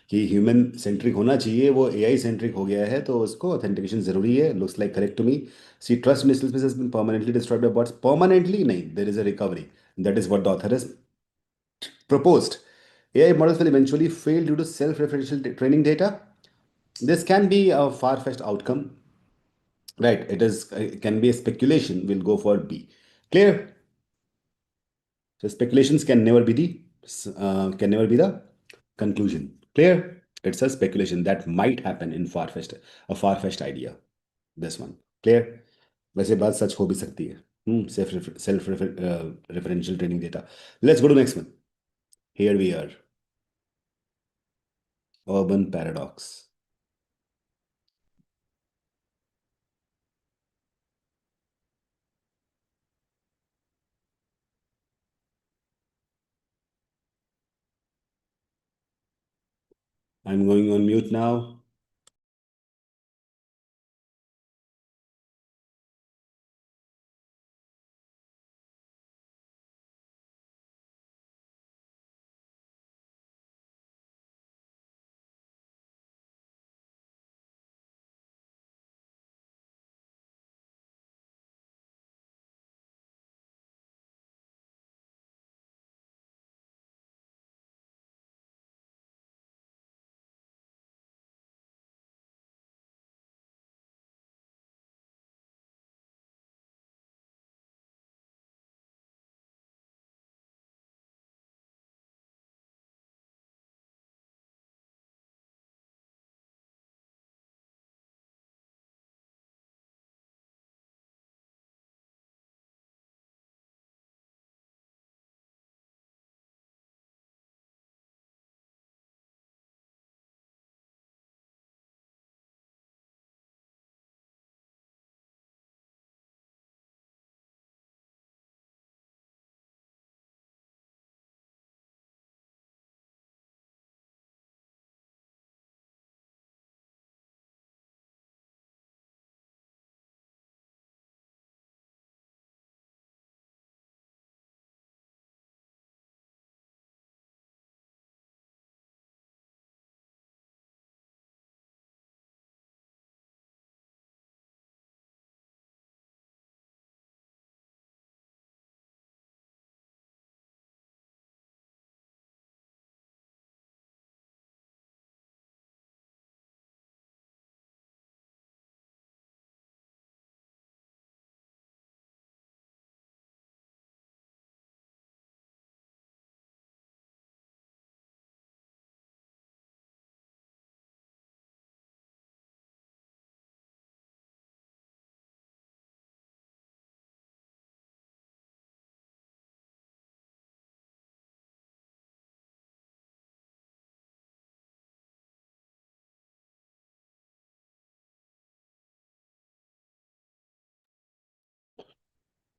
कि ह्यूमन सेंट्रिक होना चाहिए, वो एआई सेंट्रिक हो गया है, तो उसको ऑथेंटिकेशन ज़रूरी है. Looks like correct to me. See trust in this has been permanently destroyed by bots. Permanently नहीं, there is a recovery. That is what the author has proposed. AI models will eventually fail due to self-referential training data. This can be a far-fetched outcome, right? It can be a speculation. We'll go for B. Clear? So speculations can never be the conclusion. Clear? It's a speculation that might happen in far-fetched idea. This one. Clear? वैसे बात सच हो भी सकती है. Self referential training data. Let's go to next one. Here we are. Urban paradox. I'm going on mute now.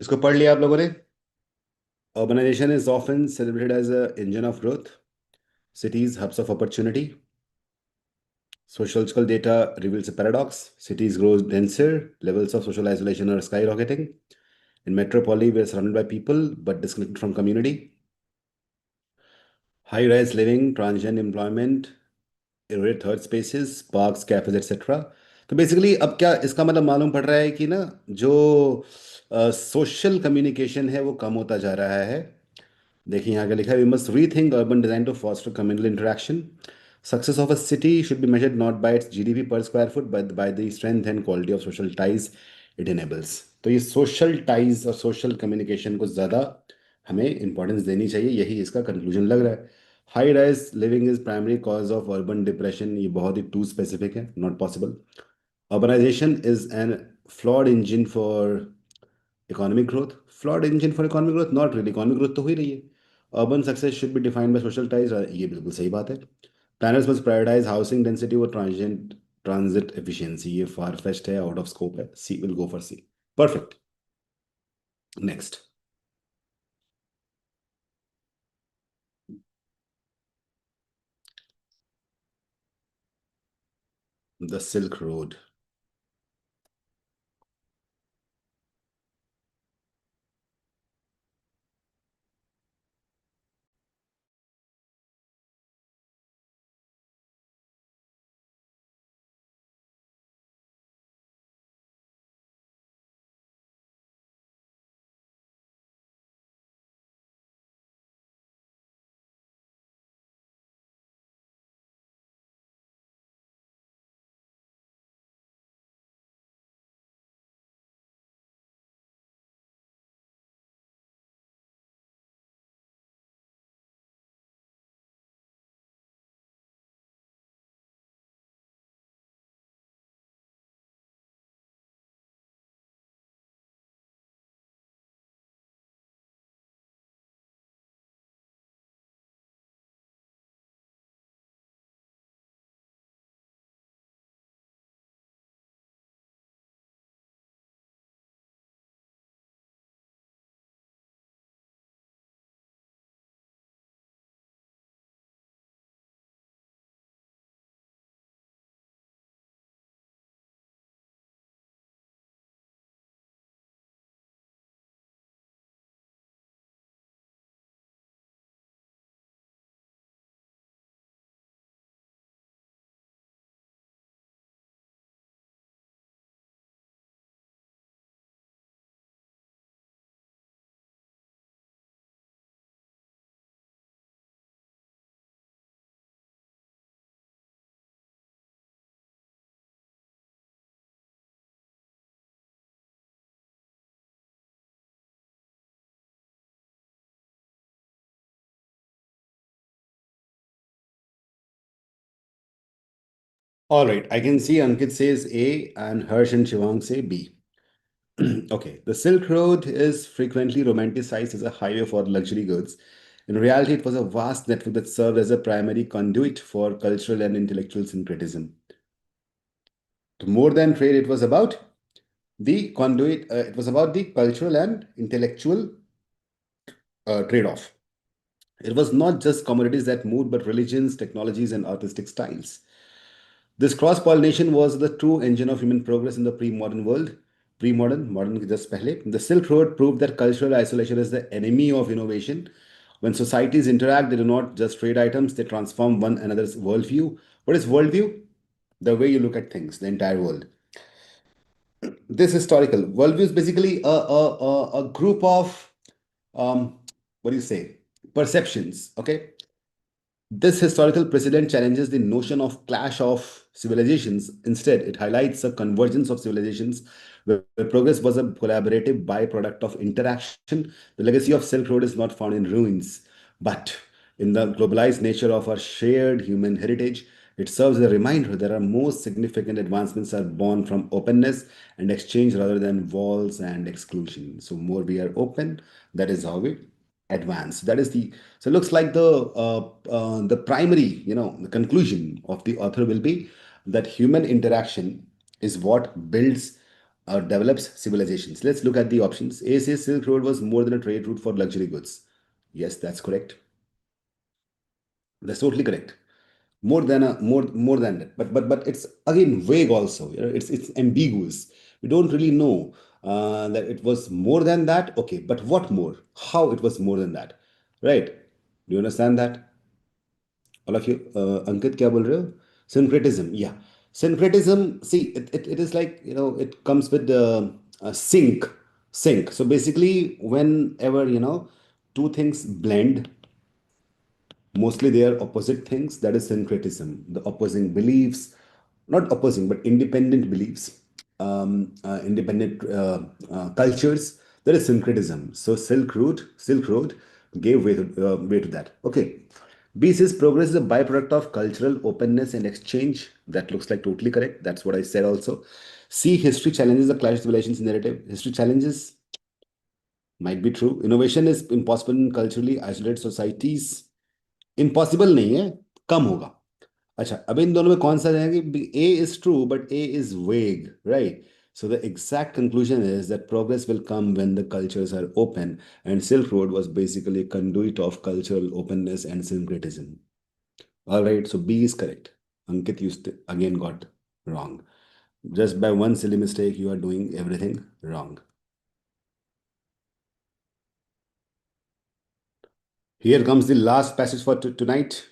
इसको पढ़ लिया आप लोगों ने? Urbanization is often celebrated as a engine of growth. Cities, hubs of opportunity. Sociological data reveals a paradox. Cities grow denser, levels of social isolation are skyrocketing. In metropolis, we are surrounded by people but disconnected from community. High-rise living, transient employment, eroded third spaces, parks, cafes, etc. तो basically अब क्या इसका मतलब मालूम पड़ रहा है कि ना जो सोशल कम्युनिकेशन है वो कम होता जा रहा है। देखिए यहाँ क्या लिखा है, we must rethink urban design to foster communal interaction. Success of a city should be measured not by its GDP per square foot but by the strength and quality of social ties it enables. तो ये social ties और social communication को ज़्यादा हमें importance देनी चाहिए, यही इसका कंक्लूजन लग रहा है। High rise living is primary cause of urban depression, ये बहुत ही टू स्पेसिफिक है, not possible. Urbanisation is an flawed engine for economic growth. Flawed engine for economic growth, not really, economic growth तो हो ही रही है। Urban success should be defined by social ties, ये बिल्कुल सही बात है। Planners must prioritise housing density और ट्रांजिट एफिशिएंसी, ये फार फेस्ट है, आउट ऑफ स्कोप है, C will go for C. Perfect. Next. The silk road. All right, I can see Ankit says A and Harsh and Shivang say B. Okay, the Silk Road is frequently romanticized as a highway for luxury goods. In reality, it was a vast network that served as a primary conduit for cultural and intellectual syncretism. More than trade, it was about the conduit, it was about the cultural and intellectual trade-off. It was not just commodities that moved, but religions, technologies, and artistic styles. This cross-pollination was the true engine of human progress in the pre-modern world. Pre-modern, modern ke just pehle. The Silk Road proved that cultural isolation is the enemy of innovation. When societies interact, they do not just trade items, they transform one another's worldview. What is worldview? The way you look at things, the entire world. This historical worldview is basically a group of, um, what do you say, perceptions, okay? This historical precedent challenges the notion of clash of civilizations. Instead, it highlights a convergence of civilizations where progress was a collaborative byproduct of interaction. The legacy of Silk Road is not found in ruins, but in the globalized nature of our shared human heritage. It serves as a reminder that our most significant advancements are born from openness and exchange rather than walls and exclusion. So, more we are open, that is how we advance. That is the, so it looks like the primary, the conclusion of the author will be that human interaction is what builds or develops civilizations. Let's look at the options. A says Silk Road was more than a trade route for luxury goods. Yes, that's correct. That's totally correct. More than that. But it's again vague also. You know, it's ambiguous. We don't really know that it was more than that. Okay, but what more? How it was more than that? Right? Do you understand that? All of you, Ankit, क्या बोल रहे हो? Syncretism, yeah. Syncretism, see, it is like, it comes with sync. So basically, whenever, two things blend, mostly they are opposite things. That is syncretism. The opposing beliefs, not opposing, but independent beliefs, independent cultures. That is syncretism. So Silk Road gave way to that. Okay. B says progress is a byproduct of cultural openness and exchange. That looks like totally correct. That's what I said also. C, history challenges the clash of civilizations narrative. History challenges might be true. Innovation is impossible in culturally isolated societies. Impossible नहीं है, कम होगा. अच्छा, अब इन दोनों में कौन सा जाएगा कि A is true but A is vague, right? So the exact conclusion is that progress will come when the cultures are open, and Silk Road was basically a conduit of cultural openness and syncretism. All right, so B is correct. Ankit, you again got wrong. Just by one silly mistake, you are doing everything wrong. Here comes the last passage for tonight.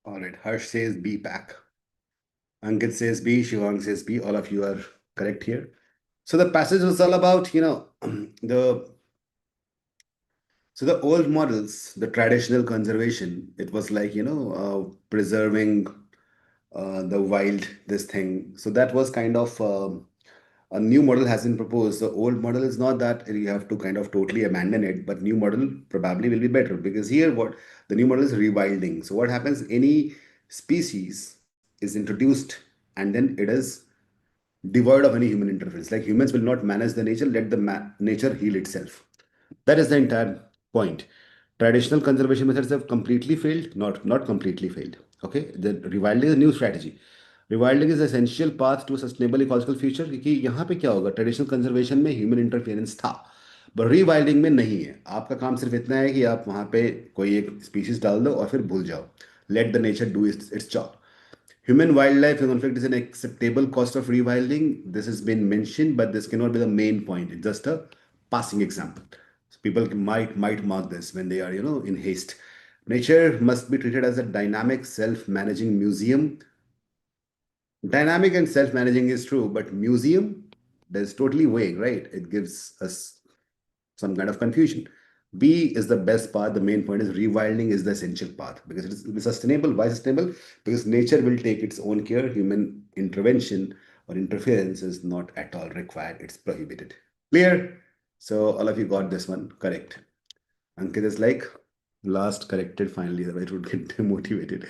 All right, Harsh says B pack. Ankit says B, Shivang says B. All of you are correct here. So the passage was all about, the the old models, the traditional conservation. It was like, preserving the wild, this thing. So that was kind of a new model has been proposed. The old model is not that you have to kind of totally abandon it, but new model probably will be better because here what the new model is rewilding. So what happens? Any species is introduced and then it is devoid of any human interference. Like humans will not manage the nature, let the nature heal itself. That is the entire point. Traditional conservation methods have completely failed, not completely failed. Okay, the rewilding is a new strategy. Rewilding is essential path to a sustainable ecological future क्योंकि यहाँ पे क्या होगा traditional conservation में human interference था but rewilding में नहीं है आपका काम सिर्फ इतना है कि आप वहाँ पे कोई एक स्पीशीज डाल दो और फिर भूल जाओ let the nature do its job. Human wildlife conflict is an acceptable cost of rewilding. This has been mentioned, but this cannot be the main point. It's just a passing example. So people might mark this when they are, in haste. Nature must be treated as a dynamic, self-managing museum. Dynamic and self-managing is true, but museum, that's totally vague, right? It gives us some kind of confusion. B is the best path. The main point is rewilding is the essential path because it is sustainable. Why sustainable? Because nature will take its own care. Human intervention or interference is not at all required. It's prohibited. Clear? So all of you got this one correct. Ankit is like, last corrected finally, otherwise it would get demotivated.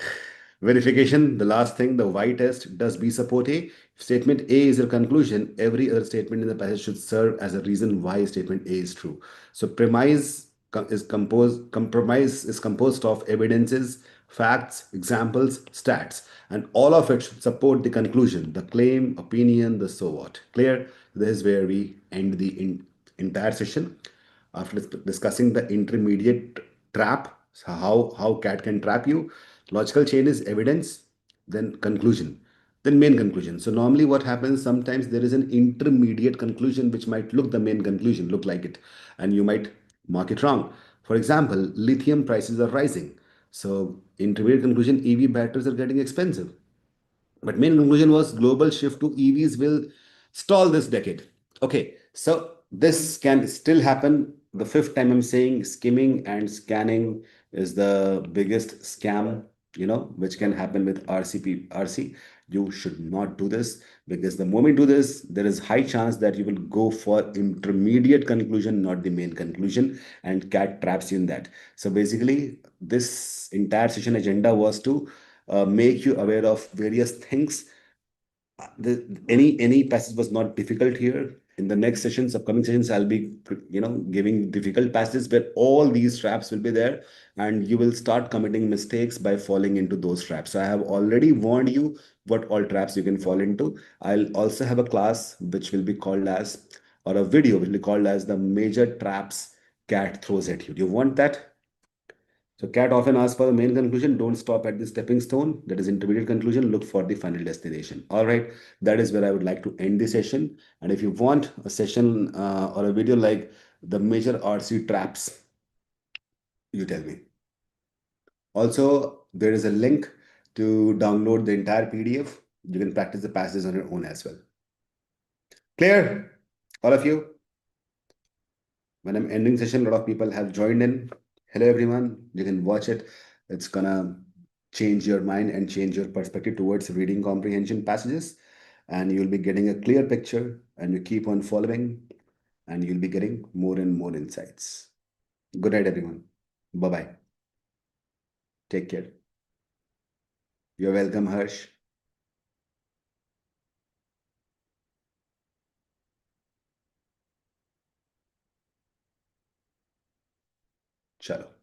Verification, the last thing, the Y test. Does B support A? If statement A is your conclusion, every other statement in the passage should serve as a reason why statement A is true. So compromise is composed of evidences, facts, examples, stats, and all of it should support the conclusion, the claim, opinion, the so what. Clear? This is where we end the entire session. After discussing the intermediate trap, so how cat can trap you, logical chain is evidence, then conclusion, then main conclusion. So normally what happens, sometimes there is an intermediate conclusion which might look the main conclusion, look like it, and you might mark it wrong. For example, lithium prices are rising. So intermediate conclusion, EV batteries are getting expensive. But main conclusion was global shift to EVs will stall this decade. Okay, so this can still happen. The fifth time I'm saying skimming and scanning is the biggest scam, which can happen with RC. You should not do this because the moment you do this, there is high chance that you will go for intermediate conclusion, not the main conclusion, and cat traps you in that. So basically, this entire session agenda was to make you aware of various things. Any passage was not difficult here. In the next sessions, upcoming sessions, I'll be giving difficult passages where all these traps will be there, and you will start committing mistakes by falling into those traps. So I have already warned you what all traps you can fall into. I'll also have a class which will be called as, or a video which will be called as the major traps cat throws at you. Do you want that? So CAT often asks for the main conclusion. Don't stop at the stepping stone. That is intermediate conclusion. Look for the final destination. All right. That is where I would like to end the session. And if you want a session or a video like the major RC traps, you tell me. Also, there is a link to download the entire PDF. You can practice the passages on your own as well. Clear? All of you? When I'm ending session, a lot of people have joined in. Hello, everyone. You can watch it. It's gonna change your mind and change your perspective towards reading comprehension passages. And you'll be getting a clear picture and you keep on following and you'll be getting more and more insights. Good night, everyone. Bye-bye. Take care. You're welcome, Harsh. Chalo.